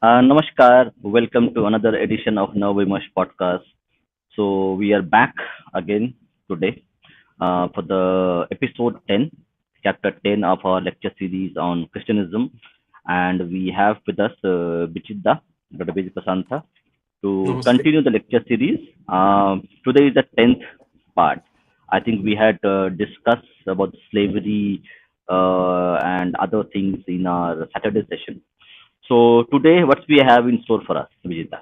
Namaskar. Welcome to another edition of Navavimash podcast. So we are back again today for the episode 10, chapter 10 of our lecture series on Christianism, and we have with us Dr. Bijeet Prasantha, to Namaste. continue the lecture series. Today is the 10th part. I think we had discussed about slavery and other things in our Saturday session. So today, what we have in store for us, Vijita?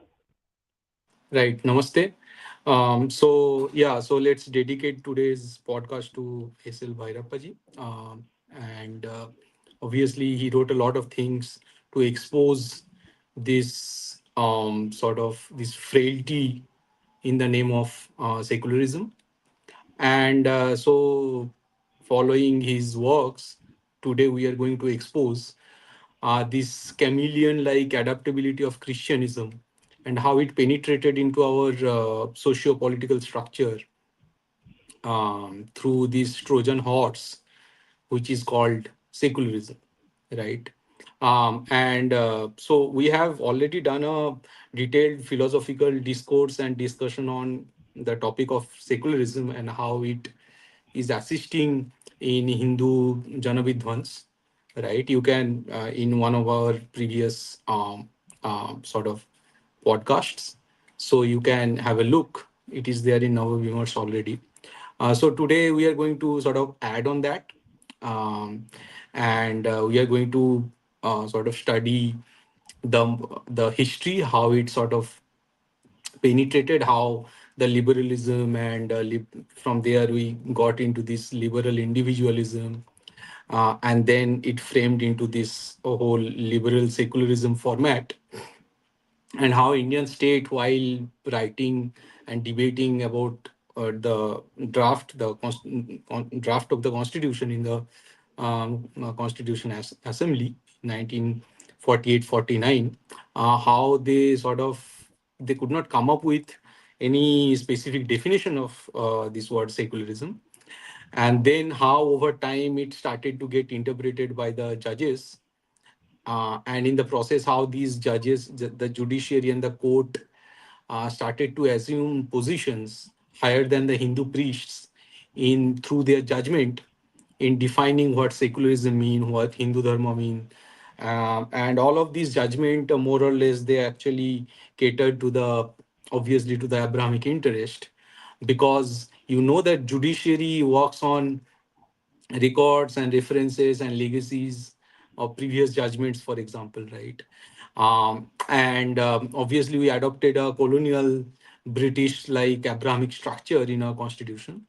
Right. Namaste. So let's dedicate today's podcast to S.L. Bhairappaji. And Obviously, he wrote a lot of things to expose this sort of this frailty in the name of secularism. And following his works, today we are going to expose this chameleon like adaptability of Christianism and how it penetrated into our socio political structure through this Trojan horse, which is called secularism, right? So we have already done a detailed philosophical discourse and discussion on the topic of secularism and how it is assisting in Hindu Janavidvans, right? You can, in one of our previous sort of podcasts, so you can have a look. It is there in our viewers already. So today we are going to sort of add on that, um, and we are going to sort of study the history, how it sort of penetrated, how the liberalism and from there we got into this liberal individualism, and then it framed into this whole liberal secularism format, and how Indian state, while writing and debating about the draft of the constitution in the Constitution Assembly 1948-49, how they sort of they could not come up with any specific definition of this word secularism, and then how over time it started to get interpreted by the judges, and in the process how these judges, the judiciary and the court, started to assume positions higher than the Hindu priests in through their judgment in defining what secularism mean, what Hindu dharma mean. And all of these judgment, more or less, they actually catered to the obviously to the Abrahamic interest, because you know that judiciary works on records and references and legacies of previous judgments, for example, right? And Obviously, we adopted a colonial British like Abrahamic structure in our constitution.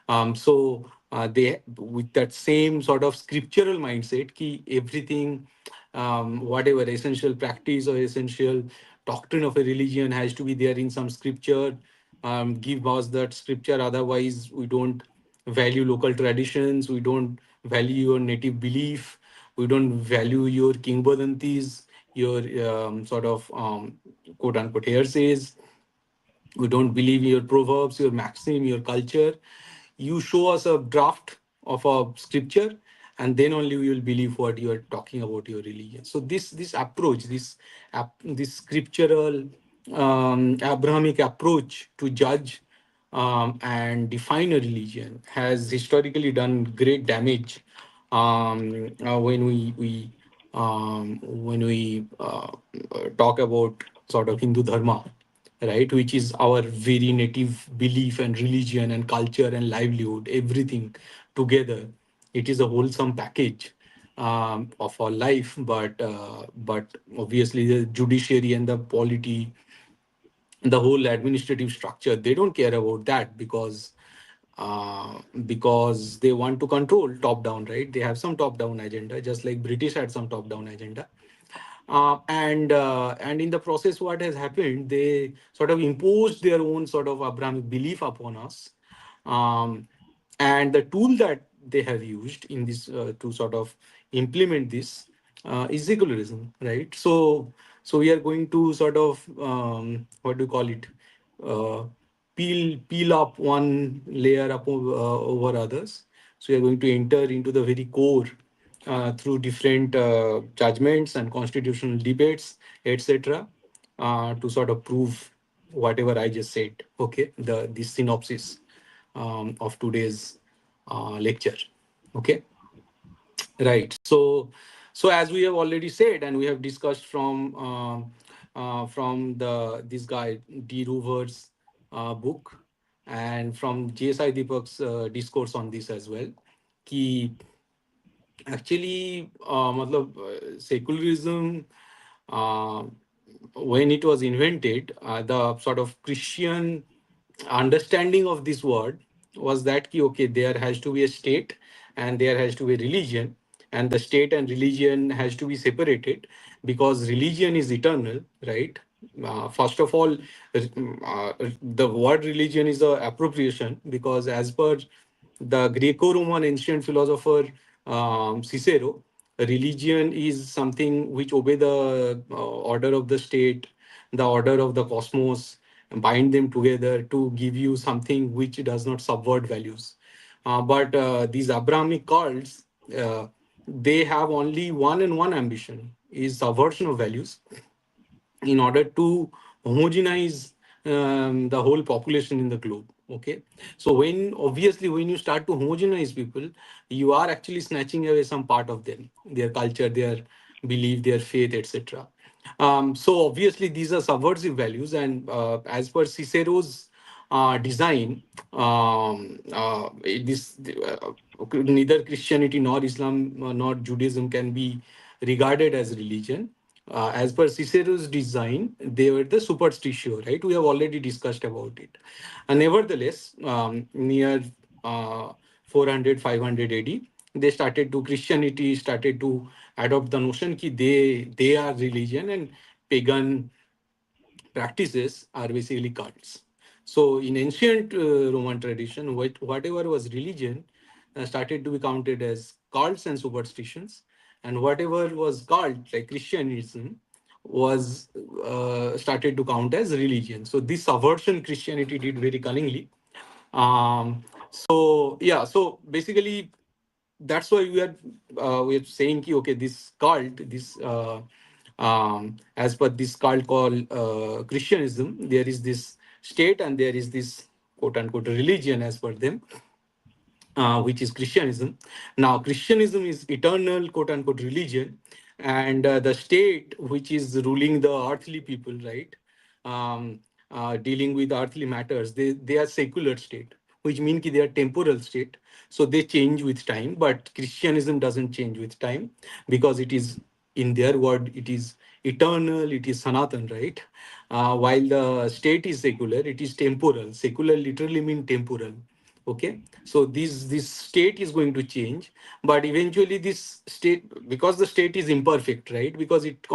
They, with that same sort of scriptural mindset, ki everything, whatever essential practice or essential doctrine of a religion has to be there in some scripture. Give us that scripture, otherwise we don't value local traditions, we don't value your native belief, we don't value your kingbadantis, your sort of quote unquote heresies, we don't believe in your proverbs, your maxim, your culture. You show us a draft of a scripture, and then only we will believe what you are talking about your religion. So this approach, this scriptural Abrahamic approach to judge and define a religion has historically done great damage when we talk about sort of Hindu dharma, right? Which is our very native belief and religion and culture and livelihood, everything together. It is a wholesome package of our life, but obviously the judiciary and the polity, the whole administrative structure, they don't care about that, because they want to control top down, right? They have some top down agenda, just like British had some top down agenda. And in the process, what has happened, they sort of imposed their own sort of Abrahamic belief upon us. um, and the tool that they have used in this to sort of implement this is secularism, right? So we are going to sort of what do you call it, uh, peel up one layer up over others. So we are going to enter into the very core through different judgments and constitutional debates, etc., to sort of prove whatever I just said. Okay, the synopsis of today's lecture. Okay, right. So as we have already said, and we have discussed from the this guy D. Roover's book, and from JSI Deepak's discourse on this as well. Ki actually, secularism, uh, when it was invented, the sort of Christian understanding of this word was that ki, okay, there has to be a state and there has to be religion, and the state and religion has to be separated because religion is eternal, right? First of all, the word religion is a appropriation because as per the Greco-Roman ancient philosopher Cicero, religion is something which obey the order of the state, the order of the cosmos, and bind them together to give you something which does not subvert values. But these Abrahamic cults, they have only one and one ambition: is subversion of values in order to homogenize the whole population in the globe. Okay, so when obviously when you start to homogenize people, you are actually snatching away some part of them, their culture, their belief, their faith, etc. So obviously these are subversive values, and as per Cicero's design, neither Christianity nor Islam nor Judaism can be regarded as religion. As per Cicero's design, they were the superstitio, right? We have already discussed about it. Nevertheless, near 400, 500 AD, they started to Christianity started to adopt the notion that they are religion, and pagan practices are basically cults. So in ancient Roman tradition, whatever was religion started to be counted as cults and superstitions, and whatever was cult like Christianism was started to count as religion. So this subversion Christianity did very cunningly. So yeah, so basically that's why we are saying ki, okay, this cult, this as per this cult called Christianism, there is this state and there is this quote unquote religion as per them, which is Christianism. Now, Christianism is eternal, quote unquote, religion, and the state, which is ruling the earthly people, right? Um, Dealing with earthly matters, they are secular state, which means they are temporal state. So they change with time, but Christianism doesn't change with time because it is, in their word, it is eternal, it is Sanatan, right? While the state is secular, it is temporal. Secular literally means temporal. Okay, so this state is going to change, but eventually this state, because the state is imperfect, right? Because it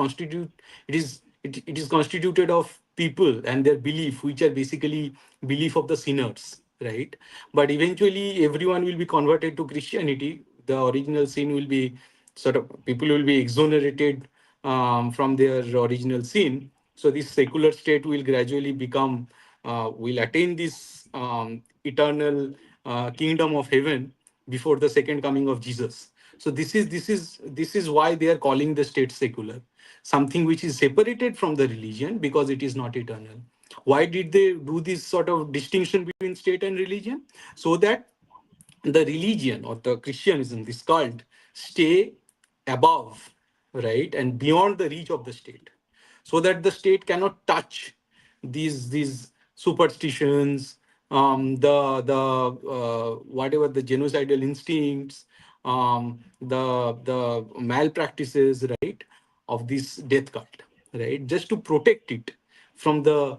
is constituted of people and their belief, which are basically belief of the sinners, right? But eventually everyone will be converted to Christianity. The original sin will be sort of, people will be exonerated from their original sin. So this secular state will gradually become, will attain this eternal kingdom of heaven before the second coming of Jesus. So this is why they are calling the state secular, something which is separated from the religion because it is not eternal. Why did they do this sort of distinction between state and religion? So that the religion or the Christianism, this cult, stay above, right, and beyond the reach of the state, so that the state cannot touch these superstitions, the whatever the genocidal instincts, the malpractices, right, of this death cult, right, just to protect it from the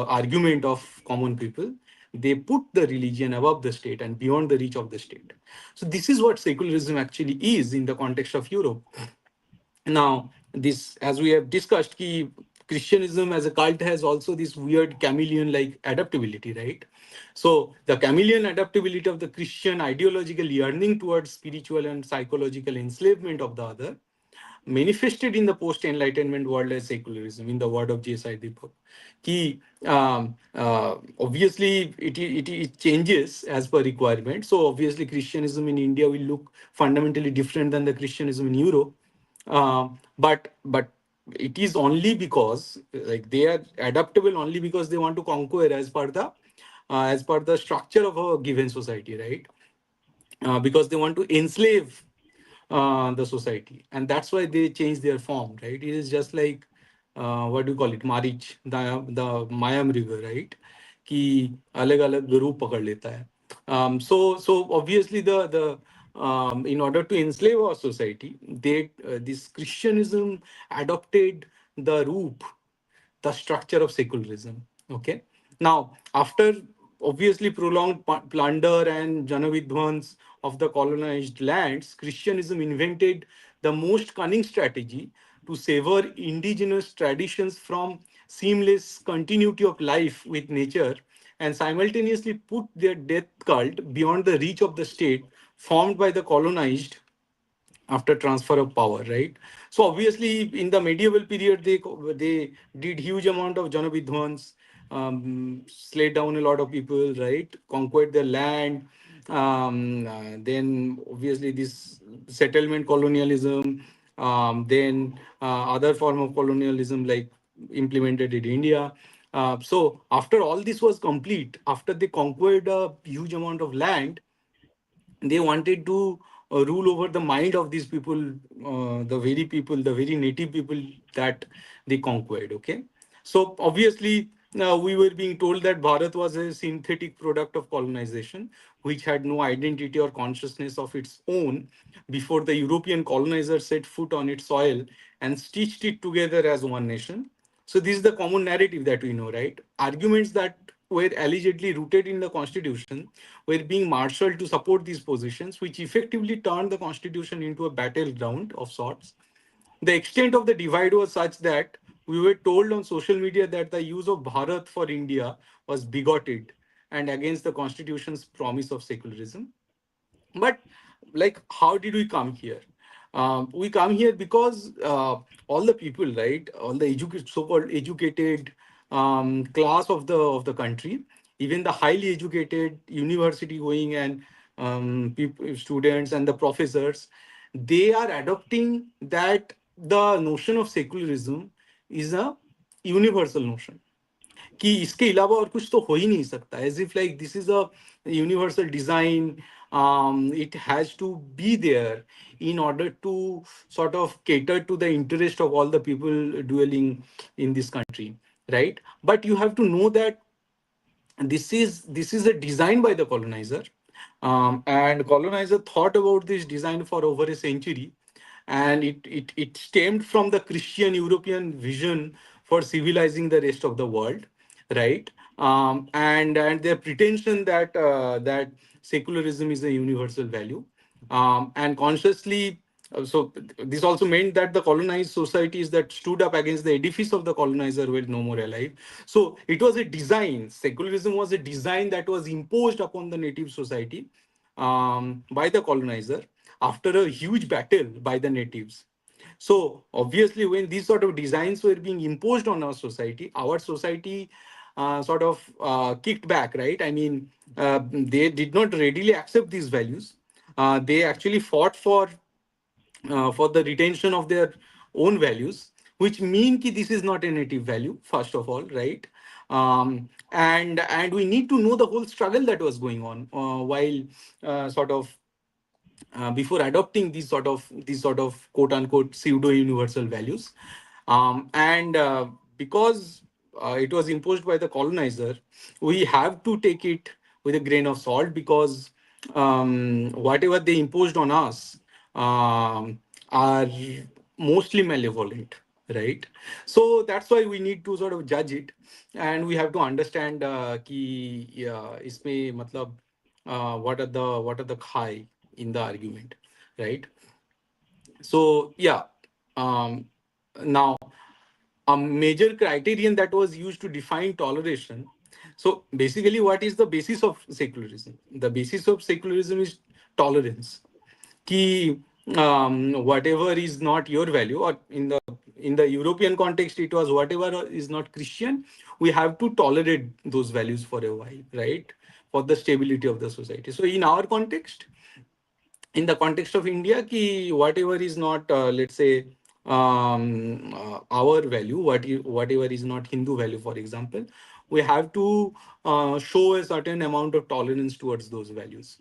argument of common people. They put the religion above the state and beyond the reach of the state. So this is what secularism actually is in the context of Europe. Now, this, as we have discussed, Christianism as a cult has also this weird chameleon-like adaptability, right? So the chameleon adaptability of the Christian ideological yearning towards spiritual and psychological enslavement of the other, manifested in the post-enlightenment world as secularism, in the word of J.S.I. Deepak. Ki, obviously, it changes as per requirement. So obviously, Christianism in India will look fundamentally different than the Christianism in Europe. But it is only because like they are adaptable only because they want to conquer as per the structure of a given society, right? Because they want to enslave the society, and that's why they change their form, right? It is just like what do you call it, Marich, the Mayam river, right? कि अलग अलग रूप पकड़ लेता है. So obviously the in order to enslave our society, they this Christianism adopted the root, the structure of secularism. Okay. Now, after obviously prolonged plunder and Janavidhwans of the colonized lands, Christianism invented the most cunning strategy to sever indigenous traditions from seamless continuity of life with nature and simultaneously put their death cult beyond the reach of the state formed by the colonized after transfer of power, right? So obviously in the medieval period they did huge amount of Janavidhwans, slayed down a lot of people, right? Conquered their land. Then obviously this settlement colonialism, then other form of colonialism like implemented in India. So after all this was complete, after they conquered a huge amount of land, they wanted to rule over the mind of these people, the very native people that they conquered. Okay, so obviously we were being told that Bharat was a synthetic product of colonization, which had no identity or consciousness of its own before the European colonizer set foot on its soil and stitched it together as one nation. So this is the common narrative that we know, right? Arguments that were allegedly rooted in the constitution were being marshaled to support these positions, which effectively turned the constitution into a battleground of sorts. The extent of the divide was such that we were told on social media that the use of Bharat for India was bigoted and against the constitution's promise of secularism. But like, how did we come here? We come here because all the people, right, all the so-called educated class of the country, even the highly educated university going and people, students and the professors, they are adopting that the notion of secularism is a universal notion, कि इसके अलावा और कुछ तो हो ही नहीं सकता, as if like this is a universal design. It has to be there in order to sort of cater to the interest of all the people dwelling in this country, right? But you have to know that this is a design by the colonizer, and colonizer thought about this design for over a century, and it stemmed from the Christian European vision for civilizing the rest of the world, right? And their pretension that secularism is a universal value, and consciously. So this also meant that the colonized societies that stood up against the edifice of the colonizer were no more alive. So it was a design. Secularism was a design that was imposed upon the native society by the colonizer after a huge battle by the natives. So obviously, when these sort of designs were being imposed on our society sort of kicked back, right? I mean, they did not readily accept these values. They actually fought for the retention of their own values, which mean that this is not a native value, first of all, right? And we need to know the whole struggle that was going on while sort of before adopting these sort of quote unquote pseudo universal values. And because it was imposed by the colonizer, we have to take it with a grain of salt, because whatever they imposed on us are mostly malevolent, right? So that's why we need to sort of judge it, and we have to understand कि इसमें मतलब what are the khai in the argument, right? So yeah, um, now a major criterion that was used to define toleration. So basically, what is the basis of secularism? The basis of secularism is tolerance. कि whatever is not your value, or in the European context, it was whatever is not Christian, we have to tolerate those values for a while, right? For the stability of the society. So in our context, in the context of India, ki whatever is not, let's say, our value, whatever is not Hindu value, for example, we have to show a certain amount of tolerance towards those values.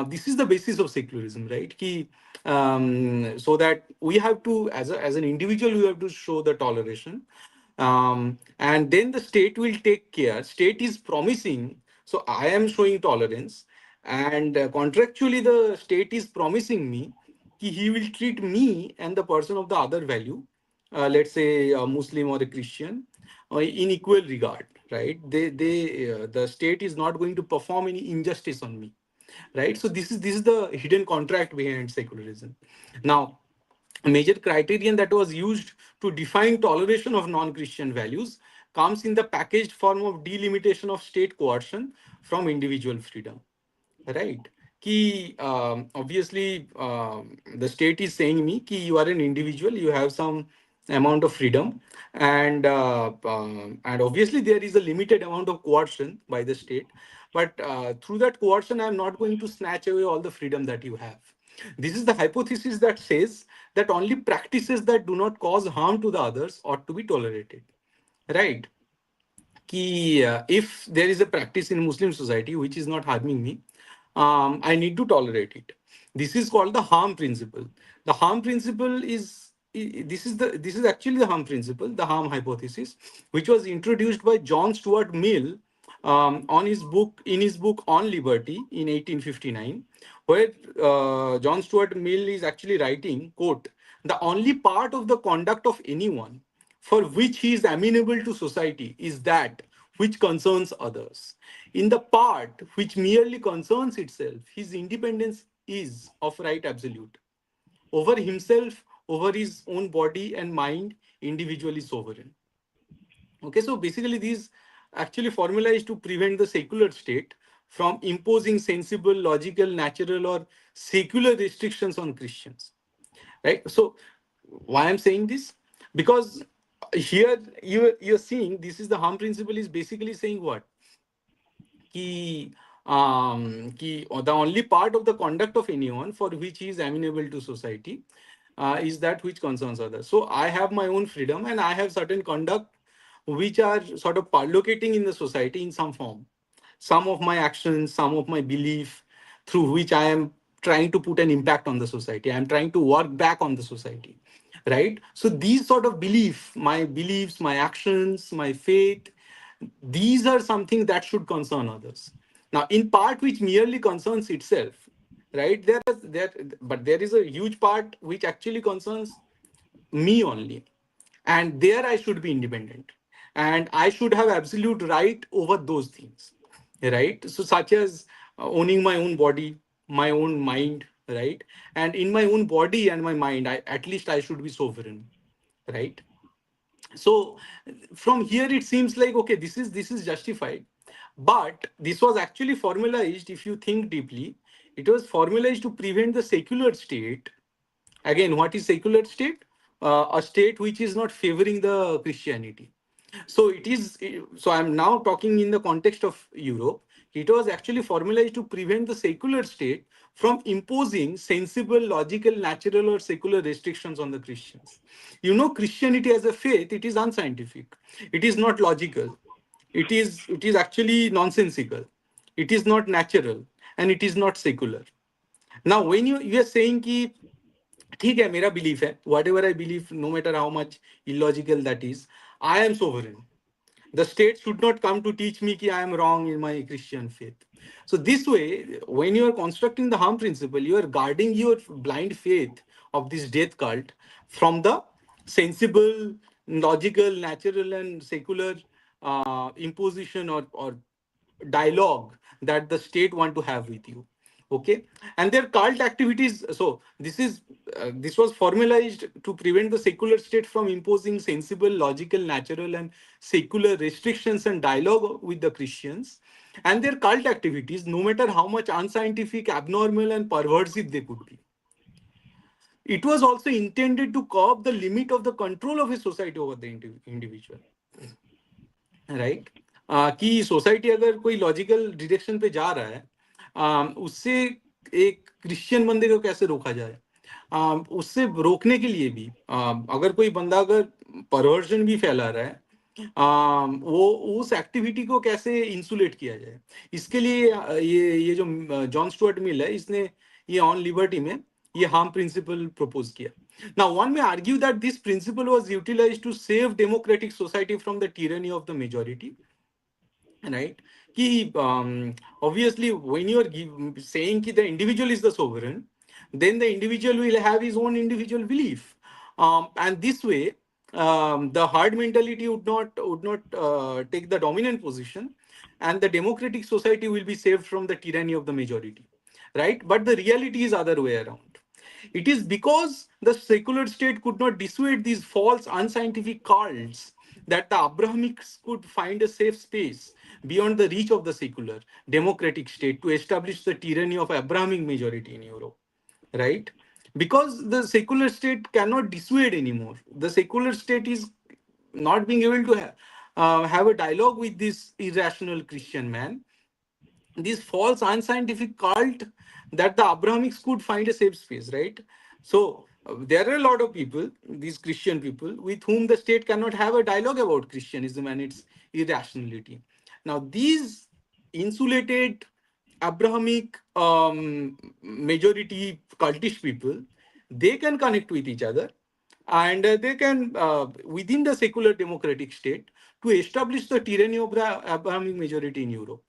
This is the basis of secularism, right? Ki, so that we have to, as an individual, we have to show the toleration, and then the state will take care. State is promising, so I am showing tolerance, and contractually the state is promising me कि he will treat me and the person of the other value, let's say a Muslim or a Christian, in equal regard, right? The state is not going to perform any injustice on me, right? So this is the hidden contract behind secularism. Now, a major criterion that was used to define toleration of non-Christian values comes in the packaged form of delimitation of state coercion from individual freedom, right? Ki obviously the state is saying me ki you are an individual, you have some amount of freedom, and obviously there is a limited amount of coercion by the state, but through that coercion I am not going to snatch away all the freedom that you have. This is the hypothesis that says that only practices that do not cause harm to the others ought to be tolerated, right? Ki if there is a practice in Muslim society which is not harming me, I need to tolerate it. This is called the harm principle. The harm principle is this is actually the harm principle, the harm hypothesis, which was introduced by John Stuart Mill on his book in his book On Liberty in 1859, where John Stuart Mill is actually writing, quote, the only part of the conduct of anyone for which he is amenable to society is that which concerns others. In the part which merely concerns itself, his independence is of right absolute. Over himself, over his own body and mind, individually sovereign. Okay, so basically these actually formalized to prevent the secular state from imposing sensible, logical, natural, or secular restrictions on Christians, right? So why I'm saying this? Because here you're seeing this is the harm principle is basically saying what? Ki, the only part of the conduct of anyone for which he is amenable to society is that which concerns others. So I have my own freedom and I have certain conduct which are sort of parlocating in the society in some form. Some of my actions, some of my belief through which I am trying to put an impact on the society. I'm trying to work back on the society, right? So these sort of my beliefs, my actions, my faith, these are something that should concern others. Now, in part which merely concerns itself, right? But there is a huge part which actually concerns me only, and there I should be independent, and I should have absolute right over those things, right? So, such as owning my own body, my own mind, right? And in my own body and my mind, at least I should be sovereign, right? So from here it seems like okay, this is justified, but this was actually formalized. If you think deeply, it was formalized to prevent the secular state. Again, what is secular state? A state which is not favoring the Christianity. So it is. So I'm now talking in the context of Europe. It was actually formalized to prevent the secular state from imposing sensible, logical, natural, or secular restrictions on the Christians. Christianity as a faith, it is unscientific. It is not logical. It is actually nonsensical. It is not natural, and it is not secular. Now, when you are saying कि ठीक है मेरा belief है, whatever I believe, no matter how much illogical that is, I am sovereign. The state should not come to teach me that I am wrong in my Christian faith. So this way, when you are constructing the harm principle, you are guarding your blind faith of this death cult from the sensible, logical, natural, and secular imposition or dialogue that the state want to have with you. Okay, and their cult activities. So this was formalized to prevent the secular state from imposing sensible, logical, natural, and secular restrictions and dialogue with the Christians, and their cult activities, no matter how much unscientific, abnormal, and perversive they could be. it was also intended to curb the limit of the control of a society over the individual, right. कि society अगर कोई logical direction पे जा रहा है, उससे एक Christian बंदे को कैसे रोका जाए, उससे रोकने के लिए भी अगर कोई बंदा अगर परवर्जन भी फैला रहा है, वो उस एक्टिविटी को कैसे इंसुलेट किया जाए, इसके लिए ये जो जॉन स्टुअर्ट मिल है, इसने ये ऑन लिबर्टी में ये हार्म प्रिंसिपल प्रपोज किया. Now, one may argue that this principle was utilized to save democratic society from the tyranny of the majority, right? Ki, obviously, when you are saying that the individual is the sovereign, then the individual will have his own individual belief, and this way, the herd mentality would not take the dominant position, and the democratic society will be saved from the tyranny of the majority, right? But the reality is other way around. It is because the secular state could not dissuade these false, unscientific cults that the Abrahamics could find a safe space beyond the reach of the secular, democratic state to establish the tyranny of Abrahamic majority in Europe, right? Because the secular state cannot dissuade anymore. The secular state is not being able to have a dialogue with this irrational Christian man, this false unscientific cult, that the Abrahamics could find a safe space, right? So there are a lot of people, these Christian people, with whom the state cannot have a dialogue about Christianism and its irrationality. Now, these insulated Abrahamic majority cultish people, they can connect with each other, and they can, within the secular democratic state, to establish the tyranny of the Abrahamic majority in Europe,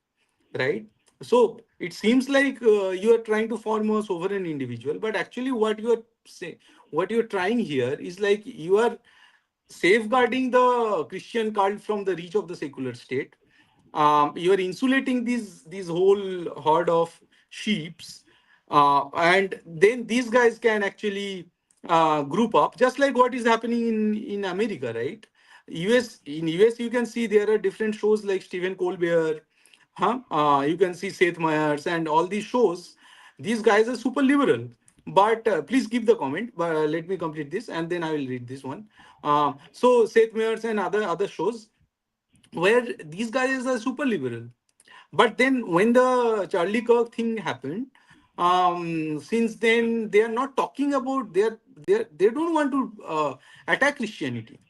right? So it seems like you are trying to form a sovereign individual, but actually, what you are trying here is like you are safeguarding the Christian cult from the reach of the secular state. You are insulating these whole herd of sheeps, and then these guys can actually group up, just like what is happening in America, right? US, you can see there are different shows like Stephen Colbert, huh? You can see Seth Meyers and all these shows. These guys are super liberal. But please give the comment. But let me complete this, and then I will read this one. So Seth Meyers and other shows where these guys are super liberal. But then when the Charlie Kirk thing happened, since then they are not talking about they don't want to attack Christianity.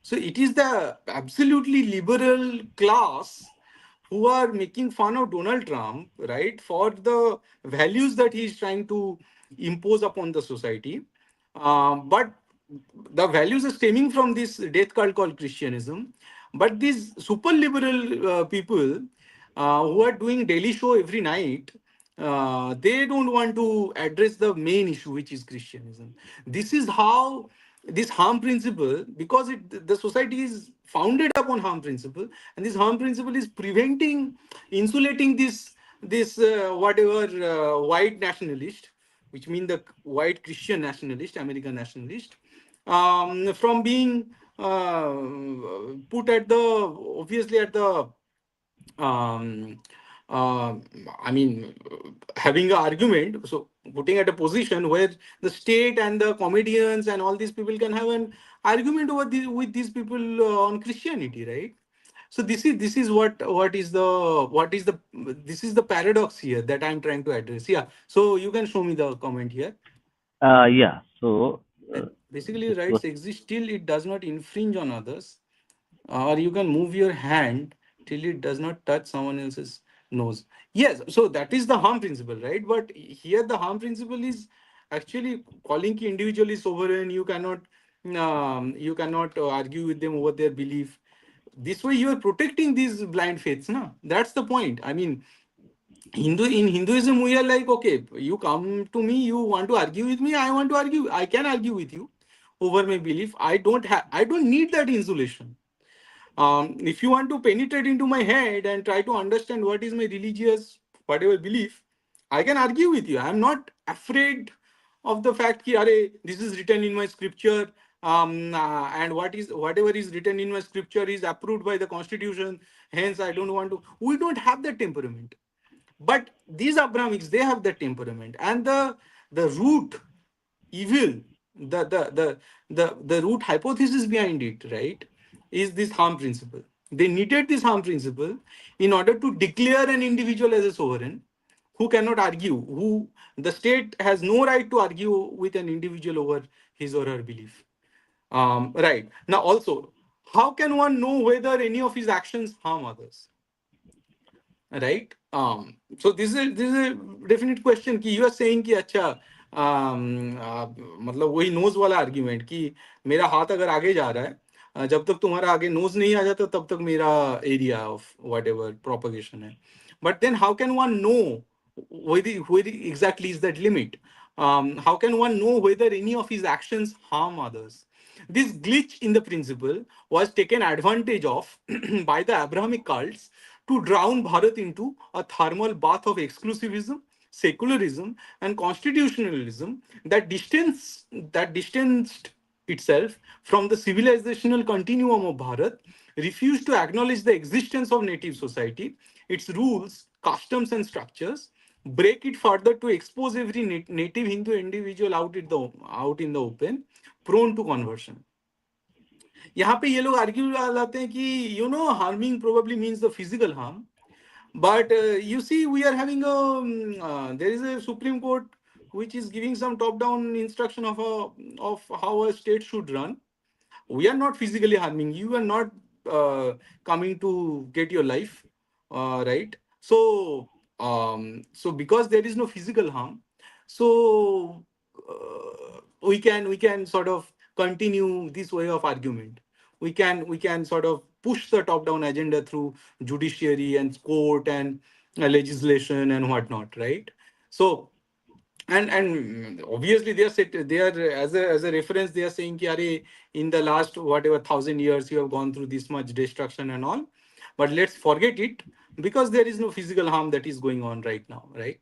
So it is the absolutely liberal class who are making fun of Donald Trump, right, for the values that he is trying to impose upon the society. But the values are stemming from this death cult called Christianism. But these super liberal people who are doing daily show every night, they don't want to address the main issue, which is Christianism. This is how this harm principle, because the society is founded upon harm principle, and this harm principle is preventing, insulating this whatever white nationalist, which mean the white Christian nationalist, American nationalist, from being put at the obviously at the um, uh, I mean, having an argument, so putting at a position where the state and the comedians and all these people can have an argument over with these people on Christianity, right? So this is what is the this is the paradox here that I'm trying to address. Yeah. So you can show me the comment here. Yeah. So Basically, this was rights exist till it does not infringe on others, or you can move your hand till it does not touch someone else's nose. Yes, so that is the harm principle, right? But here the harm principle is actually calling ki individual is sovereign. You cannot argue with them over their belief. This way you are protecting these blind faiths, no? That's the point. I mean, Hinduism, we are like, okay, you come to me, you want to argue with me, I want to argue, I can argue with you over my belief. I don't need that insulation. If you want to penetrate into my head and try to understand what is my religious whatever belief, I can argue with you. I'm not afraid of the fact that this is written in my scripture, and whatever is written in my scripture is approved by the constitution. Hence, I don't want to. We don't have that temperament. But these Abrahamics, they have that temperament, and the root. evil, the root hypothesis behind it, right, is this harm principle. They needed this harm principle in order to declare an individual as a sovereign who cannot argue, who the state has no right to argue with an individual over his or her belief. Right. Now, also, how can one know whether any of his actions harm others? Right. So this is a definite question कि you are saying कि अच्छा मतलब वही knows वाला argument कि मेरा हाथ अगर आगे जा रहा है, जब तक तुम्हारा आगे नोज नहीं आ जाता तब तक मेरा area of whatever propagation है. But then how can one know where exactly is that limit? How can one know whether any of his actions harm others? This glitch in the principle was taken advantage of by the Abrahamic cults to drown Bharat into a thermal bath of exclusivism, secularism, and constitutionalism that distanced itself from the civilizational continuum of Bharat, refused to acknowledge the existence of native society, its rules, customs, and structures, break it further to expose every native Hindu individual out in the open, prone to conversion. यहाँ पे ये लोग argue लाते हैं कि harming probably means the physical harm. But you see, we are having there is a Supreme Court which is giving some top-down instruction of how a state should run. We are not physically harming you. You are not coming to get your life, right? So because there is no physical harm, so we can sort of continue this way of argument. We can sort of push the top down agenda through judiciary and court and legislation and whatnot, right? So and obviously they are as a reference they are saying ki, "Arey, in the last whatever 1,000 years you have gone through this much destruction and all, but let's forget it because there is no physical harm that is going on right now," right?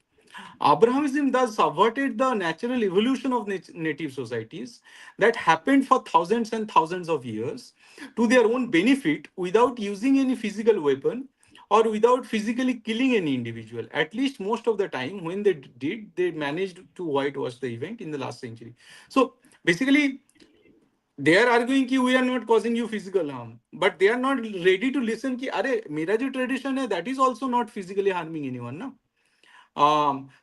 Abrahamism thus subverted the natural evolution of native societies that happened for thousands and thousands of years to their own benefit without using any physical weapon or without physically killing any individual. At least most of the time, when they did, they managed to whitewash the event in the last century. So basically, they are arguing कि we are not causing you physical harm, but they are not ready to listen कि अरे मेरा जो tradition है that is also not physically harming anyone ना.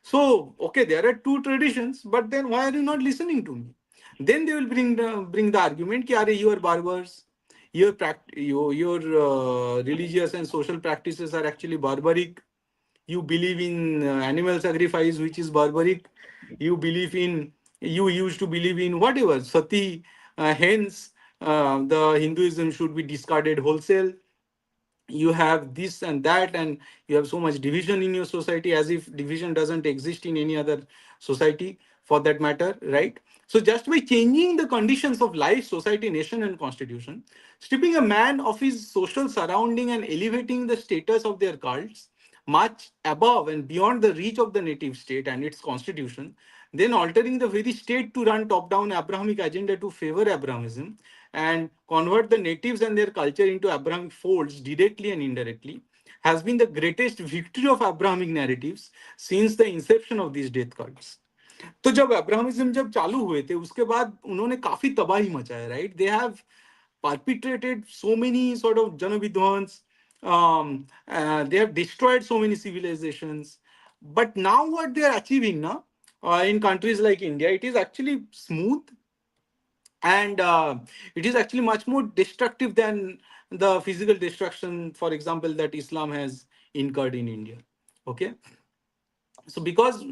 So okay, there are two traditions, but then why are you not listening to me? Then they will bring the argument कि अरे you are barbars, your religious and social practices are actually barbaric. You believe in animal sacrifice, which is barbaric. You used to believe in whatever sati. Hence, the Hinduism should be discarded wholesale. You have this and that, and you have so much division in your society, as if division doesn't exist in any other society for that matter, right? So just by changing the conditions of life, society, nation, and constitution, stripping a man of his social surrounding and elevating the status of their cults much above and beyond the reach of the native state and its constitution, then altering the very state to run top down Abrahamic agenda to favor Abrahamism and convert the natives and their culture into Abrahamic folds directly and indirectly, has been the greatest victory of Abrahamic narratives since the inception of these death cults. तो जब अब्राहमिज्म जब चालू हुए थे उसके बाद उन्होंने काफी तबाही मचाया, right? They have perpetrated so many sort of jana vidwans. They have destroyed so many civilizations. But now what they are achieving now in countries like India, it is actually smooth, and it is actually much more destructive than the physical destruction, for example, that Islam has incurred in India. Okay, so because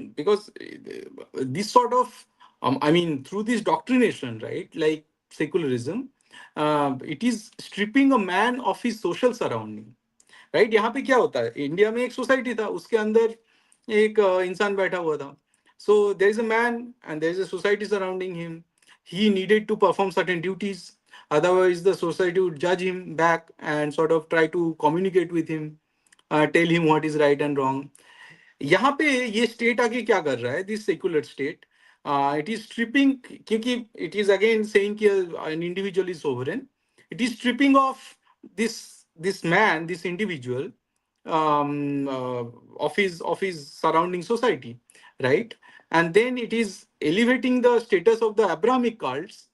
this sort of I mean through this doctrination, right, like secularism, it is stripping a man of his social surrounding. Right? यहाँ पे क्या होता है, India में एक society था, उसके अंदर एक इंसान बैठा हुआ था. So there is a man and there is a society surrounding him. He needed to perform certain duties, otherwise the society would judge him back and sort of try to communicate with him, tell him what is right and wrong. यहाँ पे ये state आगे क्या कर रहा है, this secular state, it is stripping, क्योंकि it is again saying कि an individual is sovereign. It is stripping of this man, this individual, of his surrounding society, right? and then it is elevating the status of the Abrahamic cults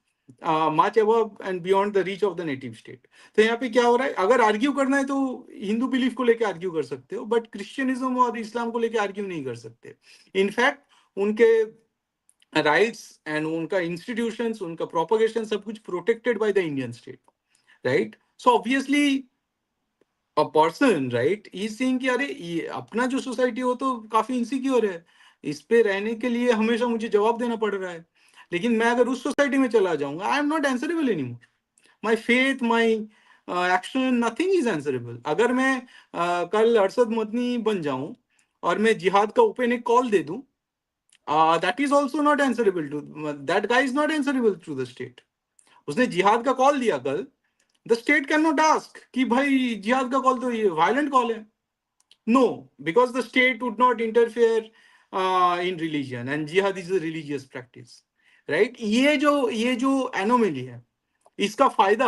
much above and beyond the reach of the native state. तो यहाँ पे क्या हो रहा है, अगर argue करना है तो हिंदू बिलीफ को लेके आर्ग्यू कर सकते हो, बट क्रिश्चियनिज्म और इस्लाम को लेके आर्ग्यू नहीं कर सकते. इनफैक्ट उनके राइट्स एंड उनका इंस्टीट्यूशंस, उनका प्रोपोगेशन सब कुछ protected by the Indian state, right. So obviously a person, right, is saying कि अरे ये अपना जो सोसाइटी हो तो काफी इनसिक्योर है, इस पे रहने के लिए हमेशा मुझे जवाब देना पड़ रहा है. लेकिन मैं अगर उस सोसाइटी में चला जाऊंगा, I am not answerable anymore. My faith, my action, nothing is answerable. अगर मैं कल अरशद मदनी बन जाऊं और मैं जिहाद का ओपन एक कॉल दे दूं, that is also not answerable to, that guy is not answerable to the state. उसने जिहाद का कॉल दिया कल, the state can not ask कि भाई जिहाद का कॉल तो ये वायलेंट कॉल है. No, because the state would not interfere in religion, and जिहाद is a religious practice, right. ये जो एनोमेली है, इसका फायदा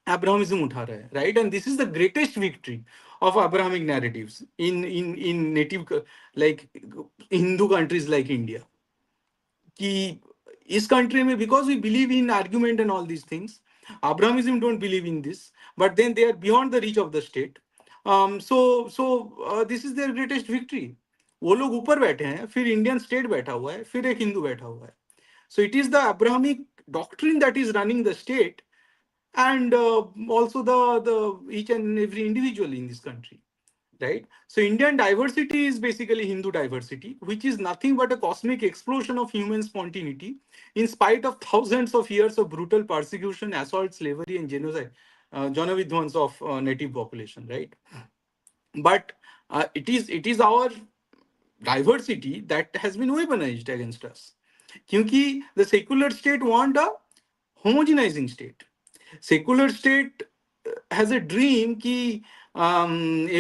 अब्राहमिज्म उठा रहा है, right. And this is the greatest victory of Abrahamic narratives in native like Hindu countries like India, कि इस कंट्री में, because we believe in argument and all these things, Abrahamism don't believe in this, but then they are beyond the reach of the state. So this is their greatest victory. वो लोग ऊपर बैठे हैं, फिर Indian state बैठा हुआ है, फिर एक हिंदू बैठा हुआ है. So it is the Abrahamic doctrine that is running the state, and also the each and every individual in this country, right? So Indian diversity is basically Hindu diversity, which is nothing but a cosmic explosion of human spontaneity in spite of thousands of years of brutal persecution, assault, slavery, and genocide, Janavidhwans of native population, right? But it is our diversity that has been weaponized against us. क्योंकि the secular state want a homogenizing state. Secular state has a dream कि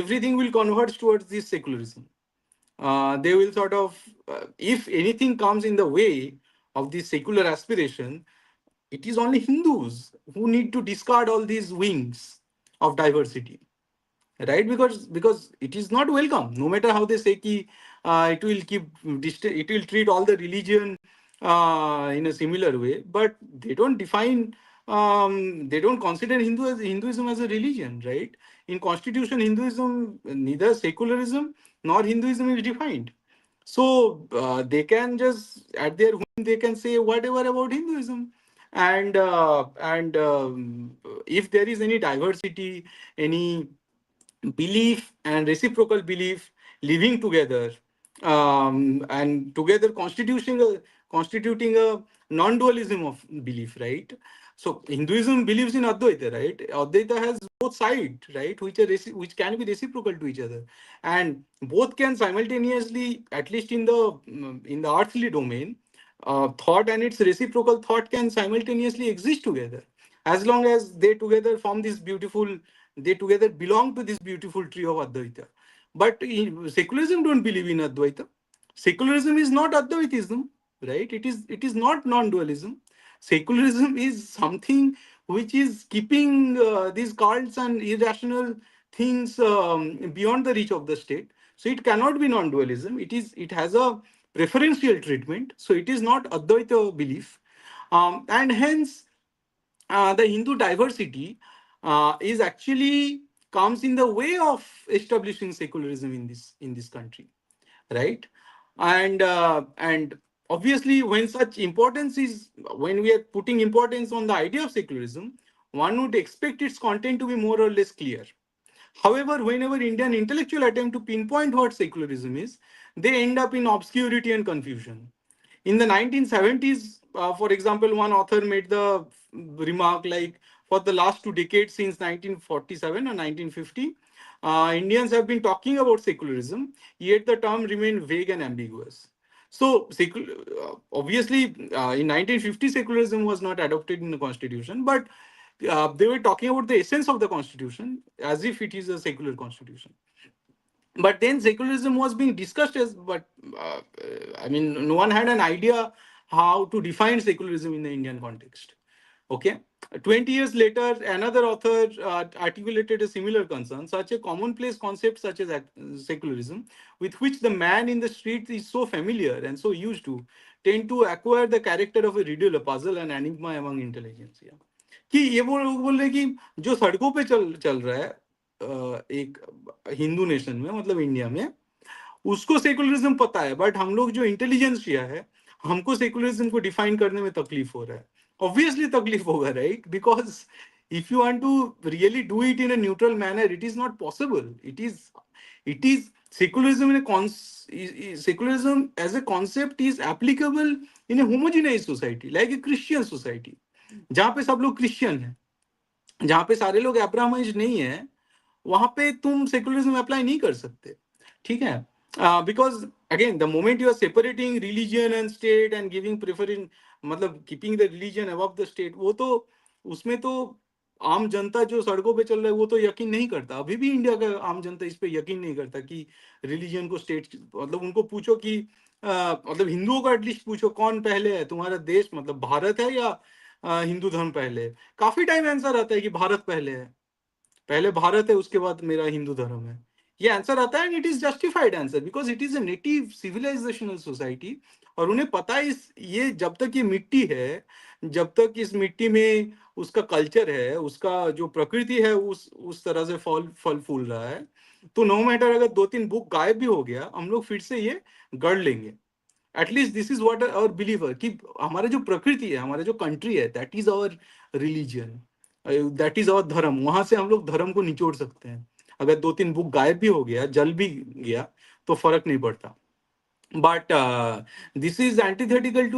everything will converge towards this secularism. They will sort of, if anything comes in the way of this secular aspiration, it is only Hindus who need to discard all these wings of diversity, right? Because it is not welcome, no matter how they say ki, it will keep it will treat all the religion in a similar way, but they don't define, they don't consider Hinduism as a religion, right? In constitution Hinduism, neither secularism nor Hinduism is defined. So they can just at their whim they can say whatever about Hinduism. And if there is any diversity, any belief and reciprocal belief living together, and together constituting a non-dualism of belief, right? So Hinduism believes in Advaita, right? Advaita has both sides, right, which can be reciprocal to each other, and both can simultaneously, at least in the earthly domain, thought and its reciprocal thought can simultaneously exist together, as long as they together belong to this beautiful tree of Advaita. But secularism don't believe in Advaita. Secularism is not Advaitism, right? It is not non-dualism. Secularism is something which is keeping these cults and irrational things beyond the reach of the state. So it cannot be non-dualism. It has a preferential treatment. So it is not Advaita belief, and hence the Hindu diversity is actually comes in the way of establishing secularism in this country, right? And obviously, when we are putting importance on the idea of secularism, one would expect its content to be more or less clear. However, whenever Indian intellectual attempt to pinpoint what secularism is, they end up in obscurity and confusion. In the 1970s, for example, one author made the remark like, for the last 2 decades since 1947 or 1950, Indians have been talking about secularism, yet the term remained vague and ambiguous. So, obviously, in 1950, secularism was not adopted in the constitution, but they were talking about the essence of the constitution as if it is a secular constitution. But then secularism was being discussed as, but I mean, no one had an idea how to define secularism in the Indian context. Okay. 20 years later, another author articulated a similar concern. Such a commonplace concept, such as secularism, with which the man in the street is so familiar and so used to, tend to acquire the character of a riddle, a puzzle, an enigma among intelligentsia. कि ये बोल रहे कि जो सड़कों पे चल चल रहा है एक हिंदू नेशन में, मतलब इंडिया में, उसको सेकुलरिज्म पता है, बट हम लोग जो इंटेलिजेंसिया है, हमको सेकुलरिज्म को डिफाइन करने में तकलीफ हो रहा है. ऑब्वियसली तकलीफ होगा, right? Because if you want to really do it in a neutral manner, it is not possible. It is secularism in secularism as a concept is applicable in a homogeneous society like a Christian society, जहाँ पे सब लोग Christian हैं, जहाँ पे सारे लोग अब्राहमाइज नहीं है, वहां पे तुम सेकुलरिज्म अप्लाई नहीं कर सकते. ठीक है? Because again the moment you are separating religion and state and giving preference, मतलब keeping the religion above the state, वो तो उसमें तो आम जनता जो सड़कों पे चल रहा है वो तो यकीन नहीं करता. अभी भी इंडिया का आम जनता इस पे यकीन नहीं करता कि रिलीजन को स्टेट, मतलब उनको पूछो कि मतलब हिंदुओं को एटलीस्ट पूछो कौन पहले है, तुम्हारा देश मतलब भारत है या हिंदू धर्म पहले है, काफी टाइम आंसर आता है कि भारत पहले है, पहले भारत है उसके बाद मेरा हिंदू धर्म है. ये आंसर आता है and it is justified answer because it is a native civilisational society. और उन्हें पता है इस ये जब तक ये मिट्टी है, जब तक इस मिट्टी में उसका कल्चर है, उसका जो प्रकृति है उस तरह से फल फल फूल रहा है, तो नो मैटर अगर दो तीन बुक गायब भी हो गया, हम लोग फिर से ये गढ़ लेंगे. At least this is what our believer, कि हमारा जो प्रकृति है, हमारा जो कंट्री है, that is our religion, that is our dharma. वहां से हम लोग धर्म को निचोड़ सकते हैं. अगर दो तीन बुक गायब भी हो गया, जल भी गया, तो फर्क नहीं पड़ता. But this is antithetical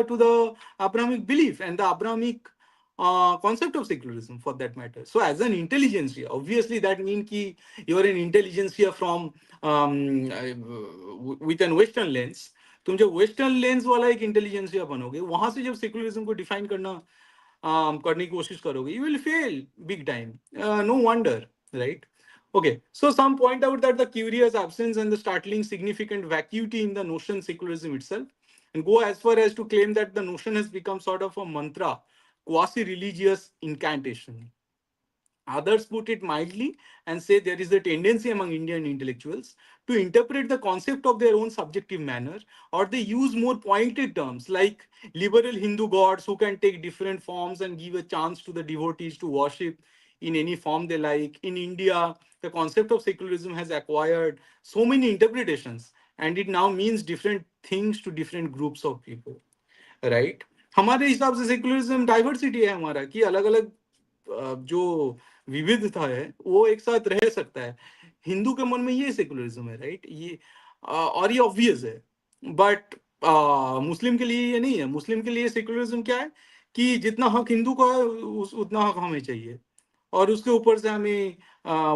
to the Abrahamic belief and the Abrahamic concept of secularism, for that matter. So, as an intelligentsia, obviously that means कि you are an intelligentsia from with an Western lens. तुम जब western lens वाला एक intelligentsia बनोगे, वहां से जब secularism को डिफाइन करने की कोशिश करोगे, you will fail big time. No wonder, right? Okay, so some point out that the curious absence and the startling significant vacuity in the notion secularism itself, and go as far as to claim that the notion has become sort of a mantra, quasi-religious incantation. Others put it mildly and say there is a tendency among Indian intellectuals to interpret the concept of their own subjective manner, or they use more pointed terms like liberal Hindu gods who can take different forms and give a chance to the devotees to worship in any form they like. In India, the concept of secularism has acquired so many interpretations and it now means different things to different groups of people. Right? हमारे हिसाब से secularism diversity है हमारा, कि अलग अलग जो विविधता है वो एक साथ रह सकता है. हिंदू के मन में ये सेकुलरिज्म है, राइट? ये और ये ऑब्वियस है. बट मुस्लिम के लिए ये नहीं है. मुस्लिम के लिए सेकुलरिज्म क्या है कि जितना हक हिंदू का है उतना हक हमें चाहिए, और उसके ऊपर से हमें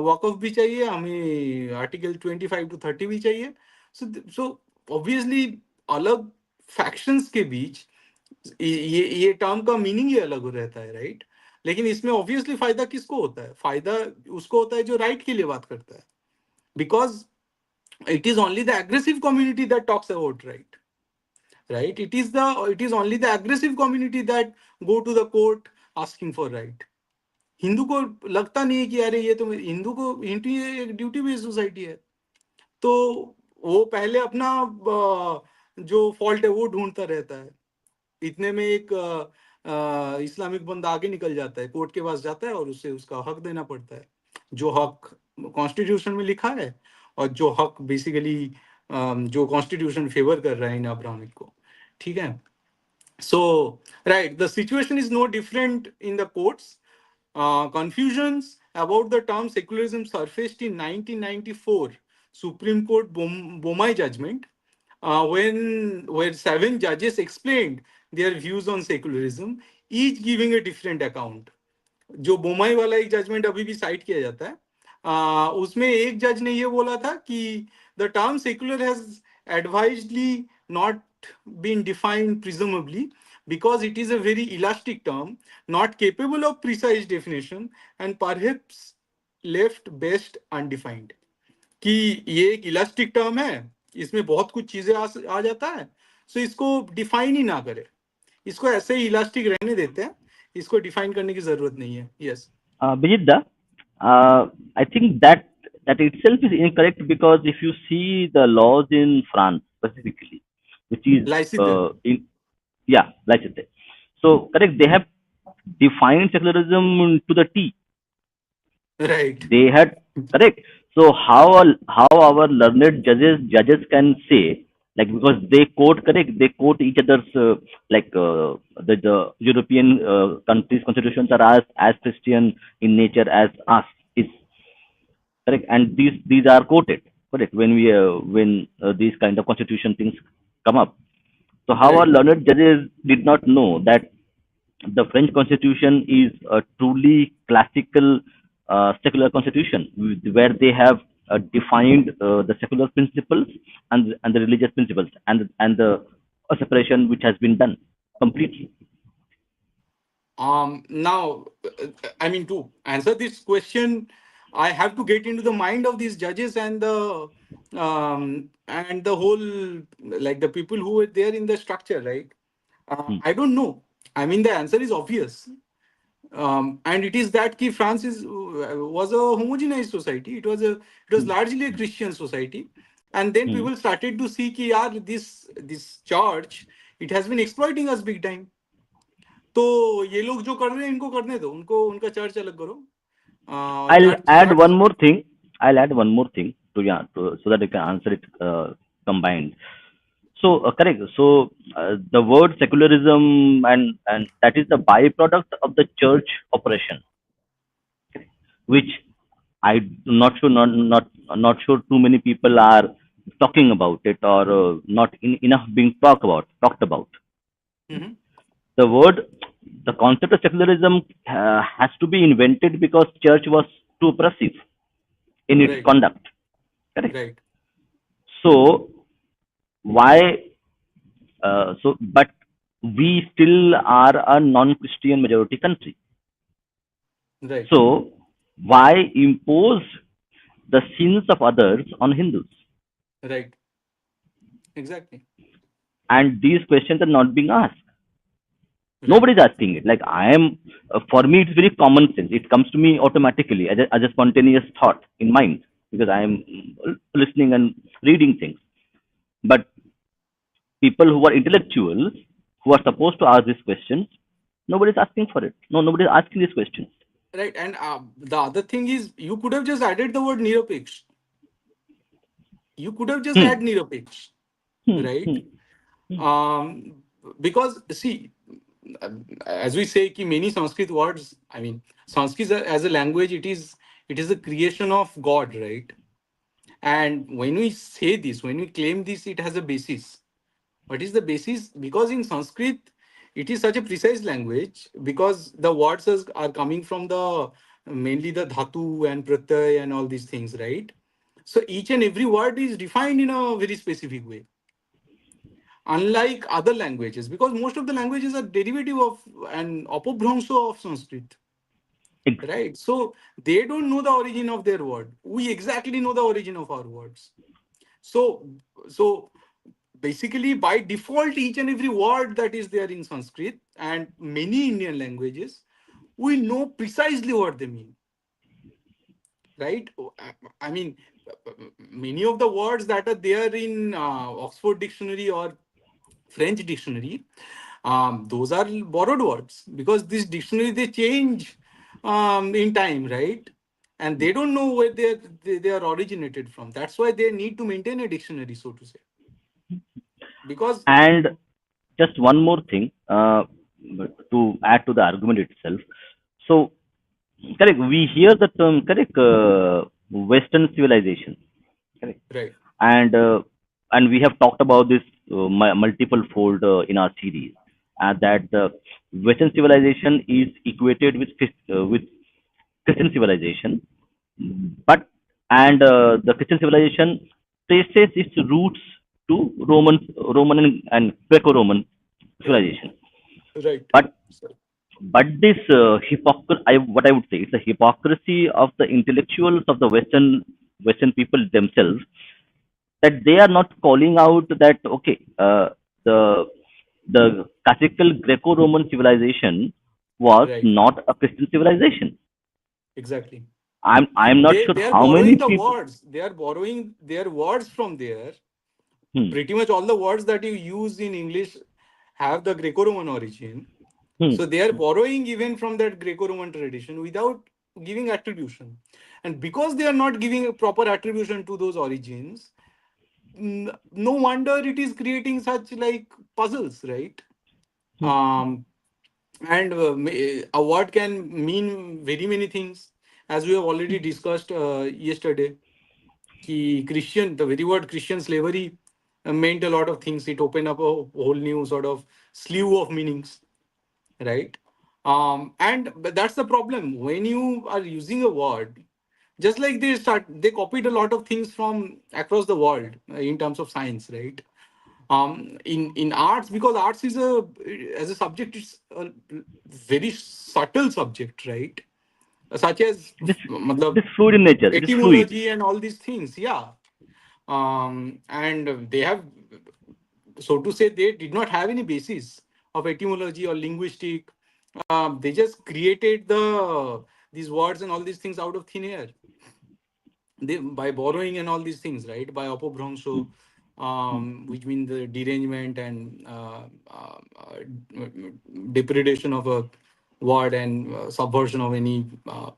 वकफ भी चाहिए, हमें आर्टिकल 25 to 30 भी चाहिए. सो ऑब्वियसली अलग फैक्शंस के बीच ये टर्म का मीनिंग ही अलग रहता है, राइट? लेकिन इसमें ऑब्वियसली फायदा किसको होता है? फायदा उसको होता है जो राइट के लिए बात करता है, because it is only the aggressive community that talks about right? It is only the aggressive community that go to the court asking for right. Hindu को लगता नहीं है कि अरे ये तो हिंदू को, हिंदू एक ड्यूटी बेस्ड सोसाइटी है, तो वो पहले अपना जो फॉल्ट है वो ढूंढता रहता है. इतने में एक इस्लामिक बंदा आगे निकल जाता है, कोर्ट के पास जाता है और उसे उसका हक देना पड़ता है, जो हक कॉन्स्टिट्यूशन में लिखा है और जो हक बेसिकली जो कॉन्स्टिट्यूशन फेवर कर रहा है इन अब्राहमिक को. ठीक है? So right, the situation is no different in the courts. Confusions about the term secularism surfaced in 1994 Supreme Court Bomai judgment, where 7 judges explained their views on secularism, each giving a different account. जो बोमाई वाला एक judgement अभी भी site किया जाता है, उसमें एक जज ने ये बोला था कि the term secular has advisedly not been defined presumably because it is a very elastic term, not capable of precise definition, and perhaps left best undefined. कि ये एक इलास्टिक टर्म है, इसमें बहुत कुछ चीजें आ जाता है, सो इसको डिफाइन ही ना करे, इसको ऐसे ही इलास्टिक रहने देते हैं इसको डिफाइन करने की जरूरत नहीं है. Yes. Bijit, I think that itself is incorrect because if you see the laws in France specifically, which is Laicite. in yeah, like it. So correct, they have defined secularism to the T. Right. They had correct. So how our learned judges can say, like, because they quote correct, they quote each other's the European countries constitutions are as Christian in nature as us is correct, and these are quoted correct when these kind of constitution things come up. So how our Right. learned judges did not know that the French Constitution is a truly classical secular constitution where they have defined the secular principles and the religious principles and the separation which has been done completely. Now, I mean, to answer this question, I have to get into the mind of these judges and the whole, like, the people who were there in the structure, right? Hmm. I don't know. I mean, the answer is obvious. And it is that ki France was a homogenized society. It was Hmm. largely a Christian society, and then Hmm. people started to see ki yaar, this church, it has been exploiting us big time. तो ये लोग जो कर रहे हैं इनको करने दो, उनको उनका चर्च अलग करो. I'll church add one church more thing. I'll add one more thing to yeah so that I can answer it combined. So correct. So the word secularism and that is the byproduct of the church operation, which not sure not sure too many people are talking about it or not enough being talked about. Mhm. The word, the concept of secularism has to be invented because church was too oppressive in its Right, conduct. Correct. right, So why? But we still are a non-Christian majority country. right, So why impose the sins of others on Hindus? right, exactly, And these questions are not being asked. right, Nobody's asking it. Like I am, for me, it's very common sense. It comes to me automatically as a spontaneous thought in mind because I am listening and reading things. But people who are intellectuals, who are supposed to ask these questions, nobody's asking for it. No, nobody's asking these questions. right. And the other thing is, you could have just added the word nirapeksh. You could have just Hmm, add nirapeksh, hmm, right? hmm, hmm. Um, because see, as we say, ki many Sanskrit words. I mean, Sanskrit as a language, it is a creation of God, right? And when we say this, when we claim this, it has a basis. What is the basis? Because in Sanskrit, it is such a precise language because the words are coming from the mainly the dhatu and pratyay and all these things, right? So each and every word is defined in a very specific way. Unlike other languages, because most of the languages are derivative of and apobhramsha of Sanskrit, Ex- right? So they don't know the origin of their word. We exactly know the origin of our words. So basically by default, each and every word that is there in Sanskrit and many Indian languages, we know precisely what they mean, right? I mean, many of the words that are there in Oxford Dictionary or French dictionary, those are borrowed words because this dictionary they change in time, right? And they don't know where they are originated from. That's why they need to maintain a dictionary, so to say, because and just one more thing to add to the argument itself. So correct, we hear the term correct Western civilization, correct, right, and we have talked about this multiple fold in our series, that Western civilization is equated with with Christian civilization, but the Christian civilization traces its roots to Roman and Greco-Roman right, civilization. right. But So, this what I would say, it's a hypocrisy of the intellectuals of the Western people themselves, that they are not calling out that okay, the classical Greco-Roman civilization was Right. not a Christian civilization. Exactly. I'm not sure They are how many borrowing the people. words. They are borrowing their words from there. Hmm, Pretty much all the words that you use in English have the Greco-Roman origin. hmm. So they are borrowing even from that Greco-Roman tradition without giving attribution. And because they are not giving a proper attribution to those origins, no wonder it is creating such like puzzles, right? Um, and a word can mean very many things, as we have already discussed yesterday. The very word Christian slavery meant a lot of things. It opened up a whole new sort of slew of meanings, right? And but that's the problem when you are using a word. Just like they copied a lot of things from across the world in terms of science, right? In arts, because arts is a as a subject, it's a very subtle subject, right? Such as It is it matlab, is fluid in nature. It is fluid. etymology and all these things, yeah. And they have, so to say, they did not have any basis of etymology or linguistic. They just created these words and all these things out of thin air, by borrowing and all these things, right? By apobhramsho, Hmm. which means the derangement and depredation of a word and subversion of any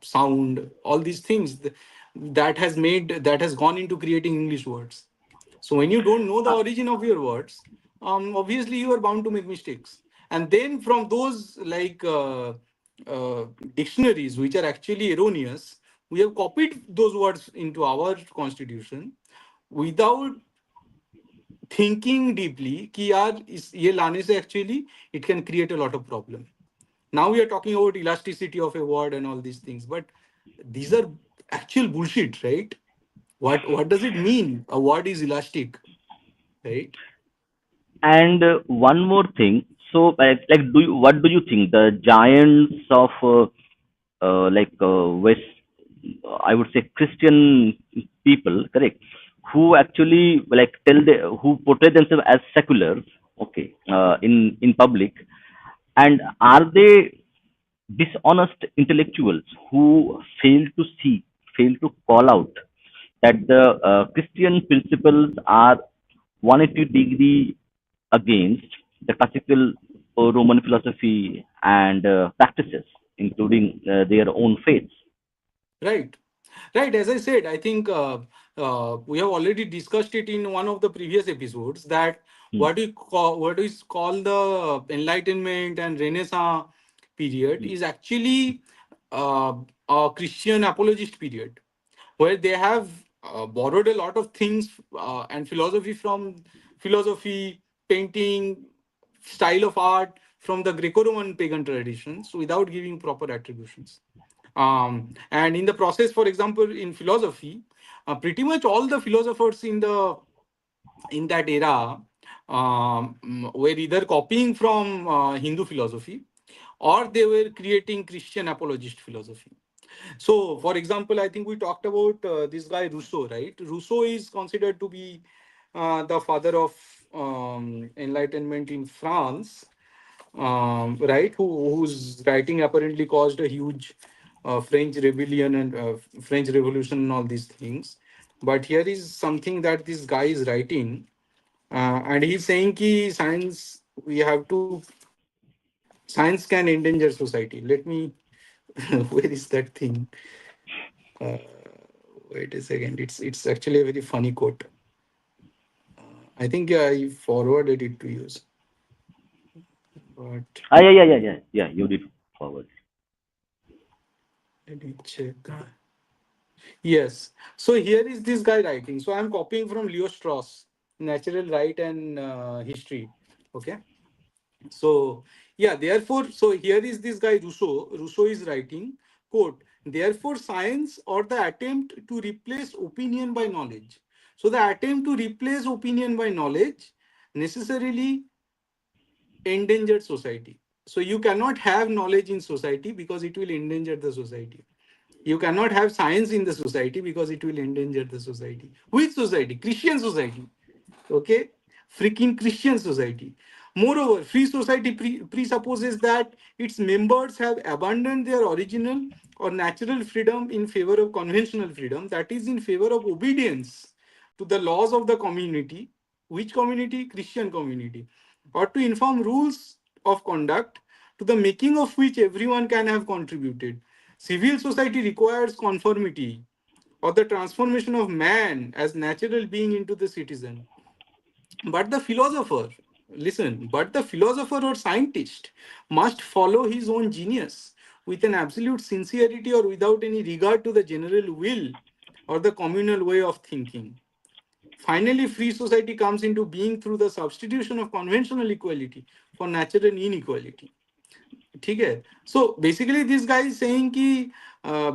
sound. All these things that has gone into creating English words. So when you don't know the Uh, origin of your words, obviously you are bound to make mistakes. And then from those uh, dictionaries which are actually erroneous, we have copied those words into our constitution without thinking deeply कि यार ये लाने से actually it can create a lot of problem. Now we are talking about elasticity of a word and all these things, but these are actual bullshit, right? What does it mean a word is elastic, right? and one more thing. So, what do you think the giants of West, I would say Christian people, correct? Who actually who portray themselves as secular, okay, in public, and are they dishonest intellectuals who fail to call out that the Christian principles are 180-degree against the classical Roman philosophy and practices, including their own faiths. Right. Right. As I said, I think we have already discussed it in one of the previous episodes that Hmm, what is called the Enlightenment and Renaissance period hmm, is actually uh, a Christian apologist period, where they have borrowed a lot of things and philosophy from philosophy, painting, style of art from the Greco-Roman pagan traditions without giving proper attributions. And in the process, for example, in philosophy, pretty much all the philosophers in that era were either copying from Hindu philosophy or they were creating Christian apologist philosophy. So, for example, I think we talked about this guy Rousseau, right? Rousseau is considered to be the father of Enlightenment in France, right? Whose writing apparently caused a huge French rebellion and French Revolution and all these things. But here is something that this guy is writing, and he's saying ki science we have to science can endanger society. Let me where is that thing? Uh, Wait a second. It's actually a very funny quote. I think I forwarded it to you, but yeah. You did forward. let me check. Yes. So here is this guy writing. So I'm copying from Leo Strauss, Natural Right and History. Okay. So yeah, therefore, so here is this guy Rousseau. Rousseau is writing, quote, therefore, science or the attempt to replace opinion by knowledge. So the attempt to replace opinion by knowledge necessarily endangered society. So you cannot have knowledge in society because it will endanger the society. You cannot have science in the society because it will endanger the society. Which society? Christian society. Okay? Freaking Christian society. Moreover, free society presupposes that its members have abandoned their original or natural freedom in favor of conventional freedom, that is, in favor of obedience to the laws of the community. Which community? Christian community. Or to inform rules of conduct to the making of which everyone can have contributed. Civil society requires conformity or the transformation of man as natural being into the citizen. But the philosopher, listen, but the philosopher or scientist must follow his own genius with an absolute sincerity or without any regard to the general will or the communal way of thinking. Finally, free society comes into being through the substitution of conventional equality for natural inequality. ठीक है. So basically this guy is saying कि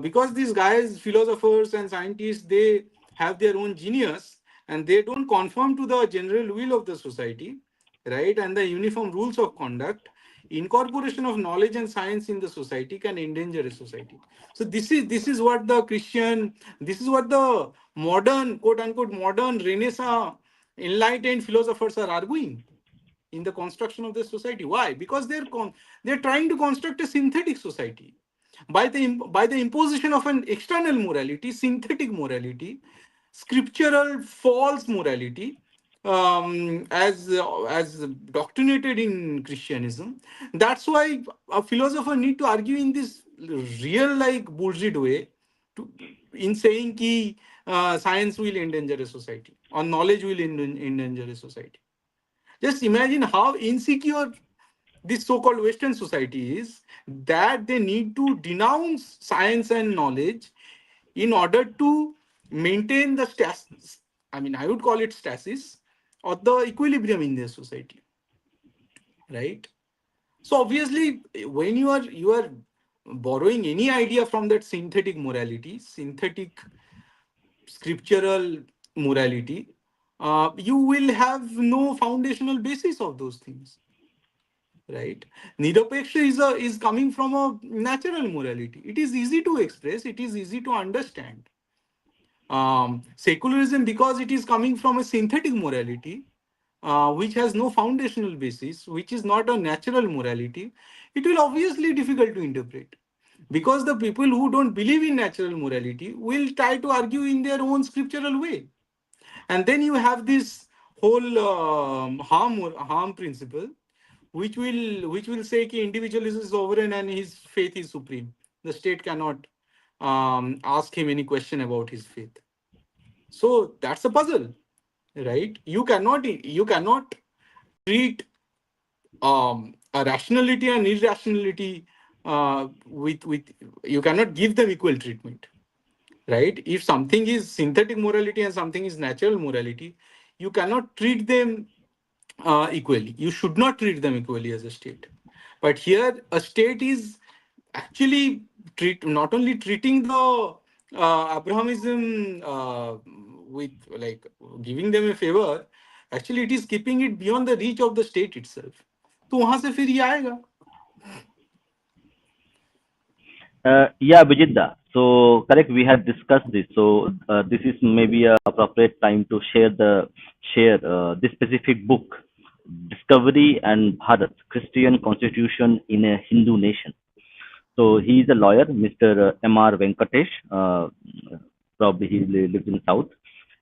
because these guys philosophers and scientists they have their own genius and they don't conform to the general will of the society, right, and the uniform rules of conduct, incorporation of knowledge and science in the society can endanger a society. So this is what the Christian, this is what the modern, quote unquote, modern Renaissance enlightened philosophers are arguing in the construction of the society. Why? Because they're trying to construct a synthetic society by the imposition of an external morality, synthetic morality, scriptural false morality, as doctrinated in Christianism. That's why a philosopher need to argue in this real like bullshit way, to, in saying ki science will endanger a society or knowledge will endanger a society. Just imagine how insecure this so-called Western society is, that they need to denounce science and knowledge in order to maintain the stasis. I mean, I would call it stasis or the equilibrium in their society, right? So obviously, when you are borrowing any idea from that synthetic morality, synthetic scriptural morality, you will have no foundational basis of those things, right? Niropeksha is coming from a natural morality. It is easy to express, it is easy to understand. Secularism, because it is coming from a synthetic morality, which has no foundational basis, which is not a natural morality, it will obviously difficult to interpret, because the people who don't believe in natural morality will try to argue in their own scriptural way. And then you have this whole harm principle, which will say that individualism is sovereign and his faith is supreme. The state cannot ask him any question about his faith. So that's a puzzle, right? You cannot treat a rationality and irrationality with you cannot give them equal treatment, right? If something is synthetic morality and something is natural morality, you cannot treat them equally. You should not treat them equally as a state. But here, a state is actually not only treating the Abrahamism with like giving them a favor. Actually, it is keeping it beyond the reach of the state itself. तो वहां से फिर ये आएगा. Yeah, Vijitda. So correct, we have discussed this. So this is maybe a appropriate time to share this specific book, Discovery and Bharat, Christian Constitution in a Hindu Nation. So he is a lawyer, Mr. M.R. Venkatesh. Probably he lives in South,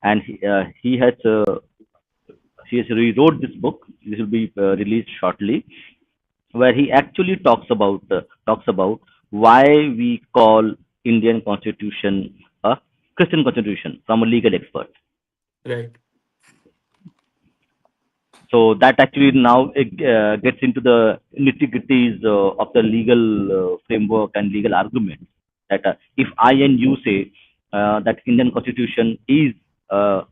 and he has rewrote this book. This will be released shortly, where he actually talks about why we call Indian Constitution a Christian Constitution from a legal expert. Right. So that actually now it gets into the nitty-gritties of the legal framework and legal arguments. That if I and you say that Indian Constitution is a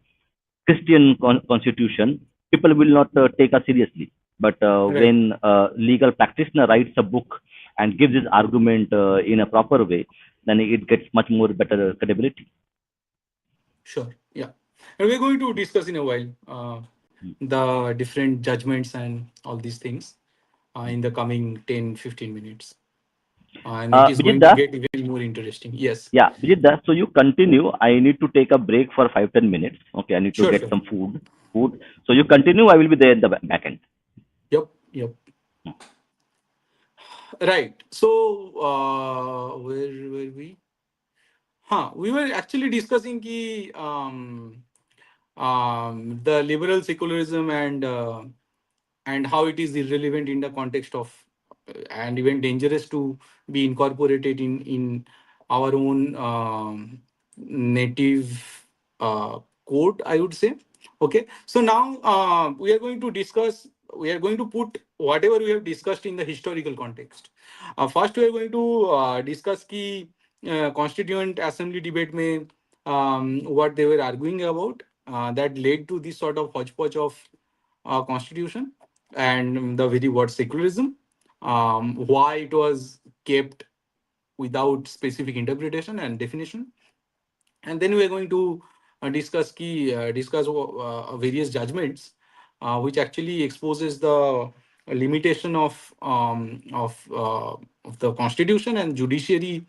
Christian constitution, people will not take us seriously. But Right. when a legal practitioner writes a book and gives his argument in a proper way, then it gets much more better credibility. Sure. Yeah. And we're going to discuss in a while the different judgments and all these things in the coming 10-15 minutes. And it is going to Bijit, get even more interesting. Yes. yeah, Vijay, so you continue. I need to take a break for 5-10 minutes. Okay, I need to Sure, get sure. some food. So you continue. I will be there in the back end. Yep. Yep. Right. So, where were we? Huh. We were actually discussing the liberal secularism and how it is irrelevant in the context of and even dangerous to be incorporated in our own native code, I would say. Okay, so now we are going to put whatever we have discussed in the historical context. First we are going to discuss ki constituent assembly debate mein what they were arguing about that led to this sort of hodgepodge of constitution and the very word secularism, why it was kept without specific interpretation and definition, and then we are going to discuss various judgments which actually exposes the limitation of the constitution and judiciary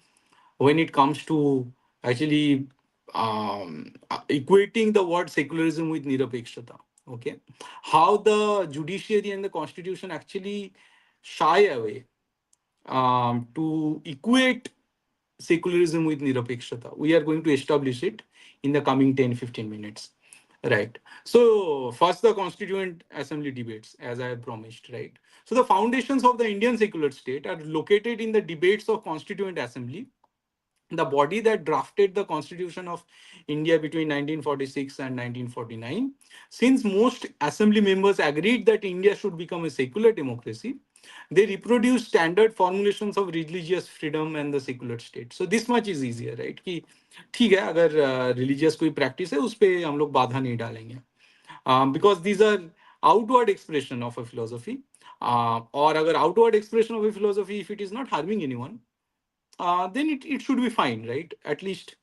when it comes to actually equating the word secularism with nirapekshata. Okay, how the judiciary and the constitution actually shy away to equate secularism with nirapekshata. We are going to establish it in the coming 10-15 minutes. Right. So, first, the Constituent Assembly debates, as I have promised. Right. So, the foundations of the Indian secular state are located in the debates of Constituent Assembly, the body that drafted the Constitution of India between 1946 and 1949. Since most assembly members agreed that India should become a secular democracy, they reproduced standard formulations of religious freedom and the secular state. So this much is easier, right? कि ठीक है, अगर religious कोई practice है उस पे हम लोग बाधा नहीं डालेंगे, because these are outward expression of a philosophy, or अगर outward expression of a philosophy, if it is not harming anyone, then it should be fine, right? At least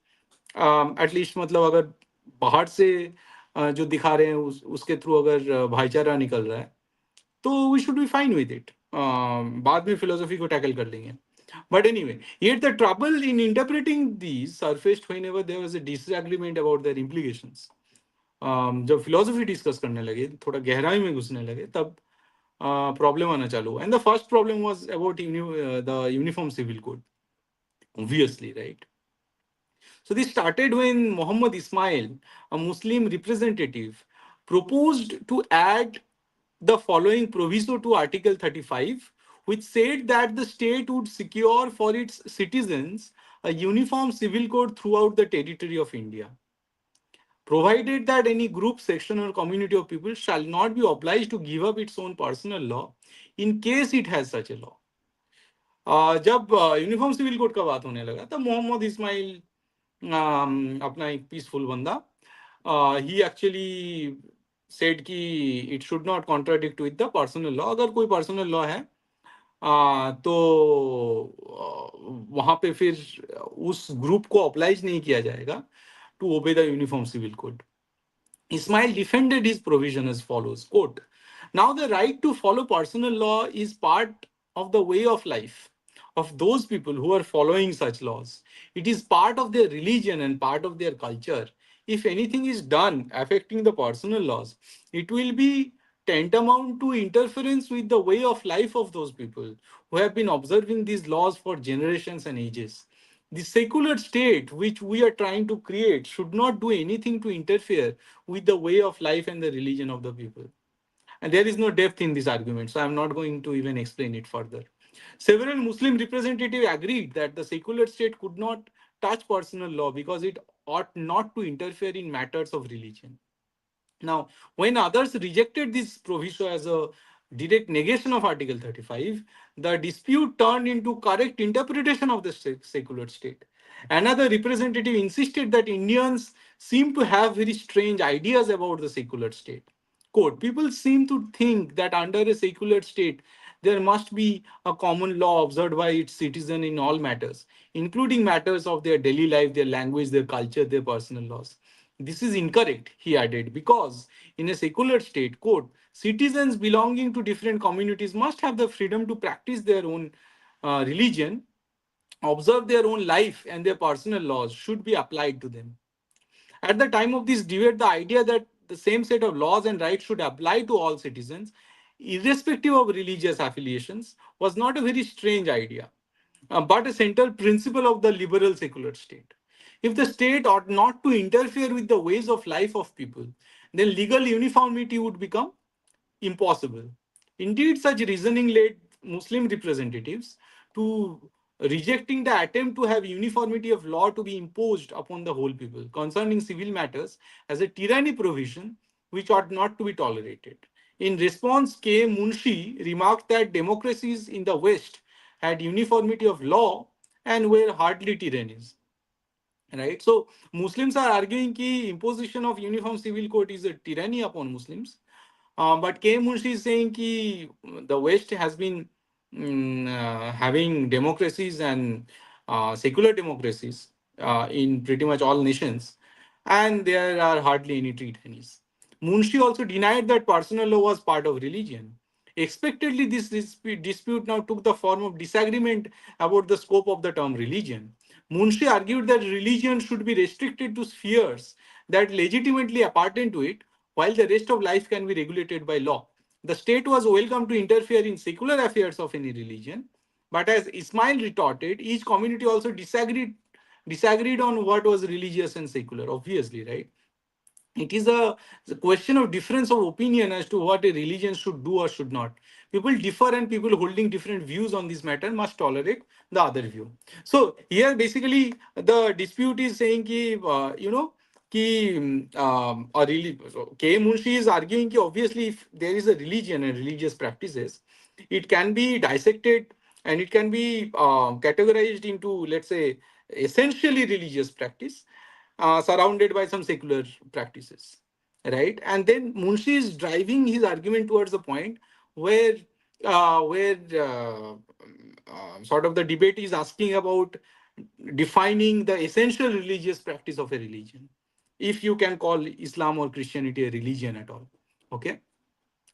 मतलब अगर बाहर से जो दिखा रहे हैं उसके थ्रू अगर भाईचारा निकल रहा है तो we should be fine with it, बाद में फिलोसफी को टैकल कर लेंगे. But anyway, yet the trouble in interpreting these surfaced whenever there was a disagreement about their implications. जब फिलोसफी डिस्कस करने लगे, थोड़ा गहराई में घुसने लगे, तब प्रॉब्लम आना चालू हुआ. And the first problem was about the uniform civil code, obviously, right? So this started when Muhammad Ismail, a Muslim representative, proposed to add the following proviso to Article 35, which said that the state would secure for its citizens a uniform civil code throughout the territory of India, provided that any group, section, or community of people shall not be obliged to give up its own personal law in case it has such a law. जब uniform civil code का बात होने लगा तब मोहम्मद इस्माइल, अपना एक peaceful बंदा, ही actually said कि it should not contradict with the personal law. अगर कोई पर्सनल लॉ है तो वहां पे फिर उस ग्रुप को अप्लाइज नहीं किया जाएगा to obey the uniform civil code. Ismail defended his provision as follows, quote, now the right to follow personal law is part of the way of life of those people who are following such laws. It is part of their religion and part of their culture. If anything is done affecting the personal laws, it will be tantamount to interference with the way of life of those people who have been observing these laws for generations and ages. The secular state which we are trying to create should not do anything to interfere with the way of life and the religion of the people. And there is no depth in this argument, so I'm not going to even explain it further. Several Muslim representatives agreed that the secular state could not touch personal law because it ought not to interfere in matters of religion. Now, when others rejected this proviso as a direct negation of Article 35, the dispute turned into correct interpretation of the secular state. Another representative insisted that Indians seem to have very strange ideas about the secular state. Quote, people seem to think that under a secular state, there must be a common law observed by its citizen in all matters, including matters of their daily life, their language, their culture, their personal laws. This is incorrect, he added, because in a secular state, quote, citizens belonging to different communities must have the freedom to practice their own religion, observe their own life, and their personal laws should be applied to them. At the time of this debate, the idea that the same set of laws and rights should apply to all citizens irrespective of religious affiliations, was not a very strange idea, but a central principle of the liberal secular state. If the state ought not to interfere with the ways of life of people, then legal uniformity would become impossible. Indeed, such reasoning led Muslim representatives to rejecting the attempt to have uniformity of law to be imposed upon the whole people concerning civil matters as a tyranny provision which ought not to be tolerated. In response, K. Munshi remarked that democracies in the West had uniformity of law and were hardly tyrannies. Right? So Muslims are arguing that imposition of uniform civil code is a tyranny upon Muslims, but K. Munshi is saying that the West has been having democracies and secular democracies in pretty much all nations, and there are hardly any tyrannies. Munshi also denied that personal law was part of religion. Expectedly, this dispute now took the form of disagreement about the scope of the term religion. Munshi argued that religion should be restricted to spheres that legitimately appertain to it, while the rest of life can be regulated by law. The state was welcome to interfere in secular affairs of any religion, but as Ismail retorted, each community also disagreed on what was religious and secular, obviously, right? It is a question of difference of opinion as to what a religion should do or should not. People differ, and people holding different views on this matter must tolerate the other view. So here basically the dispute is saying ki, or really, so K. Munshi is arguing ki obviously if there is a religion and religious practices, it can be dissected and it can be categorized into, let's say, essentially religious practice surrounded by some secular practices, right? And then Munshi is driving his argument towards the point where where sort of the debate is asking about defining the essential religious practice of a religion, if you can call Islam or Christianity a religion at all. Okay,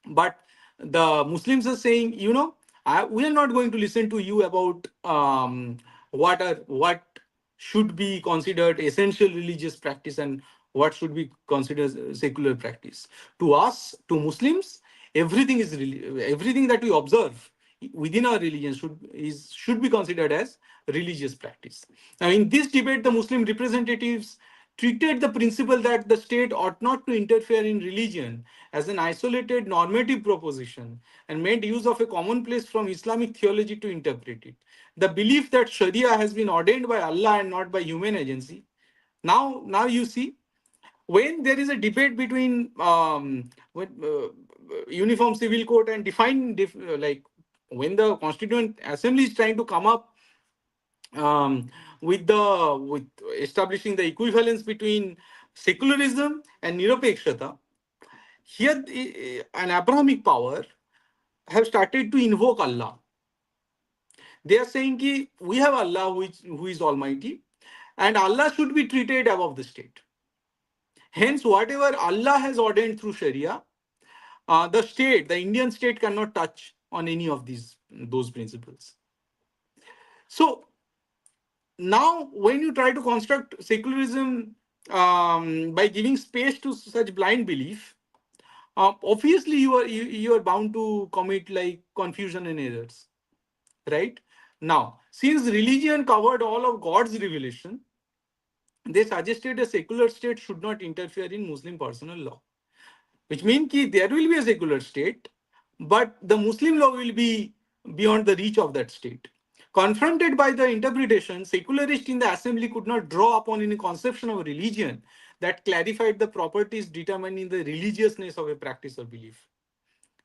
but the Muslims are saying, we are not going to listen to you about what should be considered essential religious practice and what should be considered secular practice. To us, to Muslims, everything that we observe within our religion should be considered as religious practice. Now, in this debate, the Muslim representatives treated the principle that the state ought not to interfere in religion as an isolated normative proposition and made use of a commonplace from Islamic theology to interpret it. The belief that Sharia has been ordained by Allah and not by human agency. Now you see, when there is a debate between uniform civil code and like when the Constituent Assembly is trying to come up with establishing the equivalence between secularism and nirapekshata, here an Abrahamic power have started to invoke Allah. They are saying ki we have Allah who is Almighty, and Allah should be treated above the state. Hence, whatever Allah has ordained through Sharia, the Indian state cannot touch on any of those principles. So now, when you try to construct secularism by giving space to such blind belief, obviously you are bound to commit like confusion and errors, right? Now, since religion covered all of God's revelation, they suggested a secular state should not interfere in Muslim personal law, which means that there will be a secular state, but the Muslim law will be beyond the reach of that state. Confronted by the interpretation, secularists in the assembly could not draw upon any conception of religion that clarified the properties determining the religiousness of a practice or belief.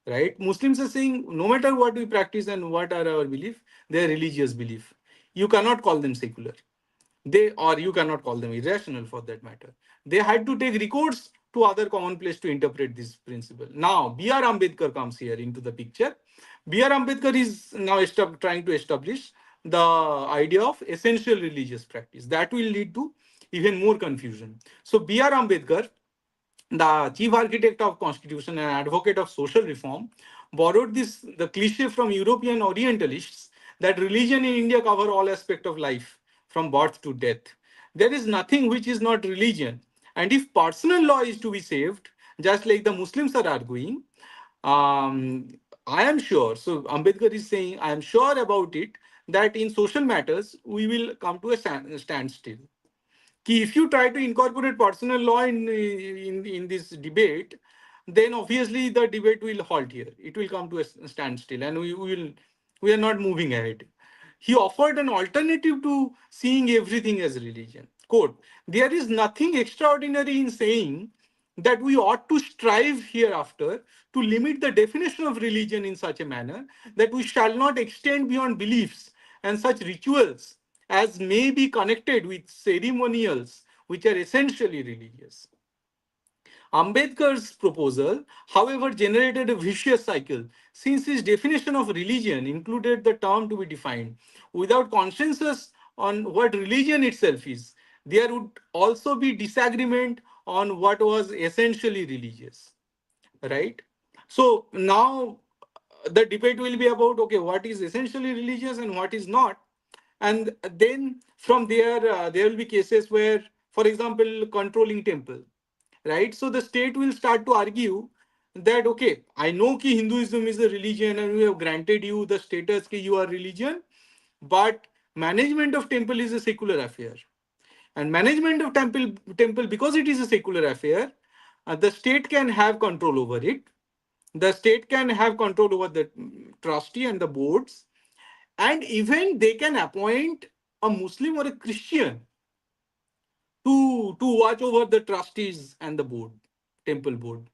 Right? Muslims are saying no matter what we practice and what are our belief, they are religious belief. You cannot call them secular. Or you cannot call them irrational for that matter. They had to take recourse to other commonplace to interpret this principle. Now, B.R. Ambedkar comes here into the picture. B.R. Ambedkar is now trying to establish the idea of essential religious practice. That will lead to even more confusion. So, B.R. Ambedkar, the chief architect of constitution and advocate of social reform, borrowed the cliche from European Orientalists that religion in India cover all aspects of life from birth to death. There is nothing which is not religion. And if personal law is to be saved, just like the Muslims are arguing, um, I am sure. So Ambedkar is saying, I am sure about it that in social matters we will come to a standstill. Ki if you try to incorporate personal law in this debate, then obviously the debate will halt here. It will come to a standstill, and we are not moving ahead. He offered an alternative to seeing everything as religion. Quote: "There is nothing extraordinary in saying that we ought to strive hereafter to limit the definition of religion in such a manner that we shall not extend beyond beliefs and such rituals as may be connected with ceremonials which are essentially religious." Ambedkar's proposal, however, generated a vicious cycle since his definition of religion included the term to be defined. Without consensus on what religion itself is, there would also be disagreement on what was essentially religious, right? So now the debate will be about, okay, what is essentially religious and what is not. And then from there, there will be cases where, for example, controlling temple, right? So the state will start to argue that, okay, I know ki Hinduism is a religion and we have granted you the status ki you are religion, but management of temple is a secular affair. And management of temple, because it is a secular affair, the state can have control over it. The state can have control over the trustee and the boards, and even they can appoint a Muslim or a Christian to watch over the trustees and the board, temple board,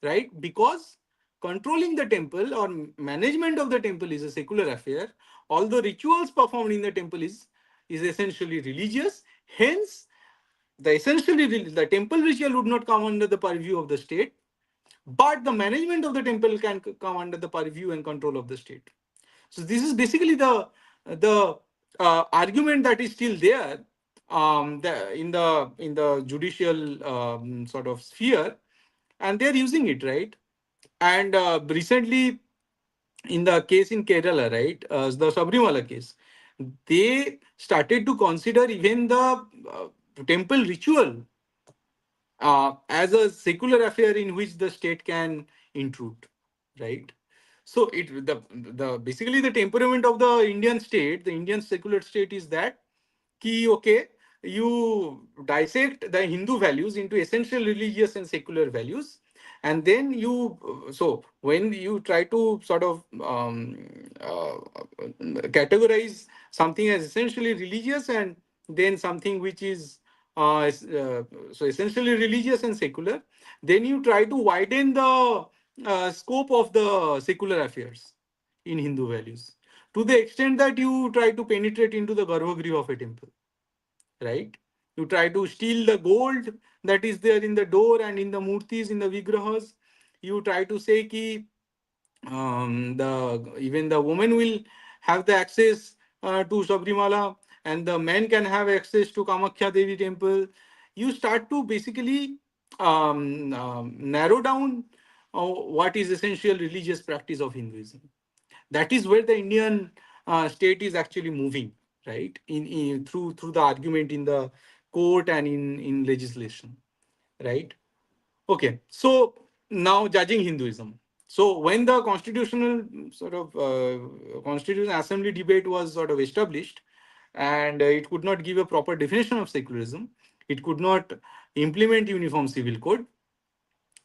right? Because controlling the temple or management of the temple is a secular affair, although rituals performed in the temple is essentially religious. Hence, the temple ritual would not come under the purview of the state, but the management of the temple can come under the purview and control of the state. So this is basically the argument that is still there, in the judicial sort of sphere, and they're using it, right? And recently, in the case in Kerala, right, the Sabrimala case, they started to consider even the temple ritual as a secular affair in which the state can intrude, right? So the basically the temperament of the Indian state, the Indian secular state, is that ki okay, you dissect the Hindu values into essential religious and secular values, and then you so when you try to sort of categorize something as essentially religious and then something which is so essentially religious and secular, then you try to widen the scope of the secular affairs in Hindu values to the extent that you try to penetrate into the garbhagriha of a temple, right? You try to steal the gold that is there in the door and in the murtis, in the vigrahas. You try to say ki the even the woman will have the access to Sabrimala, and the men can have access to Kamakhya Devi temple. You start to basically narrow down what is essential religious practice of Hinduism. That is where the Indian state is actually moving, right? In through the argument in the court and in legislation, right? Okay, so now judging Hinduism. So when the constitutional sort of constitutional assembly debate was sort of established, and it could not give a proper definition of secularism, it could not implement uniform civil code.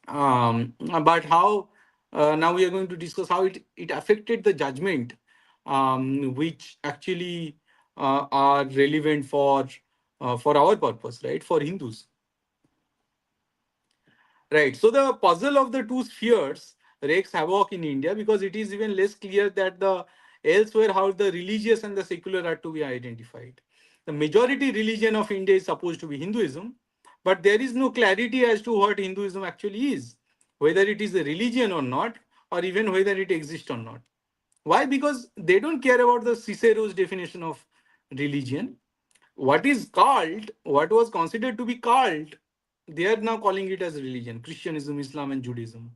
But how now we are going to discuss how it affected the judgment, which actually are relevant for our purpose, right? For Hindus. Right. So the puzzle of the two spheres wreaks havoc in India because it is even less clear that the elsewhere how the religious and the secular are to be identified. The majority religion of India is supposed to be Hinduism, but there is no clarity as to what Hinduism actually is, whether it is a religion or not, or even whether it exists or not. Why? Because they don't care about the Cicero's definition of religion. What was considered to be called, they are now calling it as religion: Christianism, Islam, and Judaism.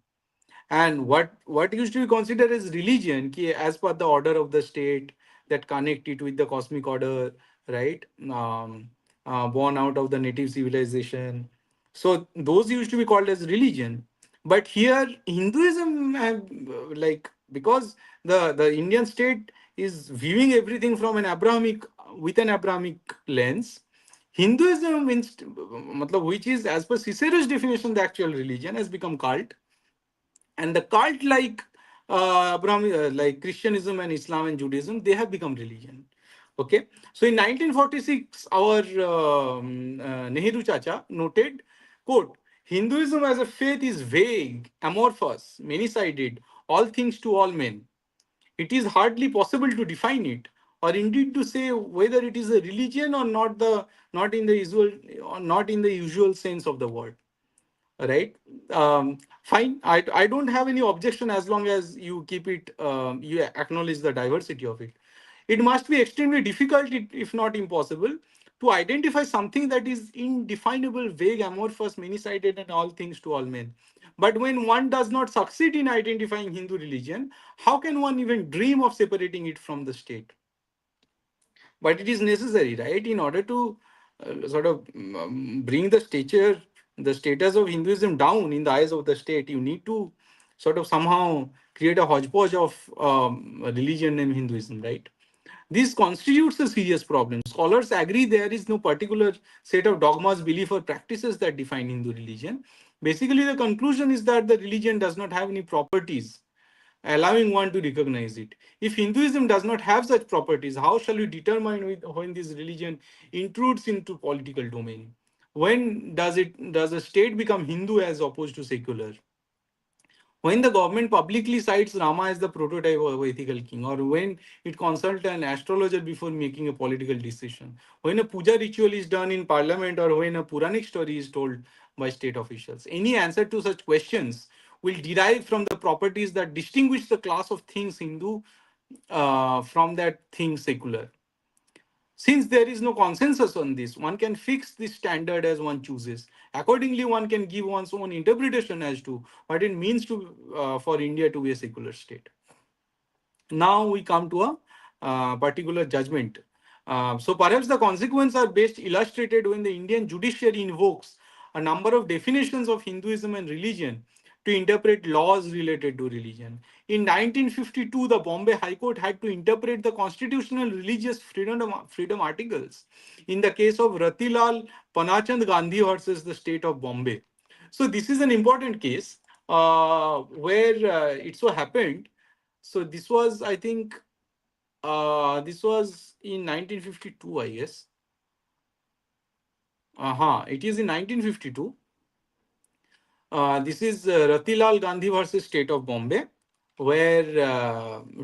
And what used to be considered as religion, as per the order of the state that connect it with the cosmic order, right? Born out of the native civilization. So those used to be called as religion. But here Hinduism have, because the Indian state is viewing everything from an Abrahamic, with an Abrahamic lens. Hinduism, matlab, which is as per Cicero's definition the actual religion, has become cult. And the cult, like Christianism and Islam and Judaism, they have become religion. Okay, so in 1946, our Nehru Chacha noted, quote, Hinduism as a faith is vague, amorphous, many-sided, all things to all men. It is hardly possible to define it, or indeed to say whether it is a religion or not, not in the usual, or not in the usual sense of the word. Right. Fine, I don't have any objection as long as you keep it, you acknowledge the diversity of it. It must be extremely difficult, if not impossible, to identify something that is indefinable, vague, amorphous, many-sided, and all things to all men. But when one does not succeed in identifying Hindu religion, how can one even dream of separating it from the state? But it is necessary, right, in order to bring the status of Hinduism down in the eyes of the state. You need to sort of somehow create a hodgepodge of religion and Hinduism, right? This constitutes a serious problem. Scholars agree there is no particular set of dogmas, belief, or practices that define Hindu religion. Basically, the conclusion is that the religion does not have any properties allowing one to recognize it. If Hinduism does not have such properties, how shall we determine when this religion intrudes into political domain? When does a state become Hindu as opposed to secular? When the government publicly cites Rama as the prototype of ethical king, or when it consults an astrologer before making a political decision, when a puja ritual is done in parliament, or when a Puranic story is told by state officials, any answer to such questions will derive from the properties that distinguish the class of things Hindu from that thing secular. Since there is no consensus on this, one can fix this standard as one chooses. Accordingly, one can give one's own interpretation as to what it means to for India to be a secular state. Now we come to a particular judgment. So perhaps the consequences are best illustrated when the Indian judiciary invokes a number of definitions of Hinduism and religion to interpret laws related to religion. In 1952, the Bombay High Court had to interpret the constitutional religious freedom articles in the case of Ratilal Panachand Gandhi versus the state of Bombay. So this is an important case where it so happened. So this was, I think, this was in 1952, I guess. It is in 1952. This is Ratilal Gandhi versus State of Bombay, where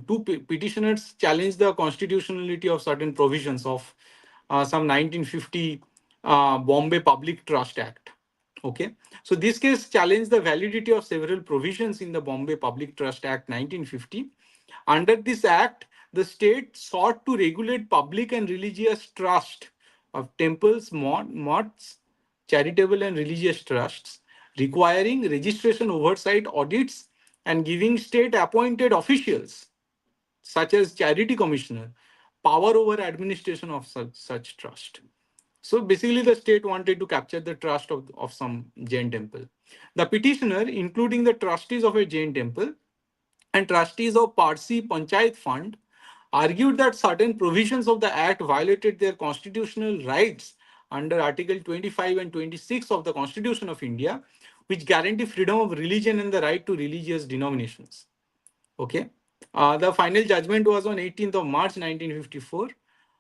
two petitioners challenged the constitutionality of certain provisions of some 1950 Bombay Public Trust Act. Okay, so this case challenged the validity of several provisions in the Bombay Public Trust Act 1950. Under this act, the state sought to regulate public and religious trust of temples, mosques, charitable and religious trusts, requiring registration, oversight, audits, and giving state appointed officials, such as charity commissioner, power over administration of such trust. So basically, the state wanted to capture the trust of some Jain temple. The petitioner, including the trustees of a Jain temple and trustees of Parsi Panchayat Fund, argued that certain provisions of the Act violated their constitutional rights under Article 25 and 26 of the Constitution of India, which guarantee freedom of religion and the right to religious denominations. Okay. The final judgment was on 18th of March 1954.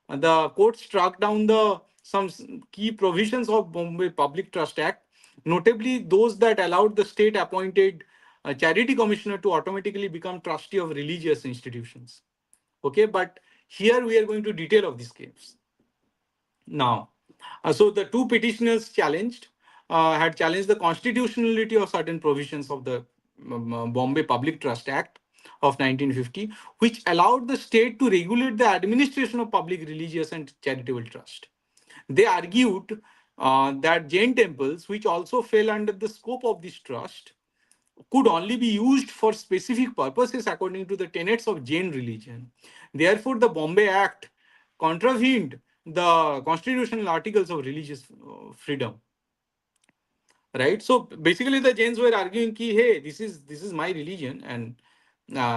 The court struck down the some key provisions of Bombay Public Trust Act, notably those that allowed the state appointed charity commissioner to automatically become trustee of religious institutions. Okay, but here we are going to detail of this case. Now, so the two petitioners had challenged the constitutionality of certain provisions of the Bombay Public Trust Act of 1950, which allowed the state to regulate the administration of public religious and charitable trust. They argued that Jain temples, which also fell under the scope of this trust, could only be used for specific purposes according to the tenets of Jain religion. Therefore, the Bombay Act contravened the constitutional articles of religious freedom. right? So basically the Jains were arguing ki, hey, this is my religion, and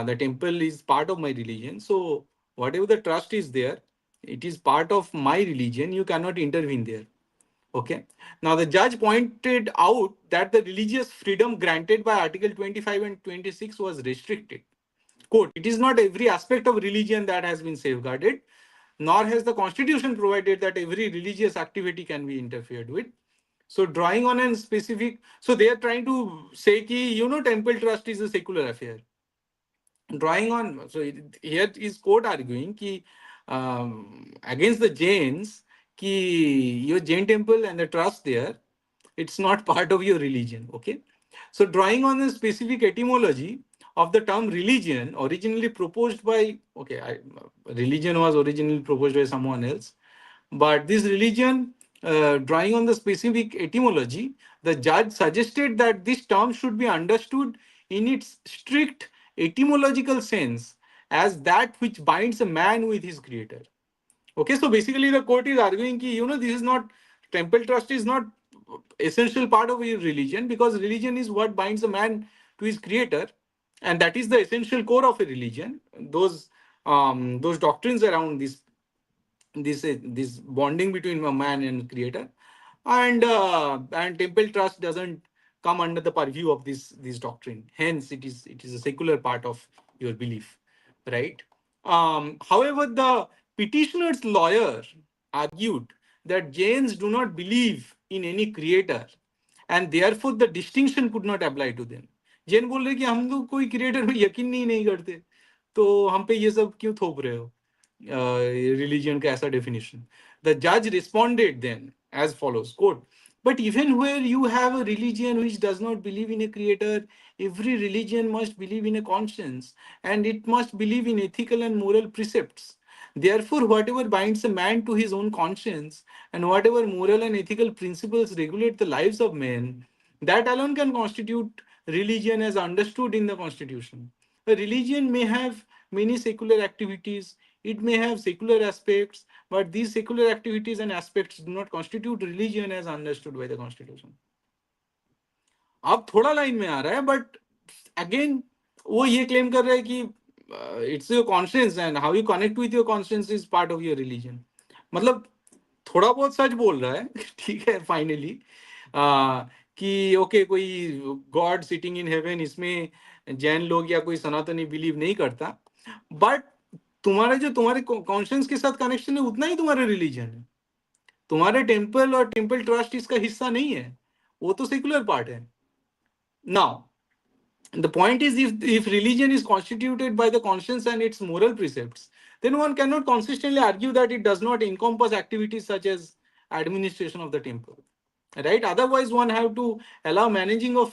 the temple is part of my religion. So whatever the trust is there, it is part of my religion. You cannot intervene there. Okay. Now the judge pointed out that the religious freedom granted by Article 25 and 26 was restricted. Quote, it is not every aspect of religion that has been safeguarded, nor has the constitution provided that every religious activity can be interfered with. So drawing on a specific, so they are trying to say ki, temple trust is a secular affair. Drawing on, so here is court arguing ki, against the Jains, ki your Jain temple and the trust there, it's not part of your religion. Okay. So drawing on the specific etymology of the term religion, originally proposed by, okay, religion was originally proposed by someone else, but this religion, drawing on the specific etymology, the judge suggested that this term should be understood in its strict etymological sense as that which binds a man with his creator. Okay, so basically the court is arguing that, this is not, temple trust is not essential part of your religion, because religion is what binds a man to his creator, and that is the essential core of a religion. Those doctrines around this bonding between a man and creator, and temple trust doesn't come under the purview of this doctrine, hence it is a secular part of your belief, right? However, the petitioner's lawyer argued that Jains do not believe in any creator, and therefore the distinction could not apply to them. Jain बोल रहे कि हम लोग कोई creator में यकीन नहीं करते, तो हम पे ये सब क्यों थोप रहे हो religion ka aisa definition. The judge responded then as follows, quote, but even where you have a religion which does not believe in a creator, every religion must believe in a conscience, and it must believe in ethical and moral precepts. Therefore, whatever binds a man to his own conscience and whatever moral and ethical principles regulate the lives of men, that alone can constitute religion as understood in the Constitution. A religion may have many secular activities, it may have secular aspects, but these secular activities and aspects do not constitute religion as understood by the Constitution. अब थोड़ा line में आ रहा है, but again वो ये claim कर रहा है कि it's your conscience and how you connect with your conscience is part of your religion. मतलब थोड़ा बहुत सच बोल रहा है ठीक है फाइनली, कि ओके कोई गॉड सिटिंग इन हेवन, इसमें जैन लोग या कोई सनातनी बिलीव नहीं करता, बट तुम्हारा जो तुम्हारे कॉन्शियंस के साथ कनेक्शन है उतना ही तुम्हारा रिलीजन है. तुम्हारे टेम्पल और टेम्पल ट्रस्ट इसका हिस्सा नहीं है, वो तो सेकुलर पार्ट है. Now the point is, if religion is constituted by the conscience and its moral precepts, then one cannot consistently argue that it does not encompass activities such as administration of the temple, right? Otherwise one have to allow managing the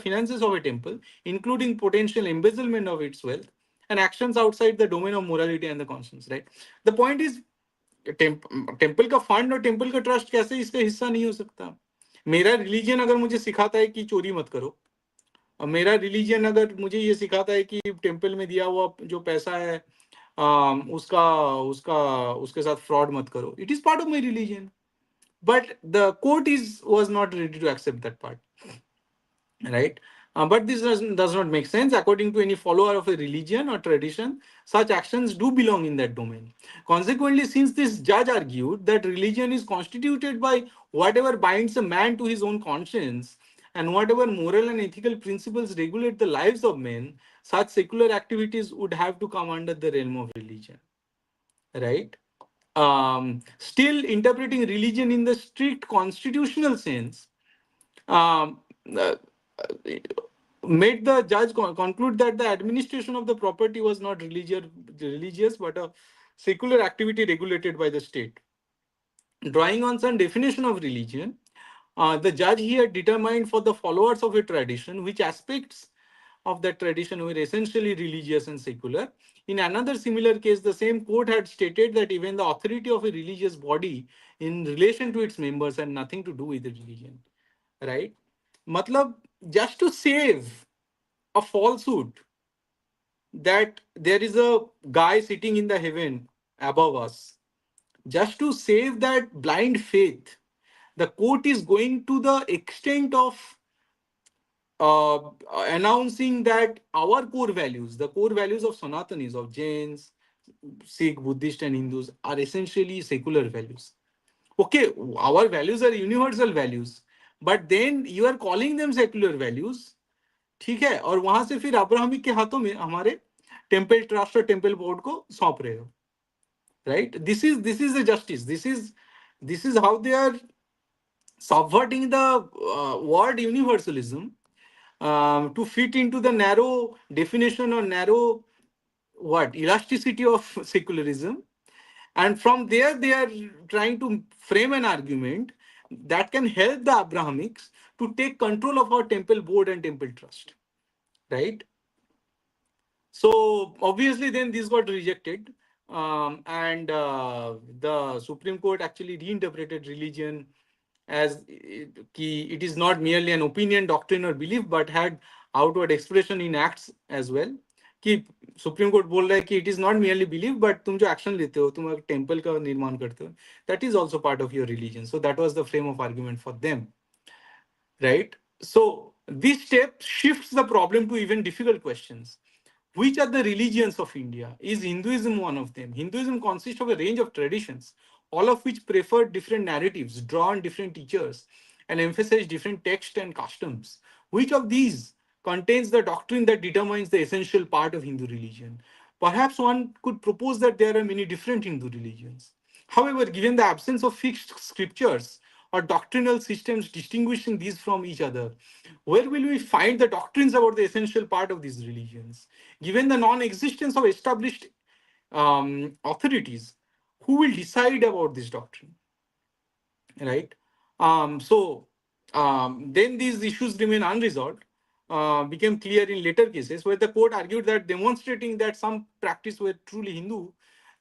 finances of a temple, including potential embezzlement of its wealth and actions outside the domain of morality and the conscience, right? The point is, temple का fund और temple का trust कैसे इसका हिस्सा नहीं हो सकता. मेरा रिलीजन अगर मुझे सिखाता है कि चोरी मत करो, और मेरा रिलीजन अगर मुझे ये सिखाता है कि टेम्पल में दिया हुआ जो पैसा है उसका उसका उसके साथ फ्रॉड मत करो, it is part of my religion, but the court was not ready to accept that part, right? But this does not make sense. According to any follower of a religion or tradition, such actions do belong in that domain. Consequently, since this judge argued that religion is constituted by whatever binds a man to his own conscience and whatever moral and ethical principles regulate the lives of men, such secular activities would have to come under the realm of religion, right? Still, interpreting religion in the strict constitutional sense, um, uh, made the judge conclude that the administration of the property was not religious but a secular activity regulated by the state. Drawing on some definition of religion, the judge here determined for the followers of a tradition which aspects of that tradition were essentially religious and secular. In another similar case, the same court had stated that even the authority of a religious body in relation to its members had nothing to do with the religion, right? Matlab, just to save a falsehood that there is a guy sitting in the heaven above us, just to save that blind faith the court is going to the extent of uh, announcing that our core values, the core values of Sanatanis, of Jains, Sikh, Buddhist, and Hindus, are essentially secular values. Okay, our values are universal values, but then you are calling them secular values. ठीक है, और वहां से फिर Abrahamic के हाथों में हमारे टेम्पल ट्रस्ट और टेम्पल बोर्ड को सौंप रहे हो, right? This is the justice. This is how they are subverting the word universalism to fit into the narrow definition or narrow what elasticity of secularism, and from there they are trying to frame an argument that can help the Abrahamics to take control of our temple board and temple trust, right? So obviously, then this got rejected, and the Supreme Court actually reinterpreted religion as it is not merely an opinion, doctrine, or belief, but had outward expression in acts as well. कि supreme court बोल रहा है कि it is not merely believe, but तुम जो action लेते हो, तुम टेम्पल का निर्माण करते हो, that is also part of your religion. So that was the frame of argument for them, right? So this step shifts the problem to even difficult questions. Which are the religions of India? Is Hinduism one of them? Hinduism consists of a range of traditions, all of which prefer different narratives, draw on different teachers, and emphasize different texts and customs. Which of these contains the doctrine that determines the essential part of Hindu religion? Perhaps one could propose that there are many different Hindu religions. However, given the absence of fixed scriptures or doctrinal systems distinguishing these from each other, where will we find the doctrines about the essential part of these religions? Given the non existence of established authorities, who will decide about this doctrine? Right? Then these issues remain unresolved. Became clear in later cases where the court argued that demonstrating that some practice were truly Hindu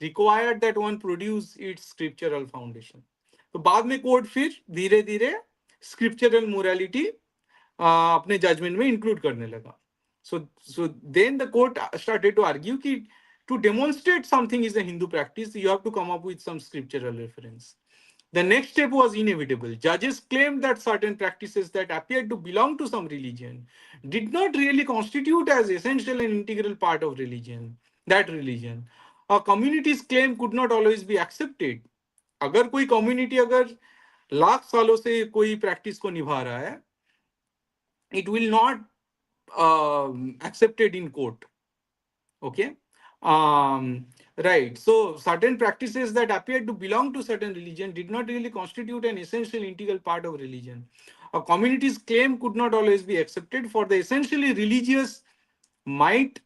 required that one produce its scriptural foundation. तो बाद में court फिर धीरे धीरे scriptural morality अपने judgement में include करने लगा. So then the court started to argue कि to demonstrate something is a Hindu practice, you have to come up with some scriptural reference. The next step was inevitable. Judges claimed that certain practices that appeared to belong to some religion did not really constitute as essential and integral part of that religion. A community's claim could not always be accepted. अगर कोई community अगर लाख सालों से कोई practice को निभा रहा है, it will not accepted in court. Okay. Right. So certain practices that appeared to belong to certain religion did not really constitute an essential integral part of religion. A community's claim could not always be accepted, for the essentially religious might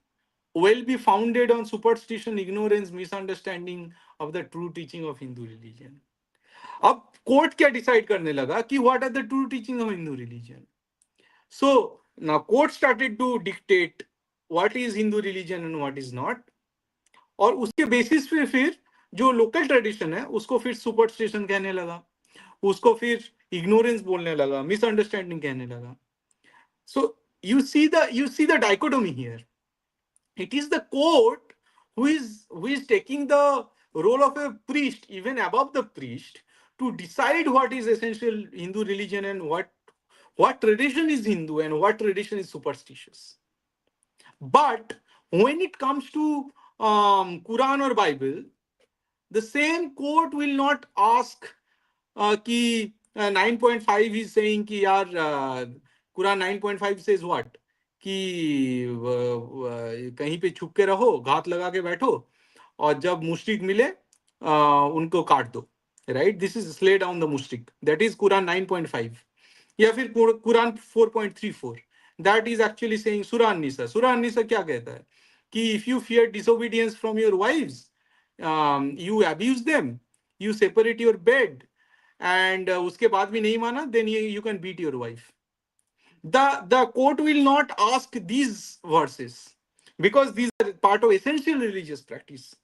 well be founded on superstition, ignorance, misunderstanding of the true teaching of Hindu religion. अब court क्या decide करने लगा कि what are the true teaching of Hindu religion. So now court started to dictate what is Hindu religion and what is not, और उसके basis पे फिर जो लोकल ट्रेडिशन है उसको फिर सुपरस्टिशन कहने लगा, उसको फिर इग्नोरेंस बोलने लगा, मिसअंडरस्टैंडिंग कहने लगा. सो you see the dichotomy here. It is the court who is taking the role of a priest, even above the priest, to decide what is essential Hindu religion and what tradition is Hindu and what tradition is superstitious. But when it comes to Quran or Bible, the same court will not ask कि 9.5 is saying कि यार Quran 9.5 says what, कि कहीं पे छुप के रहो, घात लगा के बैठो, और जब मुश्रिक मिले उनको काट दो. Right, this is slay down the मुश्रिक, दैट इज कुरान 9.5. या फिर Quran 4.34, that is actually saying सूरा अन-निसा. सूरा अन-निसा क्या कहता है कि if you fear disobedience from your wives, you abuse them, you separate your bed, and उसके बाद भी नहीं माना, then you can beat your wife. The court will not ask these verses because these are part of essential religious practice,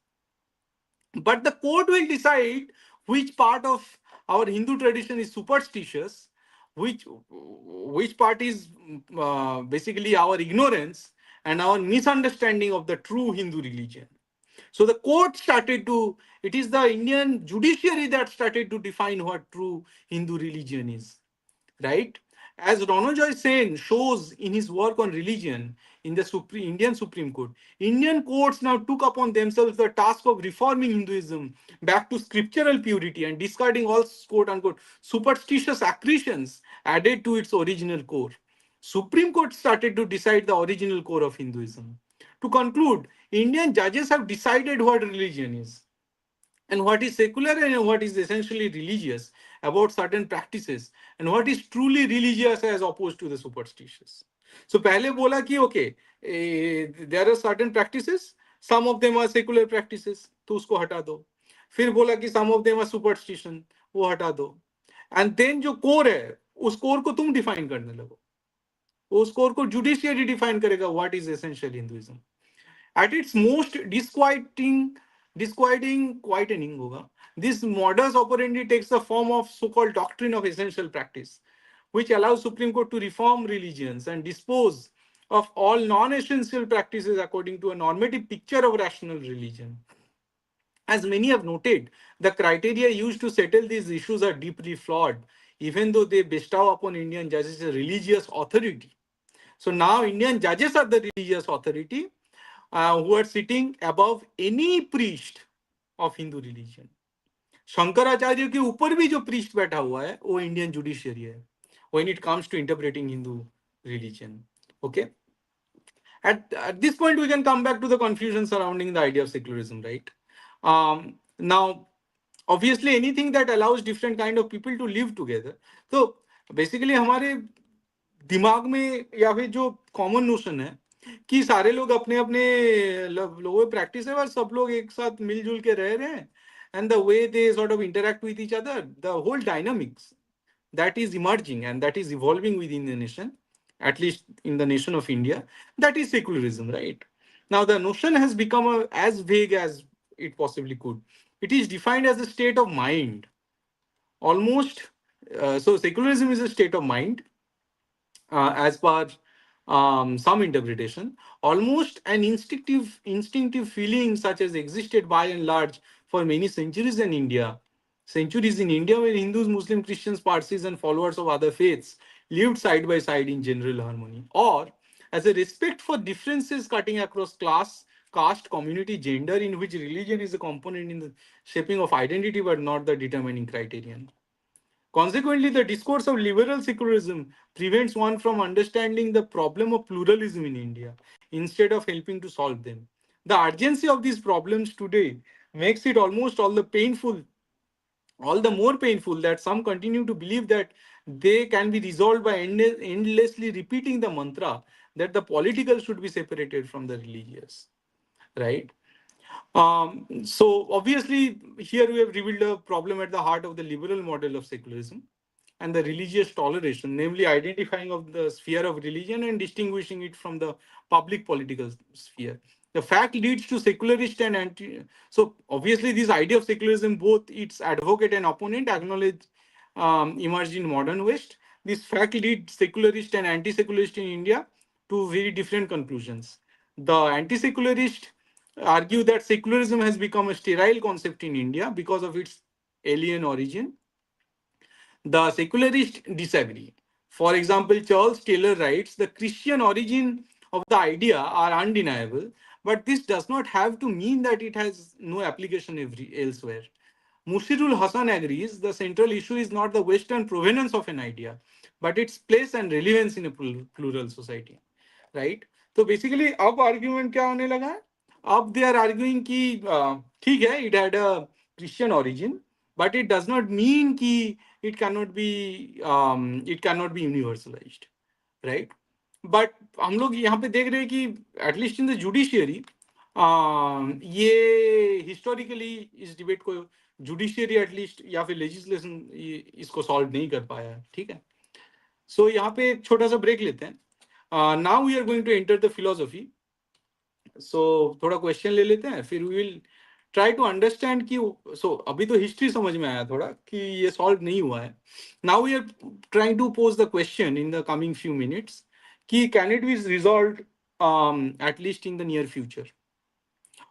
but the court will decide which part of our Hindu tradition is superstitious, which part is basically our ignorance and our misunderstanding of the true Hindu religion. So the court started to, it is the Indian judiciary that started to define what true Hindu religion is, right? As Ronojoy Sen shows in his work on religion in the Indian Supreme Court, Indian courts now took upon themselves the task of reforming Hinduism back to scriptural purity and discarding all quote unquote superstitious accretions added to its original core. Supreme Court started to decide the original core of Hinduism. To conclude, Indian judges have decided what religion is and what is secular and what is essentially religious about certain practices and what is truly religious as opposed to the superstitious. So पहले बोला कि okay, there are certain practices, some of them are secular practices, तो उसको हटा दो. फिर बोला कि some of them are superstition, वो हटा दो. And then जो core है, उस core को तुम define करने लगो. उस core को judiciary define करेगा what is essential Hinduism. At its most disquieting quietening hoga, this modus operandi takes the form of so-called doctrine of essential practice, which allows Supreme Court to reform religions and dispose of all non-essential practices according to a normative picture of rational religion. As many have noted, the criteria used to settle these issues are deeply flawed, even though they bestow upon Indian judges a religious authority. So now Indian judges are the religious authority who are sitting above any priest of Hindu religion. Shankaracharya के ऊपर भी जो priest बैठा हुआ है वो Indian judiciary है when it comes to interpreting Hindu religion. Okay. At this point, we can come back to the confusion surrounding the idea of secularism, right? Now, obviously, anything that allows different kind of people to live together. So, basically, हमारे दिमाग में या फिर जो common notion है कि सारे लोग अपने अपने लोगों में प्रैक्टिस है और सब लोग एक साथ मिलजुल के रह रहे हैं and the way they sort of interact with each other the whole dynamics that is emerging and that is evolving within the nation, at least in the nation of India, that is secularism, right? Now, the notion has become as vague as it possibly could. It is defined as a state of mind, almost. So, secularism is a state of mind as per some interpretation, almost an instinctive feeling such as existed by and large for many centuries in India, where Hindus, Muslims, Christians, Parsis, and followers of other faiths lived side by side in general harmony, or as a respect for differences cutting across class, caste, community, gender, in which religion is a component in the shaping of identity but not the determining criterion. Consequently, the discourse of liberal secularism prevents one from understanding the problem of pluralism in India instead of helping to solve them. The urgency of these problems today makes it all the more painful that some continue to believe that they can be resolved by endlessly repeating the mantra that the political should be separated from the religious, right? So obviously, here we have revealed a problem at the heart of the liberal model of secularism and the religious toleration, namely identifying of the sphere of religion and distinguishing it from the public political sphere. The fact leads to secularist and anti. So obviously, this idea of secularism, both its advocate and opponent acknowledge emerged in modern West. This fact leads secularist and anti-secularist in India to very different conclusions. The anti-secularist argue that secularism has become a sterile concept in India because of its alien origin. The secularists disagree. For example, Charles Taylor writes, the Christian origin of the idea are undeniable, but this does not have to mean that it has no application elsewhere. Mushirul Hassan agrees the central issue is not the Western provenance of an idea, but its place and relevance in a plural society. Right? तो basically अब argument क्या होने लगा है अब they are arguing कि ठीक है it had a Christian origin but it does not mean कि it can not be universalized right but हम लोग यहाँ पे देख रहे हैं कि एटलीस्ट इन द जुडिशियरी ये हिस्टोरिकली इस डिबेट को जुडिशियरी एटलीस्ट या फिर लेजिस्लेशन इसको सॉल्व नहीं कर पाया है ठीक है सो यहाँ पे एक छोटा सा ब्रेक लेते हैं now we are going to enter the philosophy. So थोड़ा क्वेश्चन ले लेते हैं फिर we will try to understand कि so अभी तो हिस्ट्री समझ में आया थोड़ा कि ये सॉल्व नहीं हुआ है. Now we are trying to pose the question in the coming few minutes कि can it be resolved at least in the near future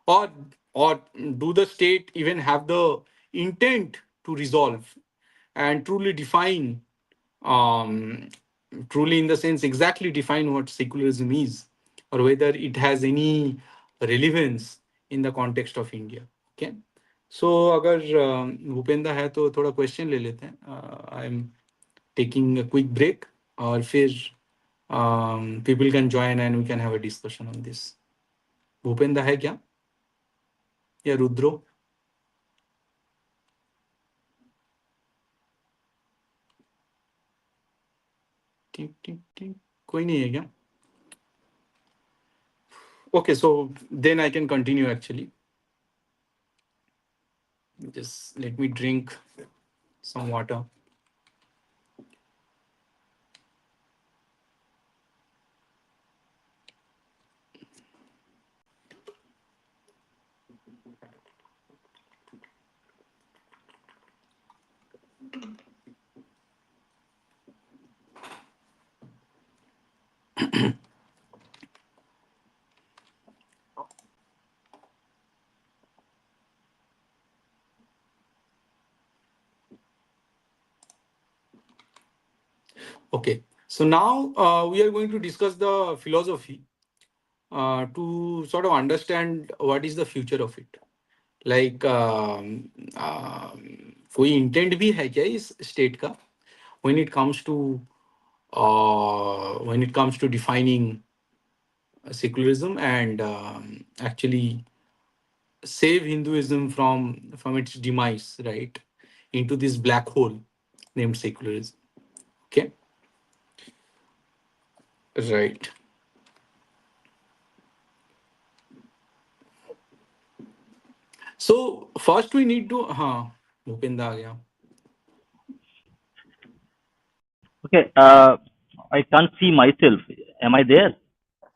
or or do the state even have the intent to resolve and truly define, um, truly in the sense exactly define what secularism is, or whether it has any relevance in the context of India. Okay. So अगर भूपेंद्र है तो थोड़ा question ले लेते हैं. I am taking a quick break, और फिर people can join and we can have a discussion on this. Bhupendra है क्या, या रुद्रो? ठीक ठीक ठीक, कोई नहीं है क्या? Okay, so then I can continue actually. Just let me drink some water. Okay, so now we are going to discuss the philosophy to sort of understand what is the future of it. Like कोई intent भी है क्या इस state का when it comes to defining secularism and actually save Hinduism from its demise, right, into this black hole named secularism. Okay, right. So first we need to, हाँ, भूपेंद्र आ गया. Okay, I can't see myself. Am I there?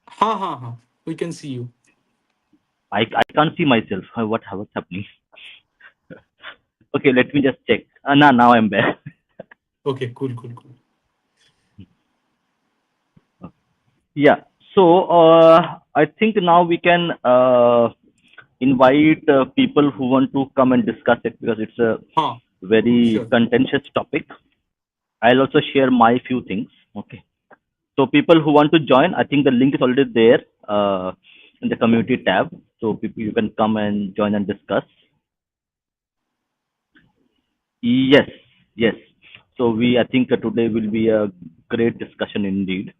हाँ हाँ हाँ, we can see you. I can't see myself. What's happening? Okay, let me just check. Now I'm there. Okay, cool cool cool. Yeah. So I think now we can invite people who want to come and discuss it because it's a हाँ, very sure. contentious topic. I'll also share my few things. Okay. So people who want to join, I think the link is already there in the community tab. So people, you can come and join and discuss. Yes, yes. So I think today will be a great discussion indeed.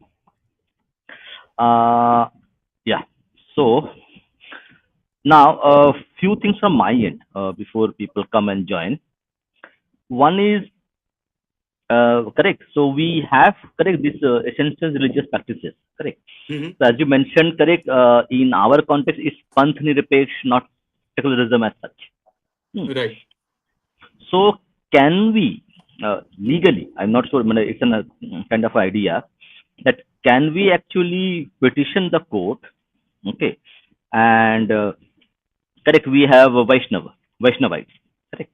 Uh, yeah. So now a few things from my end before people come and join. One is correct. So we have correct this essential religious practices. Correct. Mm-hmm. So as you mentioned, correct. In our context, is panth nirapeksh, not secularism as such. Right. So can we legally? I'm not sure. It's a kind of idea that can we actually petition the court? Okay, and correct. We have Vaishnavites. Correct.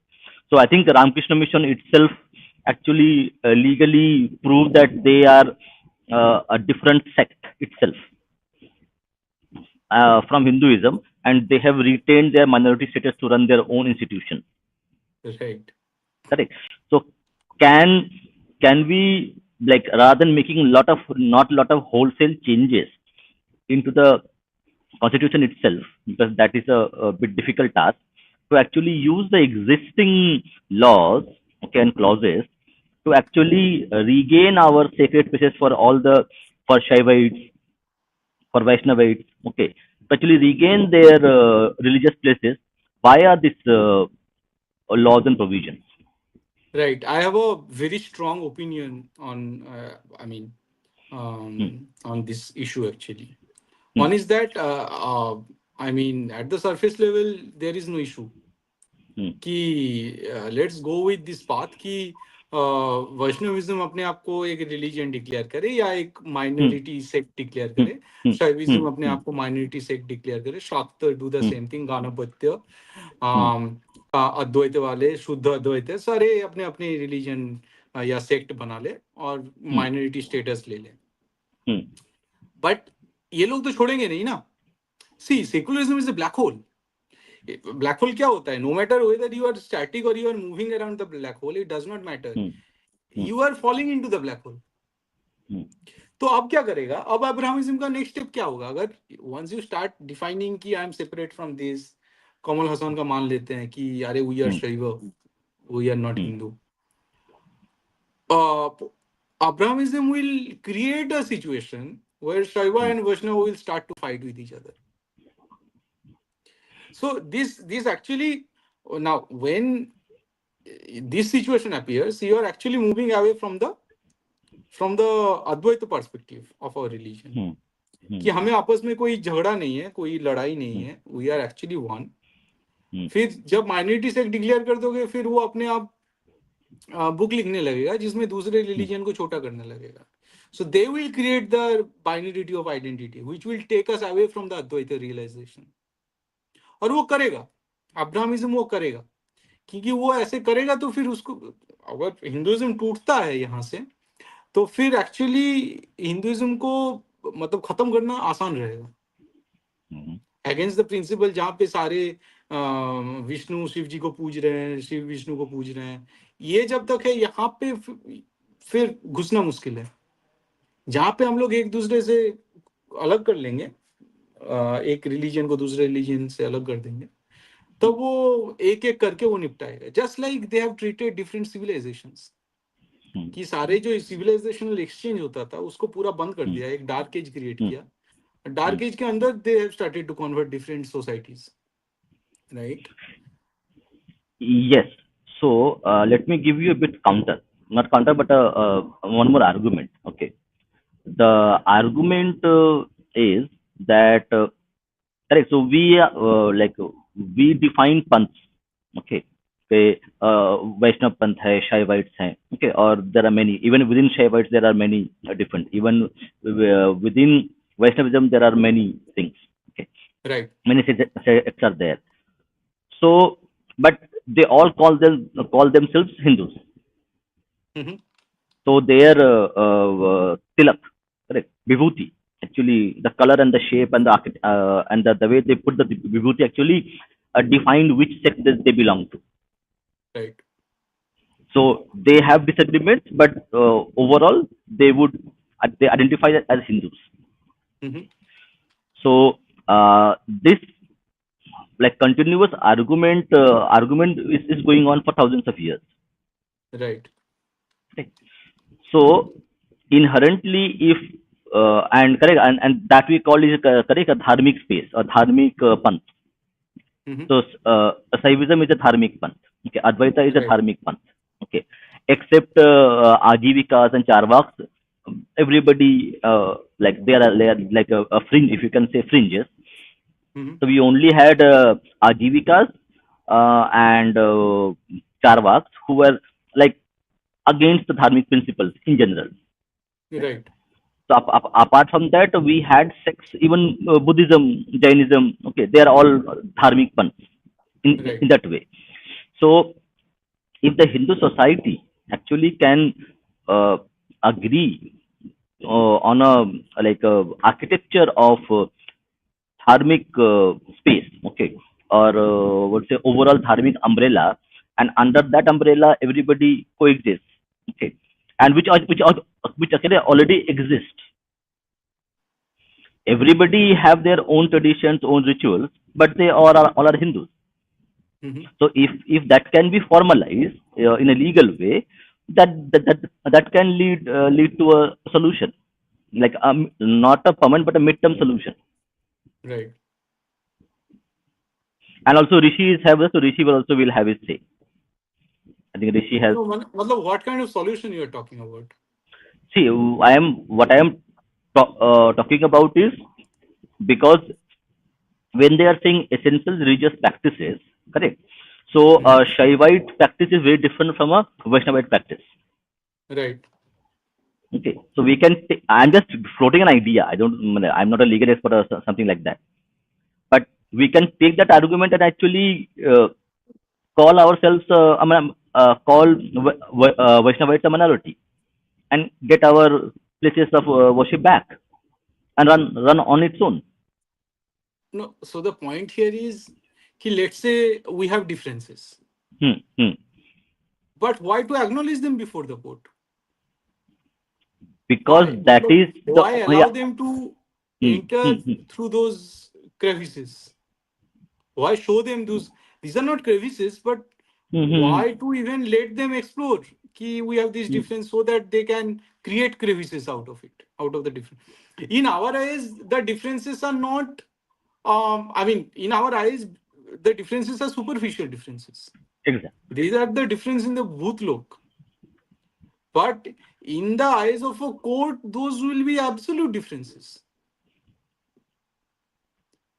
So I think the Ramakrishna Mission itself actually legally proved that they are a different sect itself from Hinduism, and they have retained their minority status to run their own institution. Right. Correct. So can we, like, rather than making not lot of wholesale changes into the constitution itself, because that is a bit difficult task, to actually use the existing laws, okay, and clauses to actually regain our sacred spaces for all the, for Shaivites, for Vaishnavites, okay, to actually regain their religious places via this laws and provisions. Right. I have a very strong opinion on, Hmm. on this issue actually. Hmm. One is that, at the surface level, there is no issue. Hmm. कि let's go with this path कि Vaishnavism अपने आप को एक religion declare करे या एक Hmm. Minority sect declare Hmm. करे, Hmm. Hmm. शैविज्म अपने Hmm. आप को माइनॉरिटी सेक्ट डिक्लेयर करे, Shakta do the Hmm. Same thing, Ganapatya, Hmm. Advaita वाले, शुद्ध अद्वैत, सारे अपने अपने रिलीजन या सेक्ट बना ले और Hmm. माइनॉरिटी स्टेटस ले ले. Hmm. बट ये लोग तो छोड़ेंगे नहीं ना. See secularism is a black hole. Black hole क्या होता है? No matter whether you are static और you are moving around the black hole, it does not matter, Hmm. Hmm. You are falling into the black hole. Hmm. तो अब क्या करेगा? अब अब्राहमिज्म का नेक्स्ट स्टेप क्या होगा? अगर वंस यू स्टार्ट डिफाइनिंग कि I am separate from this, Kamal Haasan का मान लेते हैं कि अरे we are Hmm. Shaiva, we are not Hmm. Hindu. Abrahamism will create a situation where Shaiva Hmm. and Vaishnava will start to fight with each other. So this actually, now when this situation appears, you are actually moving away from the Advaita perspective of our religion. Hmm. कि Hmm. हमें आपस में कोई झगड़ा नहीं है, कोई लड़ाई नहीं Hmm. है, we are actually one. Hmm. फिर जब माइनॉरिटी से डिक्लेयर कर दोगे, फिर वो अपने आप बुक लिखने लगेगा जिसमें दूसरे Hmm. रिलीजन को छोटा करने लगेगा. So they will create the binarity of identity which will take us away from the Advaita realization. और वो करेगा, अब्राहमिज्म वो करेगा, क्योंकि वो ऐसे करेगा तो फिर उसको, अगर हिंदुइज्म टूटता है यहाँ से, तो फिर एक्चुअली हिंदुइज्म को मतलब खत्म करना आसान रहेगा. Hmm. अगेंस्ट द प्रिंसिपल जहाँ पे सारे विष्णु शिव जी को पूज रहे हैं, शिव विष्णु को पूज रहे हैं, ये जब तक है यहाँ पे फिर घुसना मुश्किल है. जहाँ पे हम लोग एक दूसरे से अलग कर लेंगे, एक रिलीजन को दूसरे रिलीजन से अलग कर देंगे, तो वो एक एक करके वो निपटाएगा. Just like they have treated different civilizations, Hmm. कि सारे जो सिविलाइजेशनल एक्सचेंज होता था उसको पूरा बंद कर Hmm. दिया, एक डार्क एज क्रिएट Hmm. किया. Hmm. डार्क एज के अंदर they have started to convert different societies, right? Yes. So let me give you a bit counter, not counter, but one more argument. Okay. The argument is that correct. So we define panths. Okay. Okay. Vaishnav panth hai, Shaivites hai. Okay. Or there are many. Even within Shaivites there are many different. Even within Vaishnavism there are many things. Okay. Right. Many sects are there. So, but they all call themselves Hindus. So their tilak, correct, vibhuti, actually the color and the shape and the way they put the vibhuti actually defined which sect they belong to. Right. So they have disagreements, but overall they identify as Hindus. So this like continuous argument is going on for thousands of years. Right. Okay. So inherently, if and correct and that we call is correct a dharmic space or dharmic panth. So Saivism is a dharmic panth. Okay, Advaita is a right. dharmic panth. Okay, except Ajivikas and Charvaks, everybody they are like a fringe, if you can say fringes. So we only had Ajivikas and Charvaks who were like against the dharmic principles in general. Right? Right. So apart from that, we had sects, even Buddhism, Jainism. Okay, they are all dharmic panths in right. that way. So if the Hindu society actually can uh, agree on a architecture of dharmic space, okay, or would say overall dharmic umbrella, and under that umbrella everybody coexists, okay, and which actually already exist. Everybody have their own traditions, own rituals, but they all are Hindus. So if that can be formalized in a legal way, that can lead to a solution, like not a permanent but a midterm solution. Right. And also Rishi have so Rishi will also will have his say. I think Rishi has. तो मतलब what kind of solution you are talking about? See, I am talking about is because when they are saying essential religious practices, correct? So Shaivite practice is very different from a Vaishnavite practice. Right. Okay, so we can. I'm just floating an idea. I'm not a legal expert or something like that. But we can take that argument and actually call ourselves, call Vaishnavites a minority and get our places of worship back and run on its own. No, so the point here is Let's say we have differences, Hmm. Hmm. but why to acknowledge them before the court? Because Why? that Matlab, is the why yeah. allow them to Hmm. Hmm. enter Hmm. through those crevices? Why show them those? These are not crevices, but Hmm. Hmm. why to even let them explore? Ki we have this Hmm. difference so that they can create crevices out of it, out of the difference. In our eyes, the differences are not. I mean, in our eyes, the differences are superficial differences. Exactly. These are the difference in the booth look. But in the eyes of a court, those will be absolute differences.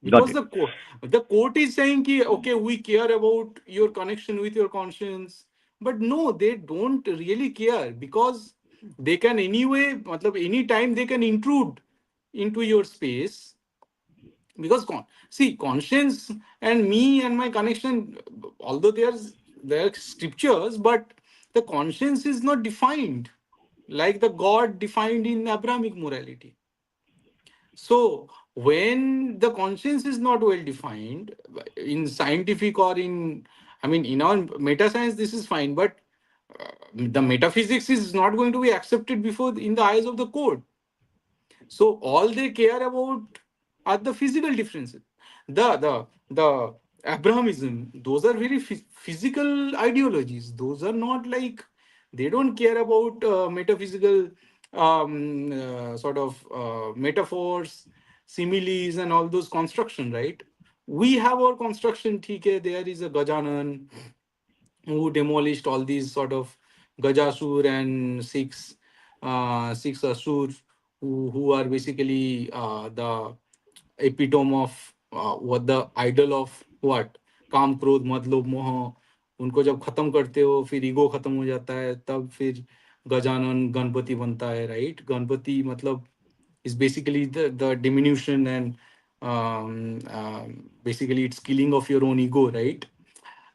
Got Because it. the court is saying ki, okay, we care about your connection with your conscience. But no, they don't really care, because they can anyway, matlab, anytime they can intrude into your space. Because see, conscience and me and my connection, although there are scriptures, but the conscience is not defined like the God defined in Abrahamic morality. So when the conscience is not well defined in scientific or in, I mean, in our meta science, this is fine, but the metaphysics is not going to be accepted before in the eyes of the court. So all they care about are the physical differences. The Abrahamism, those are very physical ideologies. Those are not like, they don't care about metaphysical sort of metaphors, similes, and all those construction. Right? We have our construction. Okay, there is a Gajanan who demolished all these sort of Gajasur and six Asur, who are basically the epitome of what the idol of what काम क्रोध मद लोभ मोह. उनको जब खत्म करते हो फिर ईगो खत्म हो जाता है, तब फिर गजानन गणपति बनता है. राइट? गणपति मतलब is basically the diminution and basically it's killing of your own ego, right?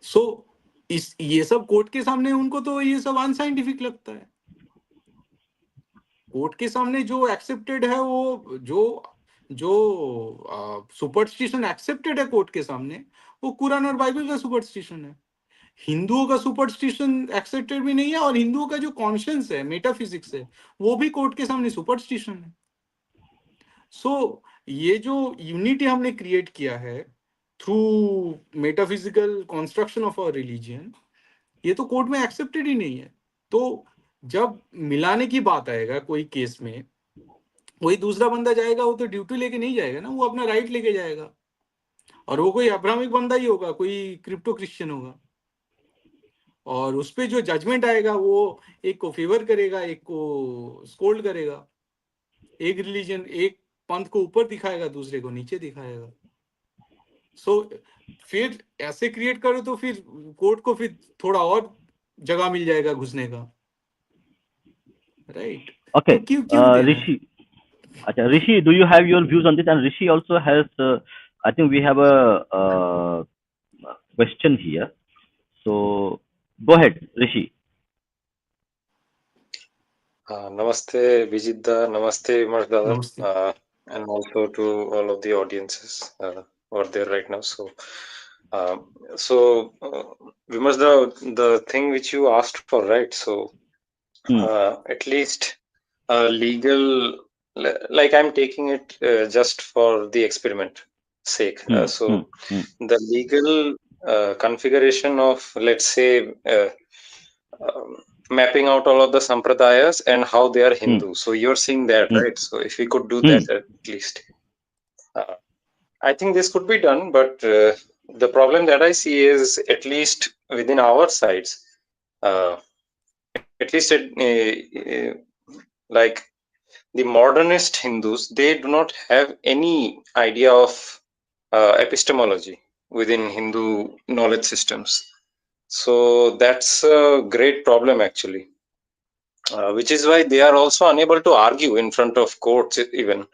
सो इस ये सब कोर्ट के सामने उनको तो ये सब अनसाइंटिफिक लगता है. कोर्ट के सामने जो एक्सेप्टेड है, वो जो जो सुपरस्टिशन एक्सेप्टेड है कोर्ट के सामने, वो कुरान और बाइबल का सुपरस्टिशन है. हिंदुओं का सुपरस्टिशन एक्सेप्टेड भी नहीं है, और हिंदुओं का जो कॉन्शियंस है, मेटाफिजिक्स है, वो भी कोर्ट के सामने सुपरस्टिशन है. सो ये जो यूनिटी हमने क्रिएट किया है through metaphysical construction of our religion, ये तो कोर्ट में एक्सेप्टेड ही नहीं है. तो जब मिलाने की बात आएगा कोई केस में, वही दूसरा बंदा जाएगा, वो तो ड्यूटी लेके नहीं जाएगा ना, वो अपना राइट लेके जाएगा. और वो कोई अब्राहमिक बंदा ही होगा, कोई क्रिप्टो क्रिश्चियन होगा. और उस पे जो जजमेंट आएगा, वो एक को फेवर करेगा, एक को स्कोल्ड करेगा. एक रिलीजन, एक पंथ को ऊपर दिखाएगा, दूसरे को नीचे दिखाएगा. सो फिर ऐसे क्रिएट करो तो फिर कोर्ट को फिर थोड़ा और जगह मिल जाएगा घुसने का. राइट? तो Okay. क्यों क्यों देना है? Rishi. Acha, Rishi, do you have your views on this? And Rishi also has. I think we have a question here. So go ahead, Rishi. Namaste, Vijitda. Namaste, Vimash Dada. नमस्ते. And also to all of the audiences who are there right now. Uh, Vimash Dada, the thing which you asked for, right? So, Hmm. at least legal, like I'm taking it just for the experiment sake. Hmm. Hmm. Hmm. The legal configuration of, let's say, um, mapping out all of the sampradayas and how they are Hmm. Hindu. So you're seeing that, Hmm. right? So if we could do Hmm. that at least, uh, I think this could be done. But the problem that I see is, at least within our sides, uh, at least like the modernist Hindus, they do not have any idea of epistemology within Hindu knowledge systems. So that's a great problem actually. Which is why they are also unable to argue in front of courts, even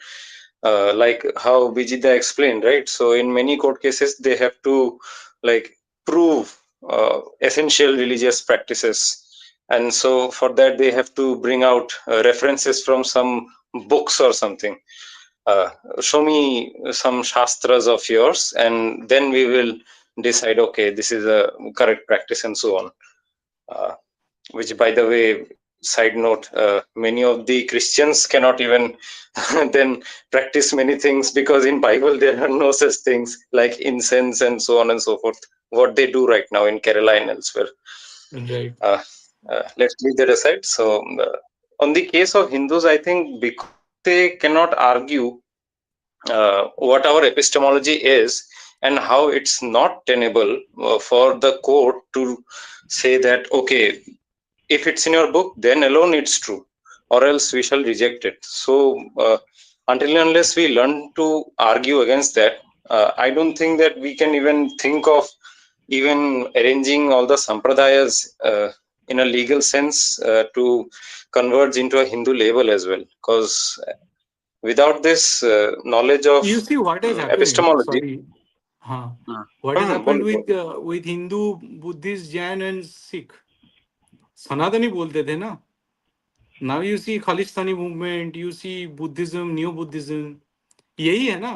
like how Bijida explained, right? So in many court cases, they have to like prove essential religious practices, and so for that they have to bring out references from some books or something. Uh, Show me some shastras of yours, and then we will decide, okay, this is a correct practice and so on. Uh, which, by the way, side note, many of the Christians cannot even then practice many things, because in Bible there are no such things like incense and so on and so forth. What they do right now in Kerala and elsewhere. Right. Uh, let's leave that aside. So, on the case of Hindus, I think because they cannot argue what our epistemology is and how it's not tenable for the court to say that, okay, if it's in your book, then alone it's true, or else we shall reject it. So, until and unless we learn to argue against that, I don't think that we can even think of even arranging all the sampradayas in a legal sense to converge into a Hindu label as well. Because without this knowledge of You see what has happened. epistemology, Sorry. Huh. What has bol- happened bol- with Hindu, Buddhist, Jain, and Sikh? सनातनी बोलते थे ना. Now you see Khalistani movement, you see Buddhism, Neo Buddhism. यही है ना.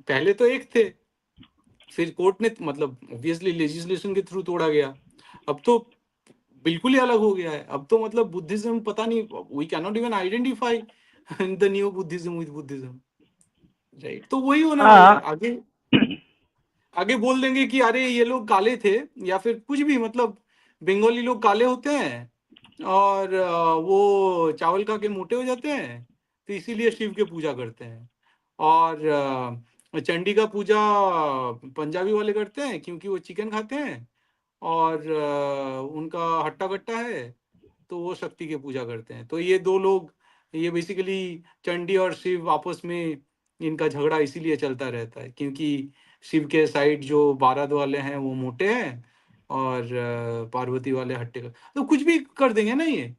पहले तो एक थे, फिर कोर्ट ने मतलब ऑब्वियसली लेजिस्लेशन के थ्रू तोड़ा गया. अब तो बिल्कुल ही अलग हो गया है. अब तो मतलब बुद्धिज्म पता नहीं, we can not even identify the new Buddhism with Buddhism. Right. तो वही होने वाला है हाँ. आगे. आगे बोल देंगे कि अरे ये लोग काले थे, या फिर कुछ भी, मतलब बंगाली लोग काले होते हैं और वो चावल खा के मोटे हो जाते हैं, तो इसीलिए शिव के पूजा करते हैं. और चंडी का पूजा पंजाबी वाले करते हैं क्योंकि वो चिकन खाते हैं, और उनका हट्टा कट्टा है, तो वो शक्ति की पूजा करते हैं. तो ये दो लोग, ये बेसिकली चंडी और शिव आपस में इनका झगड़ा इसीलिए चलता रहता है क्योंकि शिव के साइड जो बारात वाले हैं वो मोटे हैं, और पार्वती वाले हट्टे का. तो कुछ भी कर देंगे ना ये.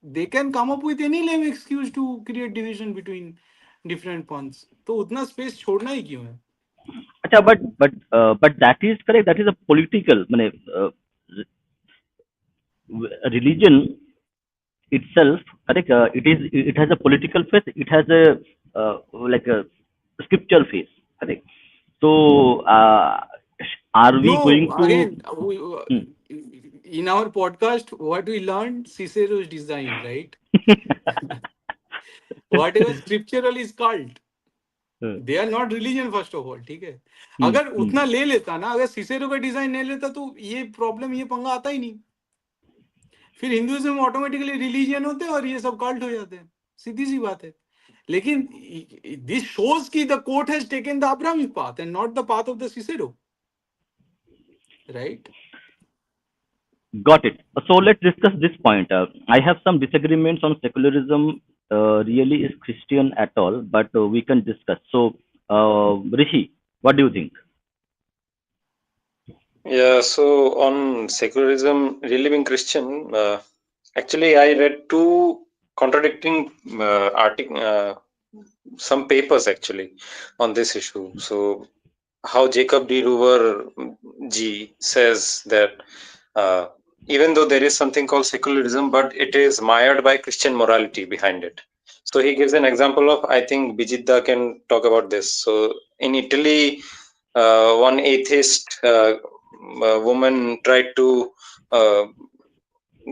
They can come up with any lame excuse to create division between different पंथ्स. तो उतना स्पेस छोड़ना ही क्यों है. अच्छा, but that is correct. That is a political, माने religion itself, correct. It has a political face. It has a like a scripture face, correct. So are we No, going to? again, Hmm. in our podcast, what we learned, Cicero's design, right? Whatever scriptural is cult, they are not religion first of all. ठीक है. Hmm. अगर Hmm. उतना ले लेता ना, अगर Cicero का design नहीं लेता तो ये प्रॉब्लम, ये पंगा आता ही नहीं. फिर हिंदुइज्म ऑटोमेटिकली रिलीजियन होते हैं और ये सब कल्ट हो जाते हैं. सीधी सी बात है. लेकिन दिस शोज की the court has taken the Abrahamic path and not the path of the Cicero. Right. Got it. So let's discuss this point. I have some disagreements on secularism. Really is Christian at all, but we can discuss. So, Rishi, what do you think? yeah, so on secularism really being Christian, actually I read two contradicting some papers actually on this issue. So how Jacob D. Ruver G says that uh, even though there is something called secularism, but it is mired by Christian morality behind it. So he gives an example of, I think Bijeet can talk about this. So in Italy, one atheist woman tried to uh,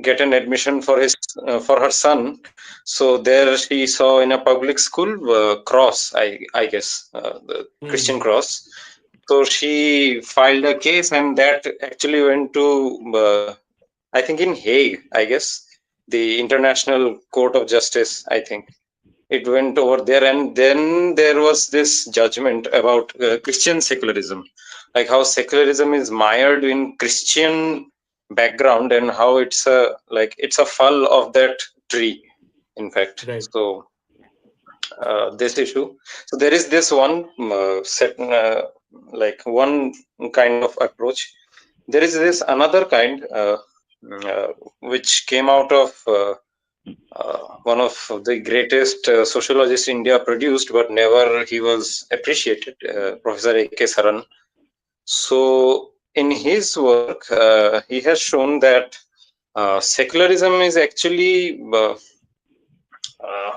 get an admission for her son. So there she saw in a public school cross, I guess, the Christian cross. So she filed a case, and that actually went to I think in Hague, I guess, the International Court of Justice. I think it went over there, and then there was this judgment about Christian secularism, like how secularism is mired in Christian background and how it's a fall of that tree, in fact. Right. So this issue. So there is this one like one kind of approach. There is this another kind which came out of one of the greatest sociologists India produced, but never he was appreciated, Professor A.K. Saran. So in his work, he has shown that secularism is actually,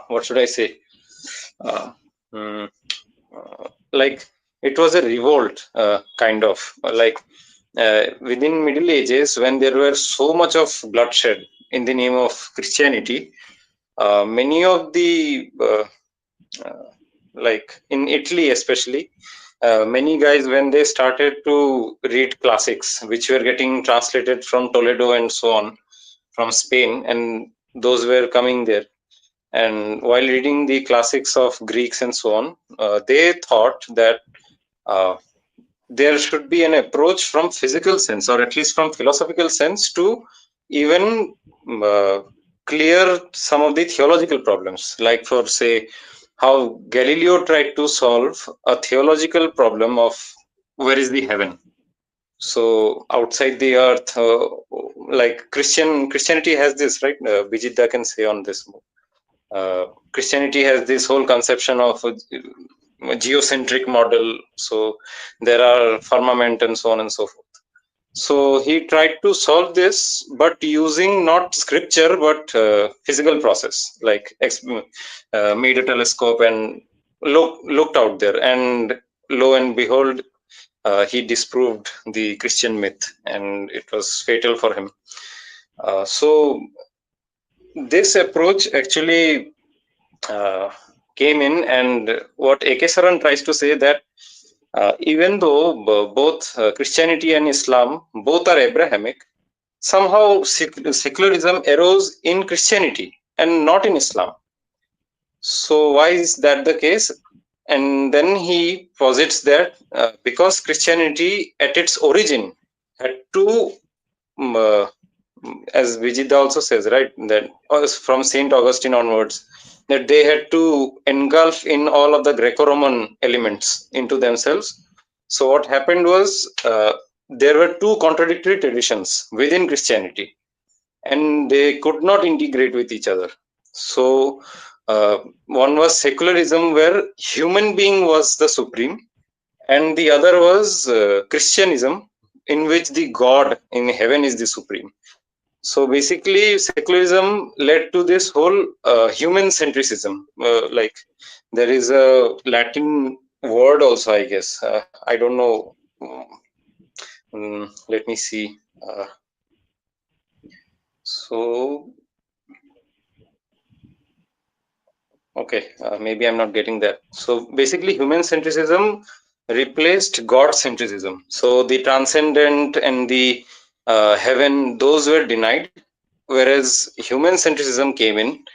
what should I say, uh, mm, like it was a revolt, kind of like within Middle Ages, when there were so much of bloodshed in the name of Christianity, many of the uh, like in Italy especially, many guys, when they started to read classics which were getting translated from Toledo and so on, from Spain, and those were coming there, and while reading the classics of Greeks and so on, they thought that uh, there should be an approach from physical sense, or at least from philosophical sense, to even uh, clear some of the theological problems, like for say how Galileo tried to solve a theological problem of where is the heaven. So outside the earth, like Christianity has this, right? Bijeet can say on this. Christianity has this whole conception of a geocentric model. So there are firmament and so on and so forth. So he tried to solve this, but using not scripture but physical process, like made a telescope and looked out there, and lo and behold, he disproved the Christian myth, and it was fatal for him. So this approach actually uh, came in, and what A.K. Saran tries to say that even though both Christianity and Islam both are Abrahamic, somehow secularism arose in Christianity and not in Islam. So why is that the case? And then he posits that because Christianity at its origin had two, uh, as Vijida also says, right, that from Saint Augustine onwards, that they had to engulf in all of the Greco-Roman elements into themselves. So what happened was there were two contradictory traditions within Christianity, and they could not integrate with each other. So one was secularism, where human being was the supreme, and the other was Christianism, in which the God in heaven is the supreme. So basically, secularism led to this whole human centricism. Like there is a Latin word also, I guess. I don't know. Let me see. So okay, maybe I'm not getting that. So basically, human centricism replaced God centricism. So the transcendent and the heaven, those were denied, whereas human centricism came in,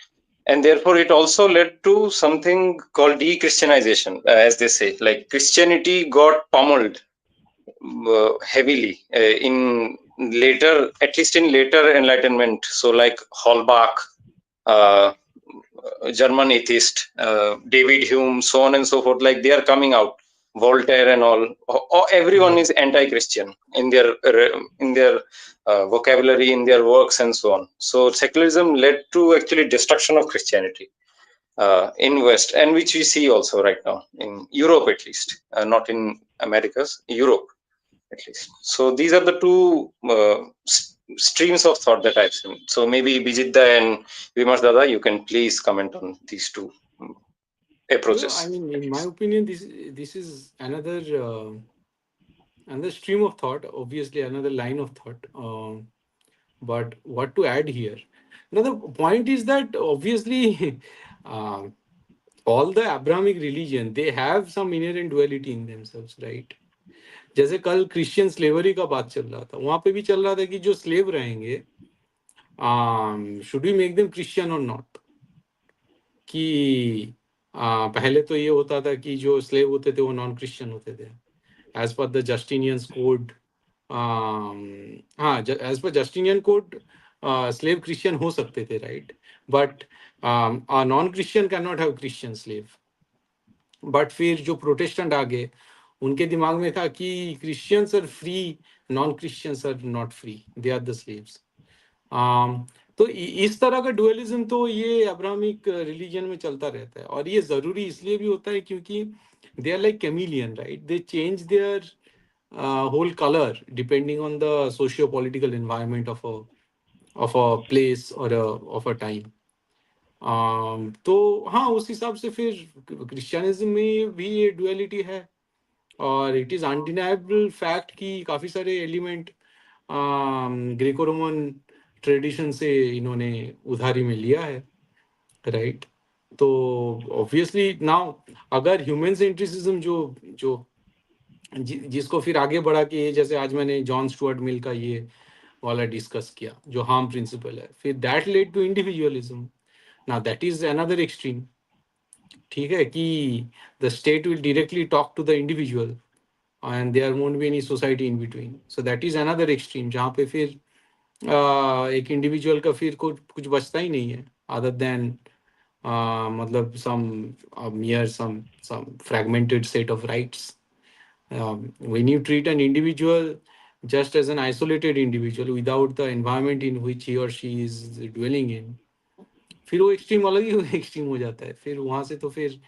and therefore it also led to something called de-Christianization, as they say. Like Christianity got pummeled heavily in later, at least in later Enlightenment. So like Holbach, uh, German atheist, David Hume, so on and so forth. Like they are coming out, Voltaire and all. Everyone is anti-Christian in their vocabulary, in their works, and so on. So secularism led to actually destruction of Christianity in West, and which we see also right now in Europe, at least, not in Americas, Europe at least. So these are the two streams of thought that I've seen. So maybe Bijitda and Vimas Dada, you can please comment on these two No, I approaches. mean, At in my least. opinion, this is another stream of thought. Obviously, another line of thought. But what to add here? Another point is that obviously, uh, all the Abrahamic religion, they have some inherent duality in themselves, right? जैसे कल Christian slavery का बात चल रहा था, वहां पे भी चल रहा था कि जो स्लेव रहेंगे, should we make them Christian और नॉट, कि पहले तो ये होता था कि जो स्लेव होते थे वो नॉन क्रिश्चियन होते थे as per the Justinian's code. हाँ, as per Justinian code slave Christian हो सकते थे, right? But non Christian can not have Christian slave. But फिर जो प्रोटेस्टेंट आ गए, उनके दिमाग में था कि Christians are free, non Christians are not free, they are the slaves. तो इस तरह का डुअलिज्म तो ये अब्राहमिक रिलीजन में चलता रहता है, और ये जरूरी इसलिए भी होता है क्योंकि they are like chameleon, right? They change their whole color depending on the socio-political environment of a place or of a time. तो हाँ, उस हिसाब से फिर क्रिश्चियनिज्म में भी ये डुअलिटी है, और इट इज अनडिनाइबल फैक्ट कि काफी सारे एलिमेंट ग्रेको रोमन ट्रेडिशन से इन्होंने उधारी में लिया है, राइट? तो ऑब्वियसली नाउ अगर ह्यूमन सेंट्रिसिज्म जो जिसको फिर आगे बढ़ा के ये, जैसे आज मैंने जॉन स्टुअर्ट मिल का ये वाला डिस्कस किया जो हार्म प्रिंसिपल है, फिर that led to individualism. Now that is another extreme, ठीक है, कि the state will directly talk to the individual and there won't be any society in between. So that is another extreme जहाँ पे फिर एक individual का फिर कुछ बचता ही नहीं है अदर देन मतलब some mere some fragmented set of rights. When you treat an individual just as an isolated individual without the environment in which he or she is dwelling in, फिर वो extreme अलग ही extreme हो जाता है। फिर वहां से तो फिर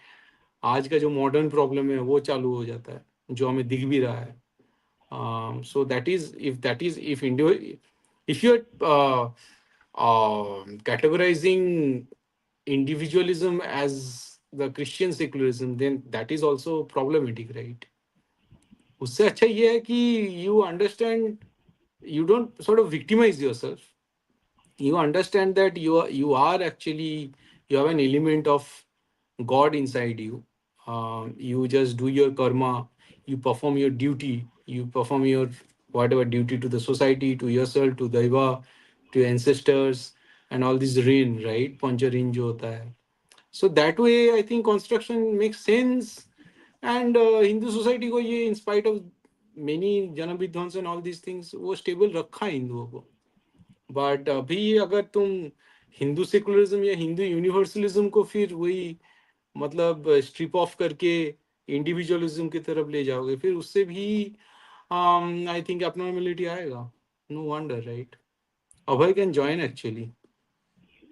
आज का जो मॉडर्न प्रॉब्लम है वो चालू हो जाता है, जो हमें दिख भी रहा है। So that is if you're categorizing individualism as the Christian secularism, then that is also problematic, right? उससे अच्छा ये है कि you understand, you don't sort of victimize yourself. You understand that you are actually, you have an element of God inside you. You just do your karma, you perform your duty, you perform your whatever duty to the society, to yourself, to Daiva, to ancestors, and all this rain, right? Pancharin jo hota hai. So that way, I think construction makes sense. And Hindu society को ये in spite of many जन्म विध्वंस and all these things, वो stable रखा है हिंदुओं को। But अभी अगर तुम हिंदू सेकुलरिज्म या हिंदू यूनिवर्सलिज्म को फिर वही मतलब स्ट्रिप ऑफ करके इंडिविजुअलिज्म की तरफ ले जाओगे, फिर उससे भी आई थिंक एब्नॉर्मलिटी आएगा। No wonder, right? Abhay can join actually.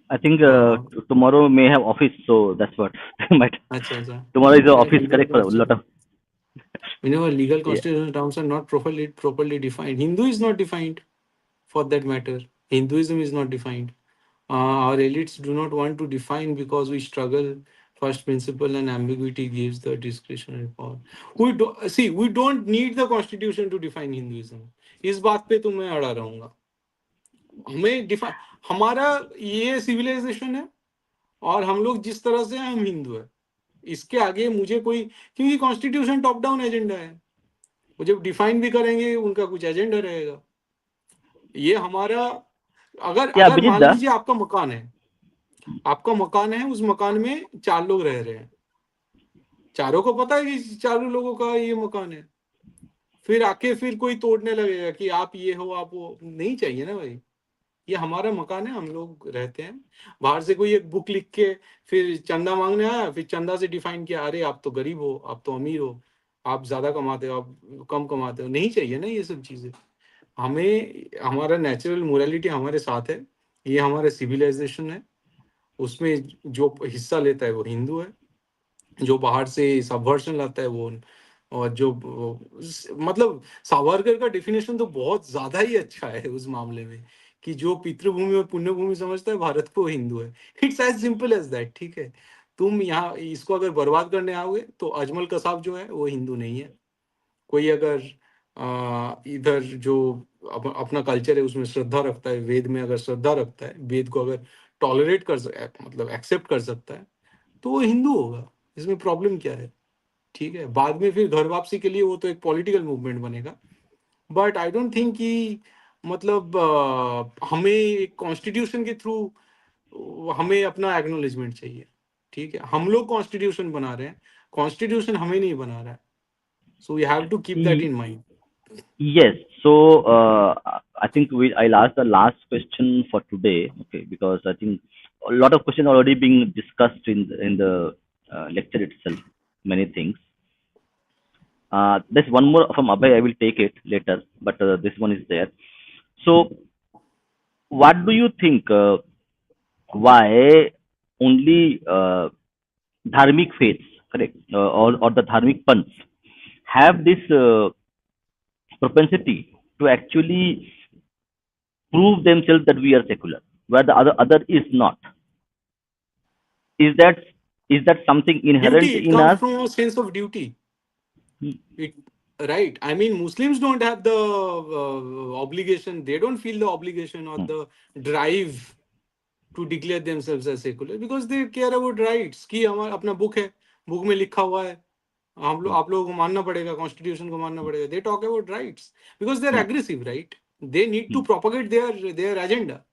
I think हाँ, tomorrow may have office, so that's what might. अच्छा अच्छा। Tomorrow is the Yeah, office, legal correct, for a lot of. constitution. Whenever legal Yeah. constitutional terms are not properly defined, Hindu is not defined for that matter. Hinduism is not defined. Our elites do not want to define because we struggle. First principle and ambiguity gives the discretionary power. We do, see, we don't need the constitution to define Hinduism. इस बात पे तो मैं अड़ा रहूंगा। हमें define, हमारा ये सिविलाइजेशन है और हम लोग जिस तरह से हैं, हम हिंदू है। इसके आगे मुझे कोई, क्योंकि कॉन्स्टिट्यूशन टॉप डाउन एजेंडा है, वो जब डिफाइन भी करेंगे उनका कुछ एजेंडा रहेगा। ये हमारा, अगर Yeah, अगर मान Bijitda. लीजिए आपका मकान है, आपका मकान है, उस मकान में 4 लोग रह रहे हैं, चारों को पता है कि चारों लोगों का ये मकान है, फिर आके फिर कोई तोड़ने लगेगा कि आप ये हो, आप वो, नहीं चाहिए ना भाई। ये हमारा मकान है, हम लोग रहते हैं। बाहर से कोई एक बुक लिख के फिर चंदा मांगने आया, फिर चंदा से डिफाइन किया, अरे आप तो गरीब हो, आप तो अमीर हो, आप ज्यादा कमाते हो, आप कम कमाते हो, नहीं चाहिए ना ये सब चीजें। हमें हमारा नेचुरल मोरालिटी हमारे साथ है, ये हमारा सिविलाइजेशन है, उसमें जो हिस्सा लेता है वो हिंदू है, जो बाहर से सबवर्जन लाता है वो, और जो मतलब सावरकर का डेफिनेशन तो बहुत ज्यादा ही अच्छा है उस मामले में, कि जो पितृभूमि और पुण्यभूमि समझता है भारत को, हिंदू है। It's as simple as that, ठीक है। तुम यहाँ इसको अगर बर्बाद करने आओगे तो अजमल कसाब जो है वो हिंदू नहीं है। कोई अगर इधर जो अपना कल्चर है उसमें श्रद्धा रखता है, वेद में अगर श्रद्धा रखता है, वेद को अगर टॉलरेट मतलब एक्सेप्ट कर सकता है, तो वो हिंदू होगा। इसमें प्रॉब्लम क्या है? ठीक है, बाद में फिर घर वापसी के लिए वो तो एक पॉलिटिकल मूवमेंट बनेगा। बट आई डोंट थिंक कि मतलब हमें एक कॉन्स्टिट्यूशन के थ्रू हमें अपना एक्नोलेजमेंट चाहिए। ठीक है, हम लोग कॉन्स्टिट्यूशन बना रहे हैं, कॉन्स्टिट्यूशन हमें नहीं बना रहा है। So we have to keep that in mind. Yes. So I think I'll ask the last question for today. Okay, because I think a lot of questions already being discussed in the lecture itself. Many things. There's one more from Abhay. I will take it later, but this one is there. So, what do you think? Why only dharmic faiths, correct, or the dharmic punths have this propensity to actually prove themselves that we are secular, where the other is not? Is that is that something duty, inherent it in comes us? From a sense of duty. Hmm. It right. I mean, Muslims don't have the obligation. They don't feel the obligation or Hmm. the drive to declare themselves as secular because they care about rights. कि हमारा अपना book है, book में लिखा हुआ है, हम लोग Hmm. आप लोगों को मानना पड़ेगा, कॉन्स्टिट्यूशन को मानना पड़ेगा. They talk about rights because they're Hmm. aggressive, right? They need Hmm. to propagate their agenda.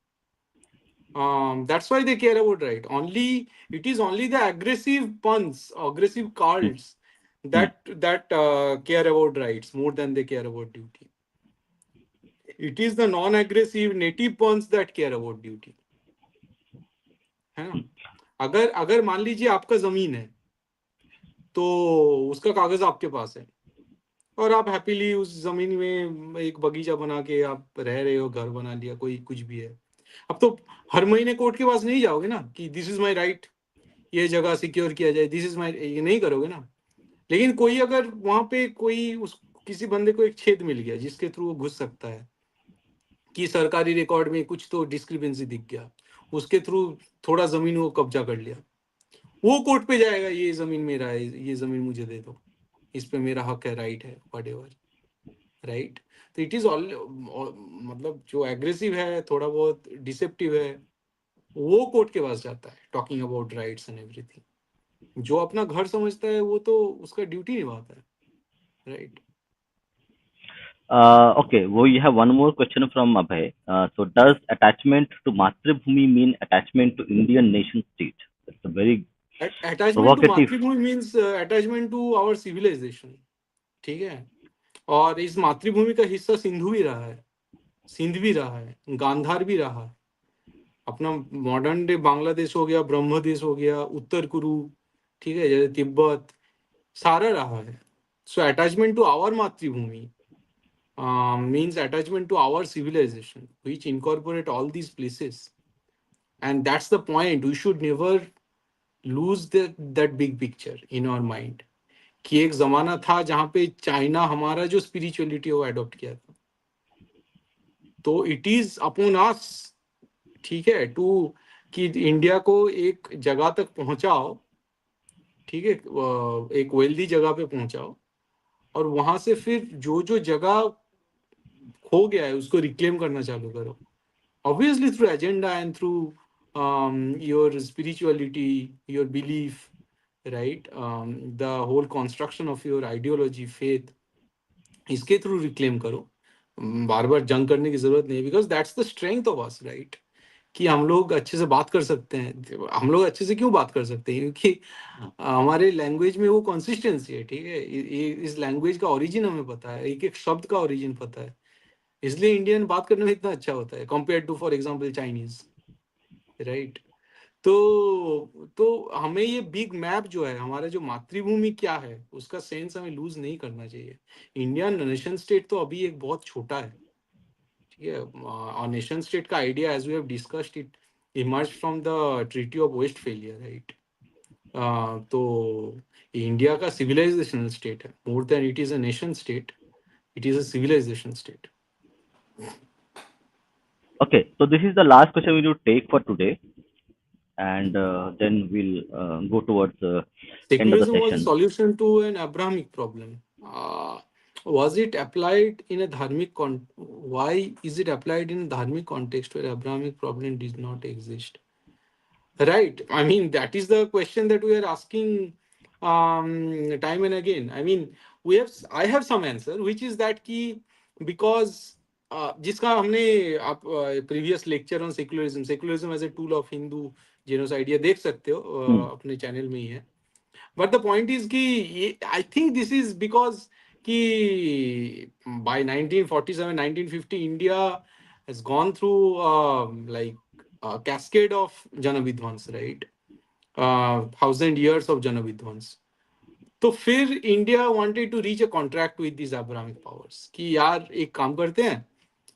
That's why they care about right. Only it is only the aggressive puns, aggressive Hmm. cults Hmm. that care about rights more than they care about duty. It is the non-aggressive native puns that care about duty. है ना? अगर अगर मान लीजिए आपका जमीन है तो उसका कागज आपके पास है और आप हैप्पीली उस जमीन में एक बगीचा बना के आप रह रहे हो, घर बना लिया, कोई कुछ भी है. अब तो हर महीने कोर्ट के पास नहीं जाओगे ना कि दिस इज माय राइट, ये जगह सिक्योर किया जाए, दिस इज माय, ये नहीं करोगे ना. लेकिन कोई अगर वहां पे कोई उस किसी बंदे को एक छेद मिल गया जिसके थ्रू वो घुस सकता है कि सरकारी रिकॉर्ड में कुछ तो डिस्क्रिपेंसी दिख गया, उसके थ्रू थोड़ा जमीन वो कब्जा कर लिया, वो कोर्ट पे जाएगा, ये जमीन मेरा है, ये जमीन मुझे दे दो, इस पे मेरा हक है, राइट है, व्हाटएवर, राइट. तो इट इज ऑल, मतलब जो एग्रेसिव है, थोड़ा बहुत डिसेप्टिव है, वो कोर्ट के पास जाता है talking about rights and everything. जो अपना घर समझता है वो तो उसका ड्यूटी निभाता है, right. Okay, we have one more question from Abhay. So, does attachment to Matribhumi mean attachment to Indian nation state? It's a very attachment to provocative. Matribhumi means attachment to our civilization. ठीक है. और इस मातृभूमि का हिस्सा सिंधु भी रहा है, सिंध भी रहा है, गांधार भी रहा है, अपना मॉडर्न डे बांग्लादेश हो गया, ब्रह्म देश हो गया, उत्तर कुरु, ठीक है, जैसे तिब्बत, सारा रहा है. सो अटैचमेंट टू आवर मातृभूमि means attachment to our civilization, which incorporate all these places. And that's the point. We should never lose that big picture in our mind. कि एक जमाना था जहां पे चाइना हमारा जो स्पिरिचुअलिटी वो अडॉप्ट किया था, तो इट इज अपॉन अस, ठीक है, टू कि इंडिया को एक जगह तक पहुंचाओ, ठीक है, एक वेल्दी जगह पे पहुंचाओ, और वहां से फिर जो जो जगह खो गया है उसको रिक्लेम करना चालू करो. Obviously through agenda and through your spirituality, your belief, right? The whole construction of your ideology, faith, इसके थ्रू रिक्लेम करो. बार बार जंग करने की जरूरत नहीं, because that's the strength of us, right. कि हम लोग अच्छे से बात कर सकते हैं. हम लोग अच्छे से क्यों बात कर सकते हैं? क्योंकि हमारे लैंग्वेज में वो कंसिस्टेंसी है, ठीक है. इस लैंग्वेज का ओरिजिन हमें पता है, एक एक शब्द का ओरिजिन पता है, इसलिए इंडियन बात करने में इतना अच्छा होता है compare to for example Chinese, right. तो हमें ये बिग मैप जो है, हमारा जो मातृभूमि क्या है, उसका सेंस हमें लूज नहीं करना चाहिए. इंडियन नेशन स्टेट तो अभी एक बहुत छोटा है, ठीक है. और नेशन स्टेट का idea as we have discussed it emerge from the treaty of Westphalia, right. तो इंडिया का सिविलाइजेशनल स्टेट है, more than it is a nation state, it is a civilization state. Okay, so this is the last question we will take for today, and then we'll go towards end of the Secularism was a session. solution to an Abrahamic problem. Was it applied in a dharmic why is it applied in a dharmic context where Abrahamic problem did not exist? Right. I mean, that is the question that we are asking time and again. I mean, I have some answer, which is that कि because जिसका हमने आप previous lecture on secularism as a tool of Hindu genocide, ये देख सकते हो, Hmm. अपने channel में ही है. But the point is कि I think this is because कि by 1947, 1950, India has gone through like a cascade of Janavidhwans, right? 1,000 years of Janavidhwans. तो फिर India wanted to reach a contract with this Abrahamic powers कि यार एक काम करते हैं,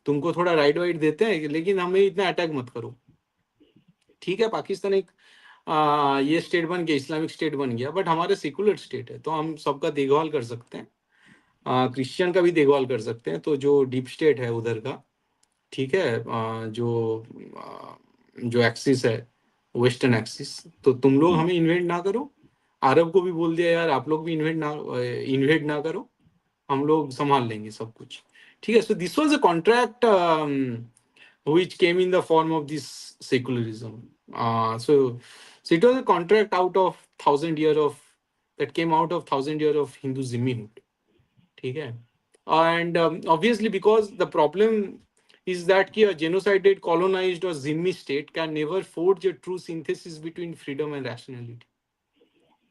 तुमको थोड़ा राइट वाइट देते हैं, लेकिन हमें इतना अटैक मत करो. ठीक है, पाकिस्तान एक ये स्टेट बन गया, इस्लामिक स्टेट बन गया, बट हमारे सेकुलर स्टेट है, तो हम सबका देखभाल कर सकते हैं, क्रिश्चियन का भी देखभाल कर सकते हैं. तो जो डीप स्टेट है उधर का, ठीक है, जो एक्सिस है, वेस्टर्न एक्सिस, तो तुम लोग हमें इन्वेट ना करो, अरब को भी बोल दिया यार आप लोग भी इन्वेड ना करो, हम लोग संभाल लेंगे सब कुछ, ठीक है. So this was a contract which came in the form of this secularism. So it was a contract out of 1,000 year of that came out of 1,000 year of Hindu zimmihood. ठीक है. And obviously because the problem is that कि a genocided, colonized or zimmi state can never forge a true synthesis between freedom and rationality.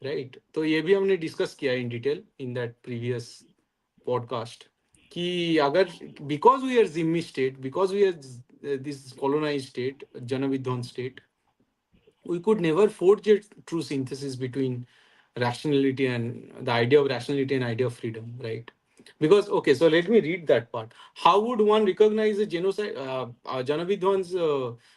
Right. तो ये भी हमने discuss किया in detail in that previous podcast कि अगर because we are जिम्मी state, because we are this colonize state, जनविध्वंस state, we could never forge a true synthesis between rationality and the idea of rationality and idea of freedom, right? Because okay, so let me read that part. How would one recognize a genocide, Janavidwan's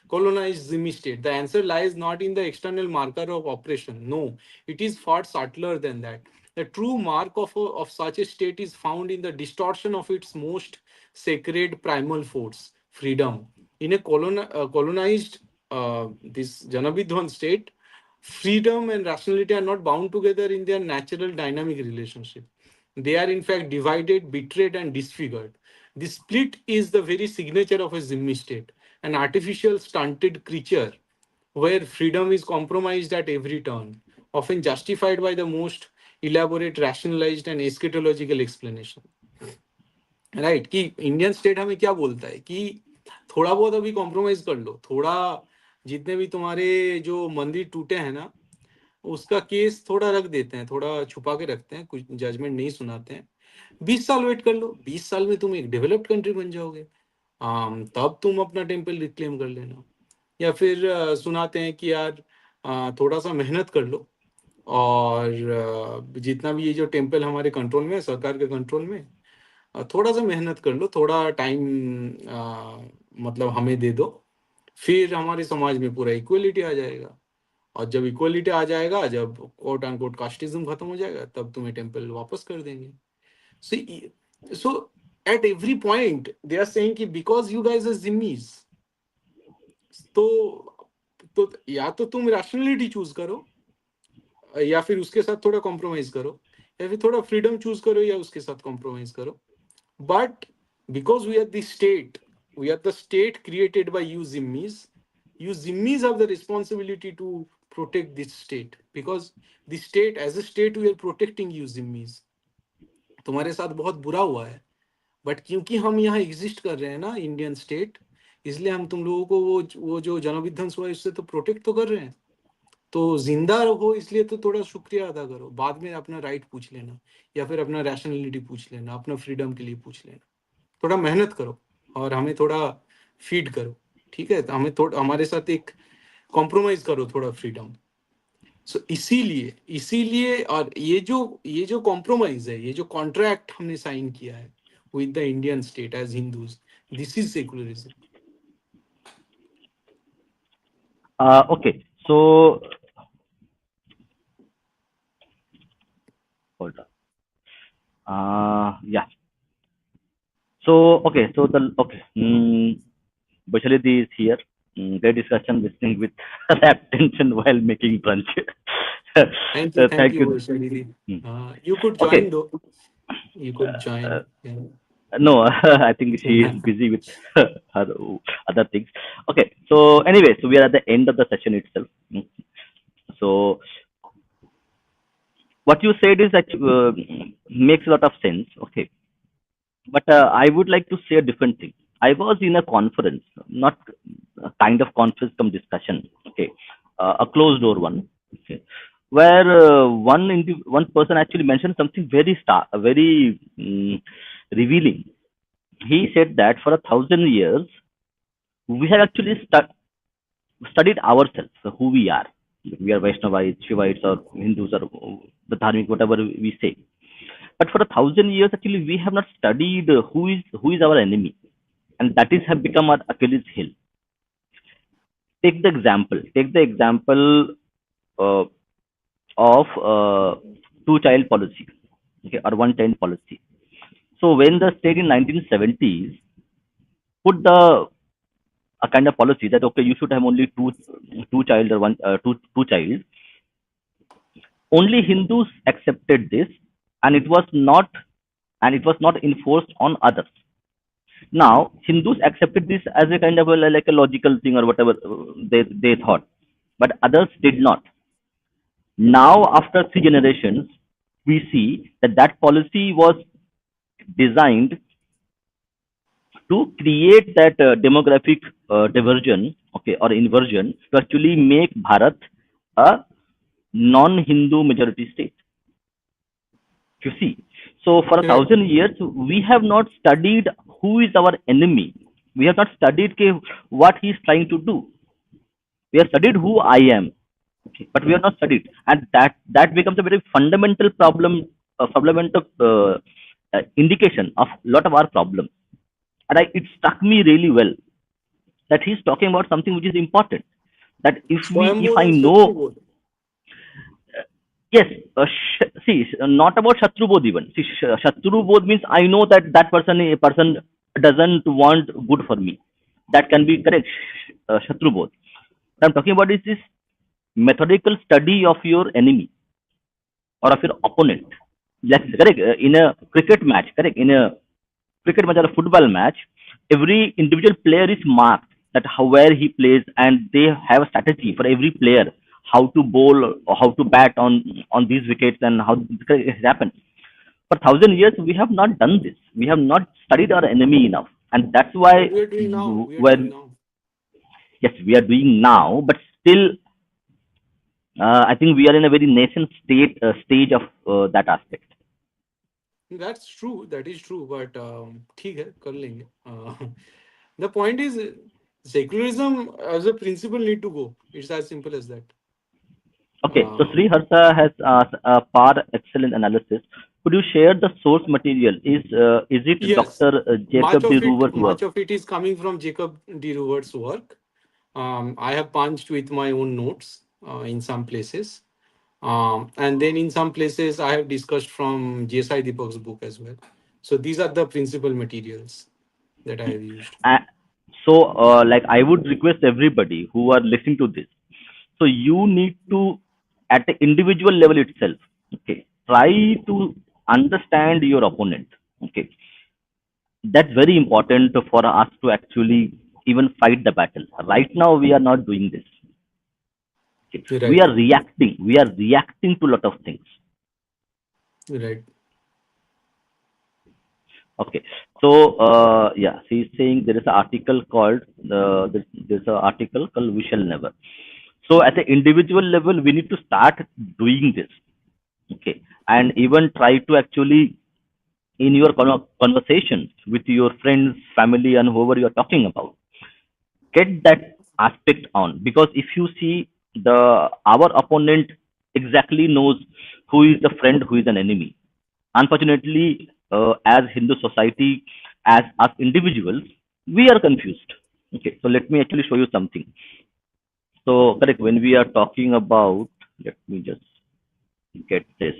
colonized Zimmi state? The answer lies not in the external marker of oppression. No, it is far subtler than that. The true mark of such a state is found in the distortion of its most sacred primal force, freedom. In a colonized this Janabidhwan state, freedom and rationality are not bound together in their natural dynamic relationship. They are in fact divided, betrayed, and disfigured. This split is the very signature of a Zimmi state, an artificial stunted creature where freedom is compromised at every turn, often justified by the most elaborate, rationalized, and eschatological explanation. Right कि Indian state हमें क्या बोलता है कि थोड़ा बहुत अभी compromise कर लो, थोड़ा जितने भी तुम्हारे जो मंदिर टूटे हैं ना उसका केस थोड़ा रख देते हैं, थोड़ा छुपा के रखते हैं, कुछ जजमेंट नहीं सुनाते हैं. 20 साल वेट कर लो, 20 साल में तुम एक डेवलप्ड कंट्री बन जाओगे. तब तुम अपना टेम्पल रिक्लेम कर लेना. या फिर सुनाते हैं कि यार थोड़ा सा मेहनत कर लो और जितना भी ये जो टेम्पल हमारे कंट्रोल में है, सरकार के कंट्रोल में, थोड़ा सा मेहनत कर लो, थोड़ा टाइम मतलब हमें दे दो, फिर हमारे समाज में पूरा इक्वलिटी आ जाएगा. और जब इक्वलिटी आ जाएगा, जब कोट एंड कोट कास्टिज्म खत्म हो जाएगा, तब तुम्हें टेम्पल वापस कर देंगे. So at every point they are saying कि बिकॉज यू गाइस आर जिम्मीज, तो या तो तुम रैशनलिटी चूज करो या फिर उसके साथ थोड़ा कॉम्प्रोमाइज करो, या फिर थोड़ा फ्रीडम चूज करो या उसके साथ कॉम्प्रोमाइज करो. But because we are the state, we are the state created by you Zimmis. You Zimmis have the responsibility to protect this state because the state, as a state, we are protecting you Zimmis. तुम्हारे साथ बहुत बुरा हुआ है, but क्योंकि हम यहाँ exist कर रहे हैं ना इंडियन स्टेट, इसलिए हम तुम लोगों को वो जो जनविध्वंस हुआ है उससे तो प्रोटेक्ट तो कर रहे हैं. तो जिंदा रहो, इसलिए तो थोड़ा शुक्रिया अदा करो, बाद में अपना राइट पूछ लेना या फिर अपना रैशनलिटी पूछ लेना, अपना फ्रीडम के लिए पूछ लेना. थोड़ा मेहनत करो और हमें थोड़ा फीड करो, ठीक है. तो हमें थोड़ा हमारे साथ एक कॉम्प्रोमाइज करो, थोड़ा फ्रीडम. सो इसीलिए इसीलिए और ये जो कॉम्प्रोमाइज है, ये जो कॉन्ट्रैक्ट हमने साइन किया है with the Indian state as Hindus, this is secularism. Okay, so hold on. Yeah. So okay, so the okay. Bashalidi is here. Great discussion, listening with rapt attention while making brunch. Thank Thank you, you. Shalini. Mm. You could join Okay. though. You could Uh, join. Yeah. no, I think she is busy with her other things. Okay. So anyway, so we are at the end of the session itself. So what you said is that makes a lot of sense. Okay. But I would like to say a different thing. I was in a conference, not a kind of conference, some discussion, okay, a closed door one, okay, where one person actually mentioned something very revealing. He said that for 1,000 years we have actually studied ourselves, who we are. We are Vaishnavites, Shivites, or Hindus, or the Dharmic, whatever we say. But for 1,000 years, actually, we have not studied who is our enemy, and that is have become our Achilles heel. Take the example uh, of two-child policy, okay, or one-child policy. So when the state in 1970s put the a kind of policy that okay, you should have only two child or one two child. only Hindus accepted this, and it was not enforced on others. Now Hindus accepted this as a kind of like a logical thing or whatever they thought, but others did not. Now after 3 generations, we see that that policy was designed to create that demographic diversion, okay, or inversion, to actually make Bharat a non-Hindu majority state. You see, so for a Right. 1,000 years, we have not studied who is our enemy. We have not studied what he is trying to do. We have studied who I am, okay, but we have not studied, and that becomes a very fundamental problem, a fundamental indication of a lot of our problems. And it struck me really well that he's talking about something which is important. That if Swayambodh I and know, Shatrubodh. yes, see, not about Shatrubodh even. See, Shatrubodh means I know that that person doesn't want good for me. That can be correct, Shatrubodh. What I'm talking about is this methodical study of your enemy or of your opponent. That's correct. In a cricket match, correct. In a cricket match or a football match, every individual player is marked that how where he plays, and they have a strategy for every player how to bowl or how to bat on these wickets and how it happens. For 1,000 years, we have not done this. We have not studied our enemy enough, and that's But why we are doing now. We are doing when now. yes, we are doing now, but still, I think we are in a very nascent stage of that aspect. That's true. That is true. But ठीक है, कर लेंगे. The point is, secularism as a principle need to go. It's as simple as that. Okay, so Uh, Sri Harsha has a par excellent analysis. Could you share the source material? Is it yes, Dr. much Jacob de of it, Roover's work? much of it is coming from Jacob D. Ruwert's work. I have punched with my own notes in some places. And then in some places, I have discussed from JSI Deepak's book as well. So these are the principal materials that I have used. Uh, like I would request everybody who are listening to this. So you need to, at the individual level itself, okay, try to understand your opponent. Okay, that's very important for us to actually even fight the battle. Right now, we are not doing this. Okay. We Right, are reacting. We are reacting to a lot of things. right. Okay. So yeah, she's saying there is an article called there's an article called "We Shall Never." So at the individual level, we need to start doing this. Okay, and even try to actually in your conversations with your friends, family, and whoever you are talking about, get that aspect on, because if you see the our opponent exactly knows who is the friend, who is an enemy. Unfortunately, as Hindu society, as us individuals, we are confused. Okay, so let me actually show you something. So correct, when we are talking about, let me just get this.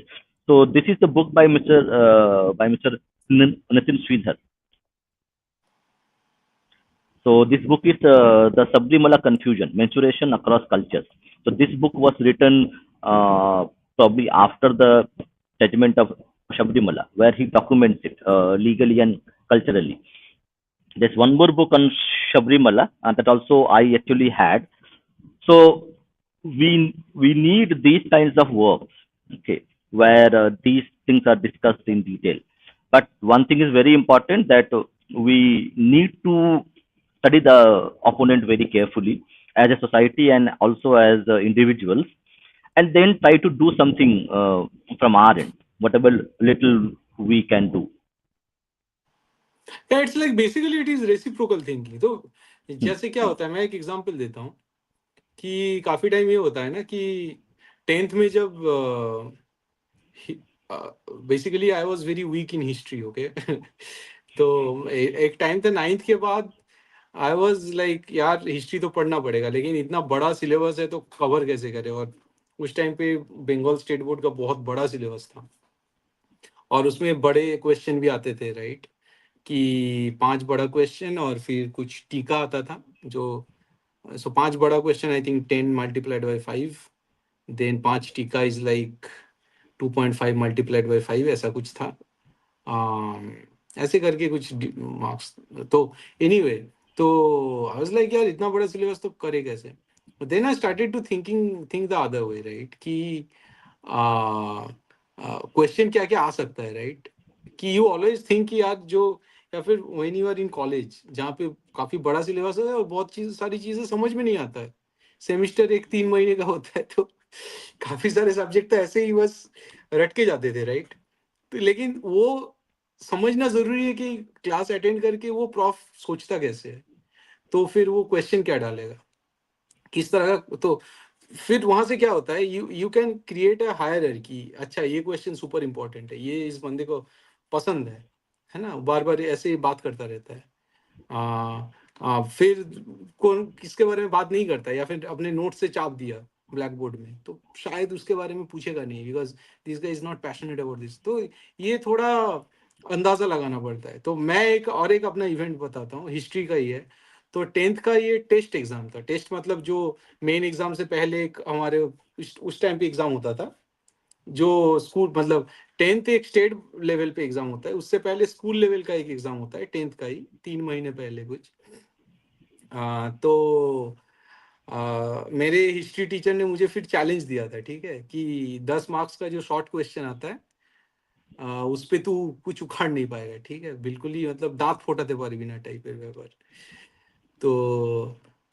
So this is the book by Mr. Nitin Sridhar. So this book is the Sabrimala Confusion: Mensuration Across Cultures. So this book was written probably after the judgment of Sabrimala, where he documents it legally and culturally. There's one more book on Sabrimala, and that also I actually had. So we need these kinds of works, okay, where these things are discussed in detail. But one thing is very important, that we need to study the opponent very carefully as a society and also as individuals, and then try to do something from our end, whatever little we can do. Yeah, it's like basically it is reciprocal thinking. तो Hmm. जैसे क्या होता है, मैं एक example देता हूँ कि काफी टाइम ये होता है ना कि टेंथ में जब basically I was very weak in history. Okay. तो एक टाइम था नाइन्थ के बाद आई वाज लाइक यार हिस्ट्री तो पढ़ना पड़ेगा, लेकिन इतना बड़ा सिलेबस है तो कवर कैसे करें. और उस टाइम पे बंगाल स्टेट बोर्ड का बहुत बड़ा सिलेबस था और उसमें बड़े क्वेश्चन भी आते थे, राइट. कि 5 बड़ा क्वेश्चन और फिर कुछ टीका आता था जो. सो 5 बड़ा question I think 10 multiplied by 5, then 5 टीका इज लाइक 2.5 मल्टीप्लाइड बाई 5 ऐसा कुछ था। अम, ऐसे करके कुछ मार्क्स। तो एनीवे, तो आई वाज लाइक यार इतना बड़ा सिलेबस तो करे कैसे। Then I started to think the other way, right, कि क्वेश्चन क्या क्या आ सकता है, राइट, कि यू ऑलवेज थिंक कि यार जो, या फिर when you are in college जहाँ पे काफी बड़ा सिलेबस है और बहुत सारी चीजें समझ में नहीं आता है। सेमिस्टर एक 3 महीने का होता है, तो काफी सारे सब्जेक्ट तो ऐसे ही बस रट के जाते थे, राइट। तो लेकिन वो समझना जरूरी है कि क्लास अटेंड करके वो प्रॉफ सोचता कैसे है, तो फिर वो क्वेश्चन क्या डालेगा, किस तरह का। तो फिर वहां से क्या होता है, you can create a hierarchy. अच्छा, ये क्वेश्चन सुपर इंपॉर्टेंट है, ये इस बंदे को पसंद है ना, बार बार ऐसे ही बात करता रहता है। फिर कौन किसके बारे में बात नहीं करता, या फिर अपने नोट से चाप दिया ब्लैक बोर्ड में, तो शायद उसके बारे में पूछेगा नहीं, because this guy is not passionate about this. तो ये थोड़ा अंदाजा लगाना पड़ता है। तो मैं एक अपना इवेंट बताता हूँ, हिस्ट्री का ही है। तो 10th का ये टेस्ट एग्जाम था। टेस्ट मतलब जो मेन एग्जाम से पहले एक हमारे उस टाइम पे एग्जाम होता था, जो स्कूल मतलब 10th एक स्टेट लेवल पे एग्जाम होता है, उससे पहले स्कूल लेवल का एक एग्जाम होता है 10th का ही, 3 महीने पहले कुछ। तो मेरे हिस्ट्री टीचर ने मुझे फिर चैलेंज दिया था, ठीक है, कि 10 मार्क्स का जो शॉर्ट क्वेश्चन आता है उस पे तू कुछ उखाड़ नहीं पाएगा, ठीक है, बिल्कुल ही मतलब दांत फोटाते पारी बिना टाइप है व्यापार। तो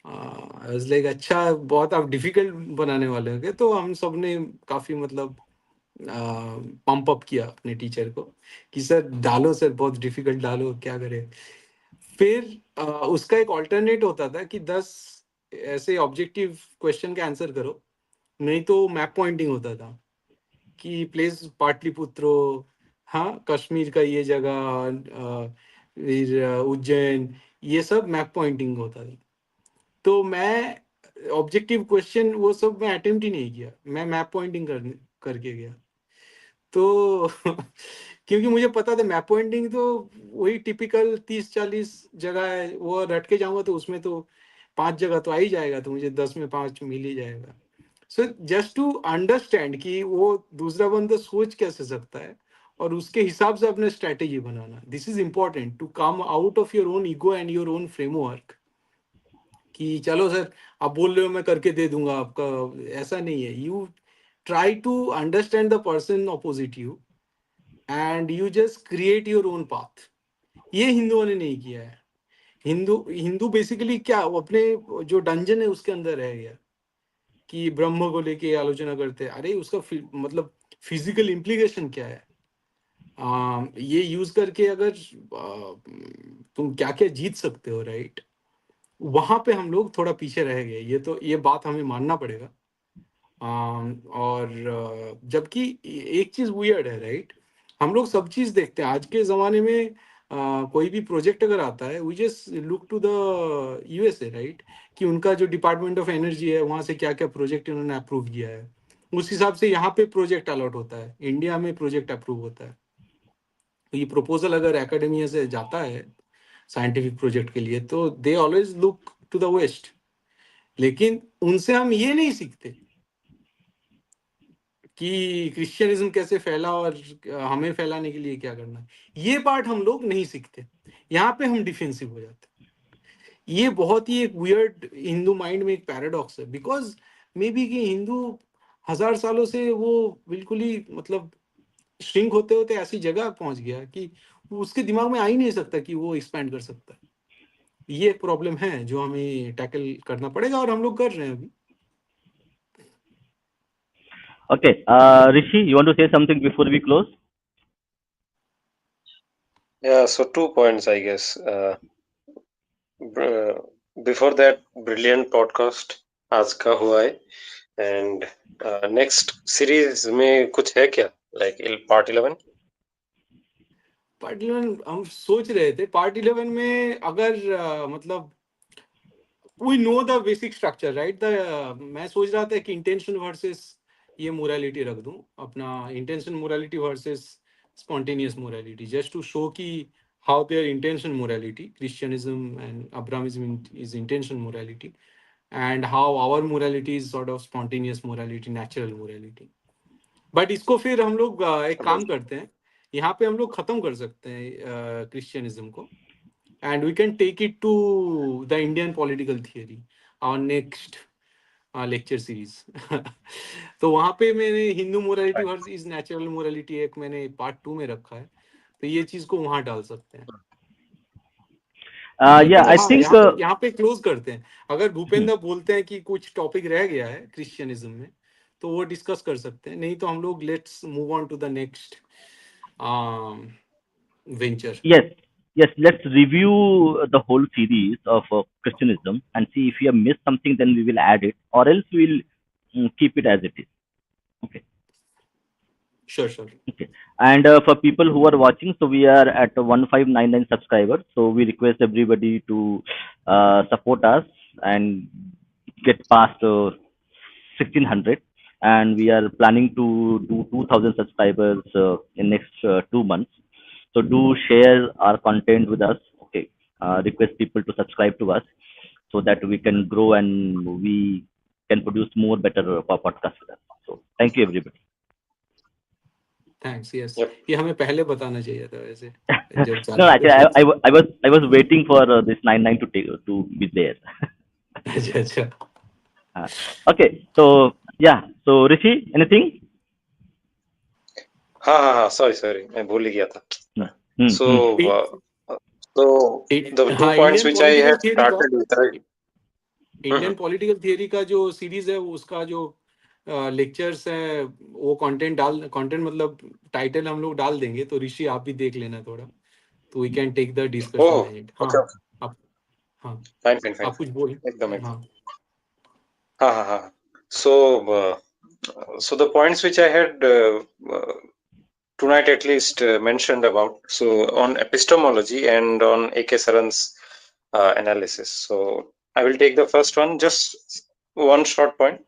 आई वाज लाइक अच्छा, बहुत आप डिफिकल्ट बनाने वाले होंगे। तो हम सब ने काफी मतलब पंप अप किया अपने टीचर को कि सर डालो, सर बहुत डिफिकल्ट डालो, क्या करें। फिर उसका एक ऑल्टरनेट होता था कि 10 ऐसे ऑब्जेक्टिव क्वेश्चन का आंसर करो, नहीं तो मैप पॉइंटिंग होता था कि प्लेस पाटलिपुत्रो, हाँ कश्मीर का ये जगह, फिर उज्जैन, ये सब मैप पॉइंटिंग होता था। तो मैं ऑब्जेक्टिव क्वेश्चन वो सब मैं अटेम्प्ट ही नहीं किया, मैं मैप पॉइंटिंग करके गया। तो क्योंकि मुझे पता था मैप पॉइंटिंग तो वही टिपिकल 30-40 जगह है, वो रट के जाऊंगा तो उसमें तो 5 जगह तो आ ही जाएगा, तो मुझे 10 में 5 मिल ही जाएगा। सो जस्ट टू अंडरस्टैंड कि वो दूसरा बंदा सोच कैसे सकता है, और उसके हिसाब से अपने स्ट्रेटेजी बनाना, this is important to come out of your own ego and your own framework, कि चलो सर आप बोल रहे हो मैं करके दे दूंगा आपका। ऐसा नहीं है, you try to understand the person opposite you and you just create your own path. ये हिंदुओं ने नहीं किया है। हिंदू हिंदू बेसिकली क्या, वो अपने जो डंजन है उसके अंदर रह गया, कि ब्रह्म को लेके आलोचना करते हैं। अरे उसका मतलब फिजिकल इम्प्लीकेशन क्या है, ये यूज करके अगर तुम क्या क्या जीत सकते हो, राइट। वहां पे हम लोग थोड़ा पीछे रह गए, ये तो ये बात हमें मानना पड़ेगा। और जबकि एक चीज वियर्ड है, राइट, हम लोग सब चीज देखते हैं आज के जमाने में। कोई भी प्रोजेक्ट अगर आता है, we just look to the USA, right, कि उनका जो डिपार्टमेंट ऑफ एनर्जी है वहां से क्या क्या प्रोजेक्ट उन्होंने अप्रूव किया है, उस हिसाब से यहाँ पे प्रोजेक्ट अलॉट होता है, इंडिया में प्रोजेक्ट अप्रूव होता है। तो ये प्रपोजल अगर एकेडमिया से जाता है साइंटिफिक प्रोजेक्ट के लिए, तो they always look to the west. लेकिन उनसे हम ये नहीं सीखते कि क्रिश्चियनिज्म कैसे फैला और हमें फैलाने के लिए क्या करना है। ये पार्ट हम लोग नहीं सीखते, यहाँ पे हम डिफेंसिव हो जाते हैं। ये बहुत ही एक वियर्ड हिंदू माइंड में एक पैराडॉक्स है, बिकॉज मे बी कि हिंदू 1000 सालों से वो बिल्कुल ही मतलब श्रिंक होते होते ऐसी जगह पहुंच गया कि वो उसके दिमाग में आ ही नहीं सकता कि वो एक्सपैंड कर सकता है। ये एक प्रॉब्लम है जो हमें टैकल करना पड़ेगा, और हम लोग कर रहे हैं अभी। Okay, Rishi, you want to say something before we close? Yeah, so 2 points, I guess. Br- Before that, brilliant podcast आज का हुआ है, and next series में कुछ है क्या, like part 11? पार्ट 11 हम सोच रहे थे, पार्ट 11 में अगर मतलब we know the basic structure, right. The मैं सोच रहा था कि इंटेंशन वर्सेस ये मोरालिटी रख दूं, अपना intention morality versus spontaneous morality, just to show कि हाउ देयर इंटेंशन मोरालिटी, क्रिश्चियनिज्म and Abrahamism is intention morality, and how our morality is sort of spontaneous morality, natural morality. But इसको फिर हम लोग एक Hello. काम करते हैं, यहाँ पे हम लोग खत्म कर सकते हैं क्रिश्चियनिज्म को, and we can take it to the Indian political theory, our next lecture series. तो वहां पे मैंने Hindu morality Right. Versus natural morality एक मैंने पार्ट 2 में रखा है, तो ये चीज को वहां डाल सकते हैं। Yeah, लेकिन I हाँ, think यहाँ पे क्लोज करते हैं। अगर भूपेंद्र बोलते हैं कि कुछ टॉपिक रह गया है क्रिश्चियनिज्म में, तो वो डिस्कस कर सकते हैं, नहीं तो हम लोग let's move on to the next venture. yes, yes. Let's review the whole series of Christianism and see if we have missed something. Then we will add it, or else we'll keep it as it is. Okay. Sure. Okay. And for people who are watching, so we are at 1599 subscribers. So we request everybody to support us and get past 1600. And we are planning to do 2000 subscribers in next 2 months. So do share our content with us. Okay. Request people to subscribe to us so that we can grow and we can produce more better podcasts with us. So thank you everybody. Thanks. Yes, Yep. ये हमें पहले बताना चाहिए था वैसे, जब No, चालू actually, कर रहे थे। I was waiting for this 99 to be there. अच्छा। Uh, okay, so yeah, so Rishi, anything? हाँ, sorry, मैं भूल ही गया था. No. Hmm, So, hmm. so the 2 हाँ, points Indian which I political had theory का, started with, right? Indian political theory का जो सीरीज है, उसका जो लेक्चर्स है, वो कंटेंट मतलब टाइटल हम लोग डाल देंगे, तो ऋषि आप भी देख लेना थोड़ा, तो we can take the discussion Oh, ahead. हाँ, okay, okay. आप, हाँ, Fine. आप कुछ बोले। एकदम. हाँ, हाँ. So, so the points which I had tonight at least mentioned about, so on epistemology and on A.K. Saran's analysis. So I will take the first one, just one short point.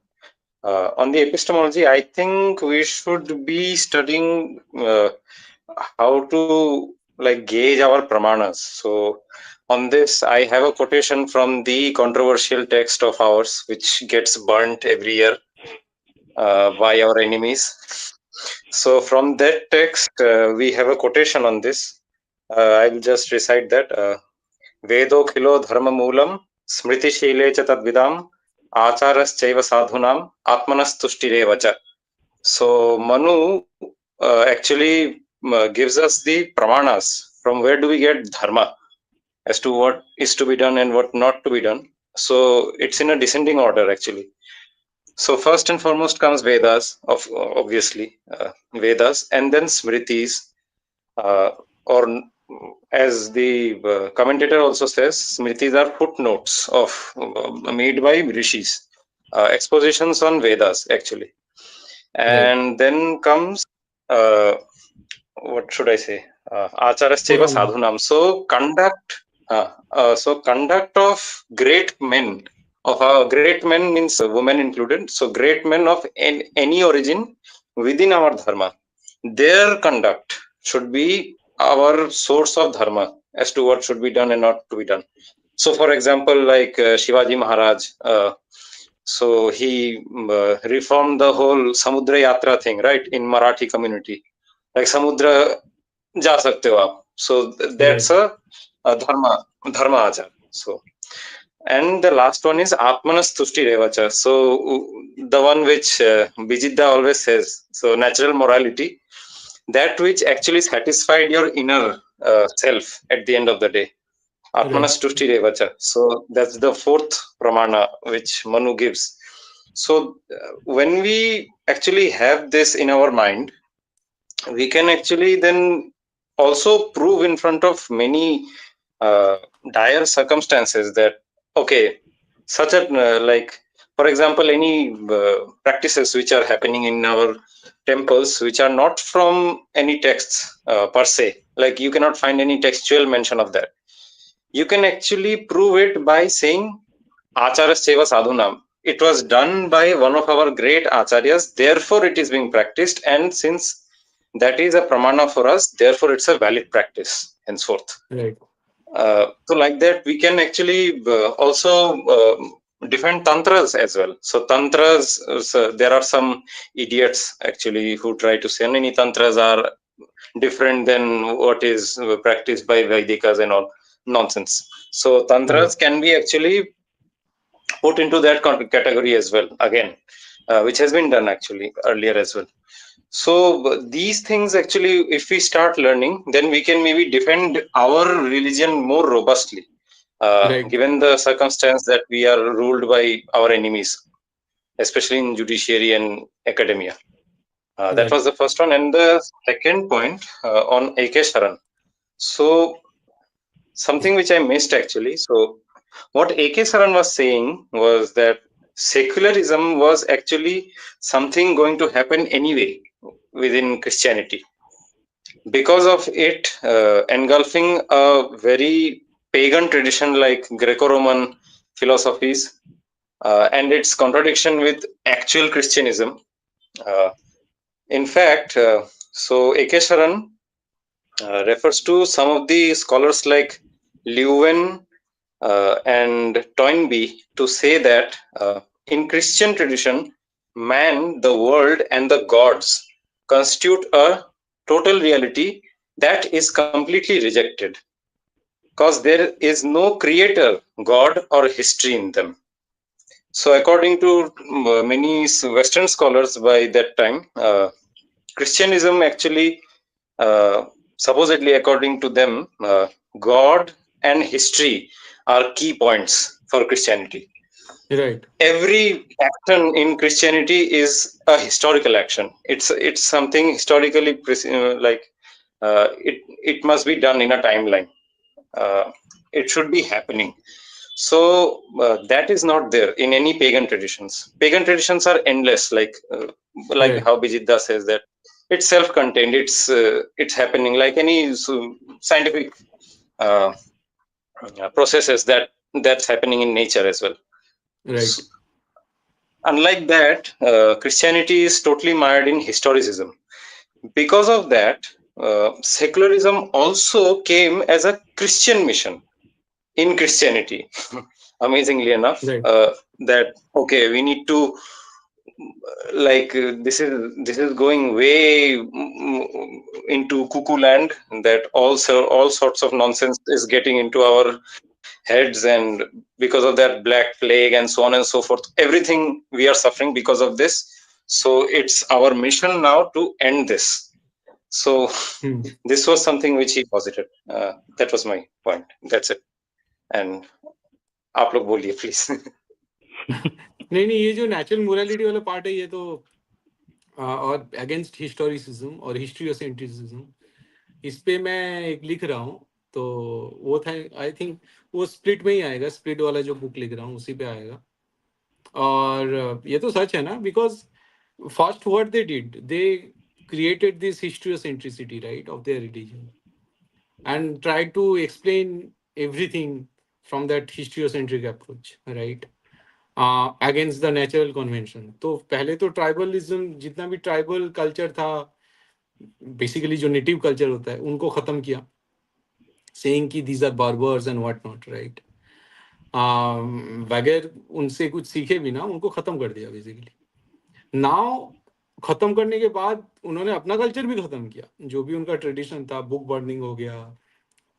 On the epistemology, I think we should be studying how to like gauge our pramanas. So on this, I have a quotation from the controversial text of ours, which gets burnt every year by our enemies. So from that text, we have a quotation on this. I will just recite that. Vedo khilo dharma moolam smriti shile cha tadvidam acharaschaiva sadhunam atmanastustireva cha. So Manu actually gives us the pramanas. From where do we get dharma as to what is to be done and what not to be done. So it's in a descending order actually. So first and foremost comes Vedas, obviously Vedas, and then Smritis, or as the commentator also says, Smritis are footnotes of made by rishis, expositions on Vedas actually. Right, And then comes what should I say? Acharastheva पुराना। sadhunam. So conduct of great men, of great men means women included. So great men of any origin within our dharma, their conduct should be our source of dharma as to what should be done and not to be done. So, for example, like Shivaji Maharaj, so he reformed the whole Samudra Yatra thing, right, in Marathi community. Like Samudra जा सकते हो आप. So that's right, a dharma achar. So and the last one is atmanas tushti revacha. So the one which Bijeet always says. So natural morality, that which actually satisfied your inner self at the end of the day. Right, Atmanas tushti revacha. So that's the fourth pramana which Manu gives. So when we actually have this in our mind, we can actually then also prove in front of many dire circumstances that okay, such a like, for example, any practices which are happening in our temples which are not from any texts per se, like you cannot find any textual mention of that, you can actually prove it by saying acharastheva sadhunam. It was done by one of our great acharyas, therefore it is being practiced, and since that is a pramana for us, therefore it's a valid practice henceforth. Right, So like that we can actually also different tantras as well. So tantras, so there are some idiots actually who try to say many tantras are different than what is practiced by Vedikas and all nonsense. So Right. tantras can be actually put into that category as well again, which has been done actually earlier as well. So these things actually, if we start learning, then we can maybe defend our religion more robustly, Right. given the circumstance that we are ruled by our enemies, especially in judiciary and academia. That Right. was the first one. And the second point on AK Sharan. So something which I missed actually. So what AK Saran was saying was that secularism was actually something going to happen anyway within Christianity, because of it engulfing a very pagan tradition like Greco-Roman philosophies, and its contradiction with actual Christianism. Uh, in fact, so AK Sharan refers to some of the scholars like Leuven and Toynbee to say that in Christian tradition, man, the world, and the gods constitute a total reality that is completely rejected, because there is no creator, God, or history in them. So, according to many Western scholars by that time, Christianism actually, uh, supposedly according to them, God and history are key points for Christianity. Right. Every action in Christianity is a historical action. It's something historically it must be done in a timeline. It should be happening. So that is not there in any pagan traditions. Pagan traditions are endless, like Right. how Bijidda says that it's self-contained. It's happening like any scientific uh, processes that's happening in nature as well. Right. So, unlike that, Christianity is totally mired in historicism. Because of that, secularism also came as a Christian mission in Christianity. Amazingly enough, Right. that okay, we need to this is going way into cuckoo land. That also all sorts of nonsense is getting into our heads, and because of that black plague and so on and so forth, everything we are suffering because of this. So it's our mission now to end this. So Hmm. this was something which he posited. That was my point. That's it. And आप लोग बोलिए please. नहीं नहीं, ये जो natural morality वाला part है ये तो और अगेंस्ट हिस्टोरिसिज्म और हिस्ट्रियोसेंट्रिसिज्म, इस पे मैं एक लिख रहा हूँ। तो वो था, आई थिंक वो स्प्लिट में ही आएगा, स्प्लिट वाला जो बुक लिख रहा हूँ उसी पे आएगा। और ये तो सच है ना, because first what they did, they created this historiocentricity, right, of their religion, and tried to explain everything from that historiocentric approach, right, against the natural convention. तो पहले तो ट्राइबलिज्म, जितना भी ट्राइबल कल्चर था, बेसिकली जो native culture होता है, उनको खत्म किया, सेइंग कि these are barbarians and what not, right. बगैर उनसे कुछ सीखे भी ना, उनको खत्म कर दिया बेसिकली। नाउ खत्म करने के बाद उन्होंने अपना कल्चर भी खत्म किया, जो भी उनका ट्रेडिशन था, बुक बर्निंग हो गया,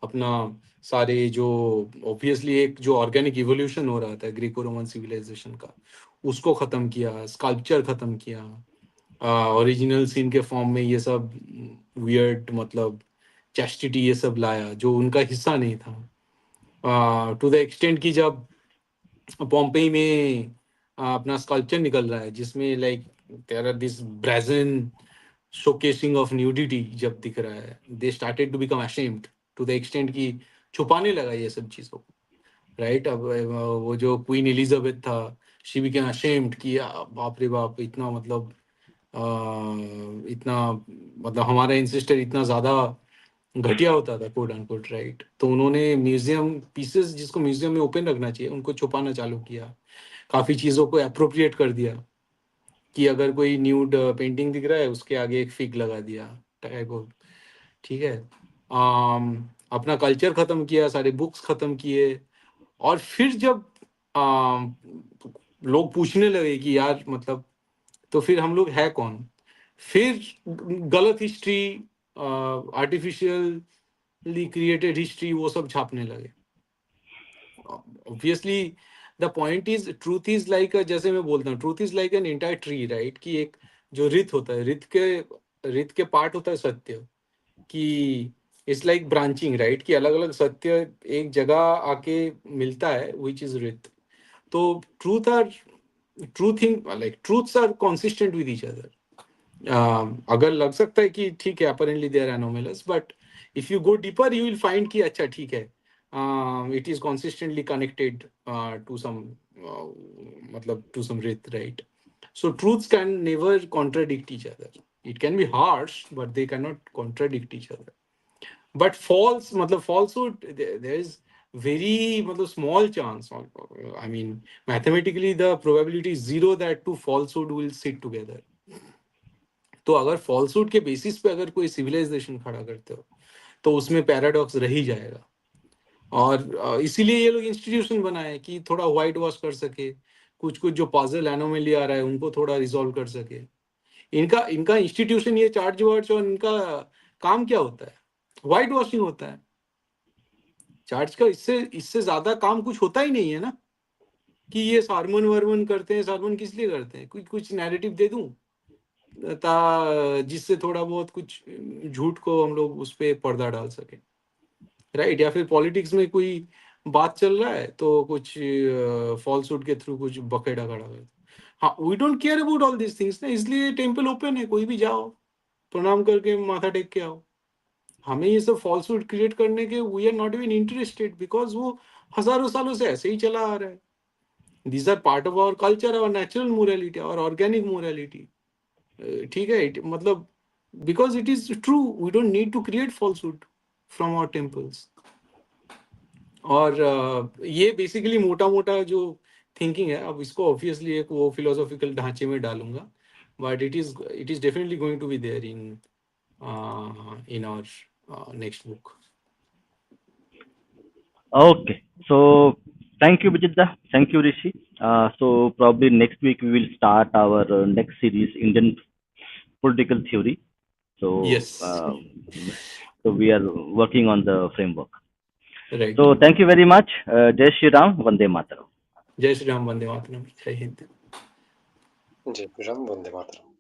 अपना सारे जो ऑब्वियसली एक जो ऑर्गेनिक इवोल्यूशन हो रहा था ग्रीको रोमन सिविलाइजेशन का, उसको ख़त्म किया, स्कल्पचर ख़त्म किया, ओरिजिनल सीन के फॉर्म में ये सब वियर्ड, मतलब चैस्टिटी, ये सब लाया जो उनका हिस्सा नहीं था। टू द एक्सटेंट कि जब पॉम्पेई में अपना स्कल्पचर निकल रहा है जिसमें like there are this brazen showcasing of nudity जब दिख रहा है, they started to become ashamed, to the extent कि छुपाने लगा ये सब चीज़ों को, राइट। अब वो जो क्वीन एलिजाबेथ था, शी बिकेम अशेम्ड कि बाप रे बाप, इतना मतलब इतना मतलब हमारा इंसिस्टर इतना ज़्यादा घटिया होता था, कोट अनकोट, राइट। तो उन्होंने म्यूजियम पीसेस जिसको म्यूजियम में ओपन रखना चाहिए उनको छुपाना चालू किया, काफ़ी चीज़ों को अप्रोप्रिएट कर दिया कि अगर कोई न्यूड पेंटिंग दिख रहा है उसके आगे एक फिग लगा दिया टाइप ऑफ, ठीक है। अपना कल्चर ख़त्म किया, सारे बुक्स ख़त्म किए। और फिर जब लोग पूछने लगे कि यार मतलब तो फिर हम लोग है कौन। फिर गलत हिस्ट्री, आर्टिफिशियली क्रिएटेड हिस्ट्री, वो सब छापने लगे। Obviously the point is, truth is like, जैसे मैं बोलता हूँ, truth is like an entire tree, right? कि एक जो रित होता है, रित के पार्ट होता है सत्य, कि इट्स लाइक ब्रांचिंग, राइट? कि अलग अलग सत्य एक जगह आके मिलता है, विच इज रित। तो truth like truths are consistent with each other. अगर लग सकता है कि ठीक है, apparently they are anomalous, but if you go deeper you will find कि अच्छा ठीक है, it is consistently connected to some, मतलब टू सम रिथ, right? So truths can never contradict each other. It can be harsh, but they cannot contradict each other. But false, मतलब falsehood, there is very मतलब small chance. I mean, mathematically the probability is zero that two falsehood will sit together. तो अगर falsehood के basis पे अगर कोई civilization खड़ा करते हो, तो उसमें paradox रह ही जाएगा। और इसीलिए ये लोग इंस्टीट्यूशन बनाए कि थोड़ा व्हाइट वॉश कर सके, कुछ कुछ जो पजल एनोमली आ रहा है उनको थोड़ा रिजॉल्व कर सके। इनका इनका इंस्टीट्यूशन, ये चार्ज वर्ड्स और इनका काम क्या होता है? व्हाइट वॉशिंग होता है। चार्ज का इससे इससे ज्यादा काम कुछ होता ही नहीं है ना, कि ये सार्मन वर्मन करते हैं। सार्मन किस लिए करते हैं? कुछ कुछ नैरेटिव दे दूं जिससे थोड़ा बहुत कुछ झूठ को हम लोग उस पर पर्दा डाल सके, राइट? या फिर पॉलिटिक्स में कोई बात चल रहा है तो कुछ फॉल्सहुड के थ्रू कुछ बखेड़ा खड़ा है। हाँ, we don't care about all this things ना, इसलिए टेम्पल ओपन है, कोई भी जाओ, प्रणाम करके माथा टेक के आओ। हमें ये सब फॉल्सहुड क्रिएट करने के we are not even interested, because वो हजारों सालों से ऐसे ही चला आ रहा है। These are part of our culture, our natural morality, our organic morality. ठीक है, मतलब because it is true, we don't need to create falsehood from our temples. और ये बेसिकली मोटा मोटा जो थिंकिंग है, अब इसको ऑब्वियसली एक वो फिलोसॉफिकल ढांचे में डालूंगा, but it is definitely going to be there in our next book. Okay. So thank you, Bijita. Thank you, Rishi. So probably next week we will start our next series, Indian political theory. So Yes, so we are working on the framework. right. So thank you very much. Jai Shri Ram, Vande Mataram. जय श्री राम, वंदे मातरम, जय हिंद। जय श्री राम, वंदे मातरम।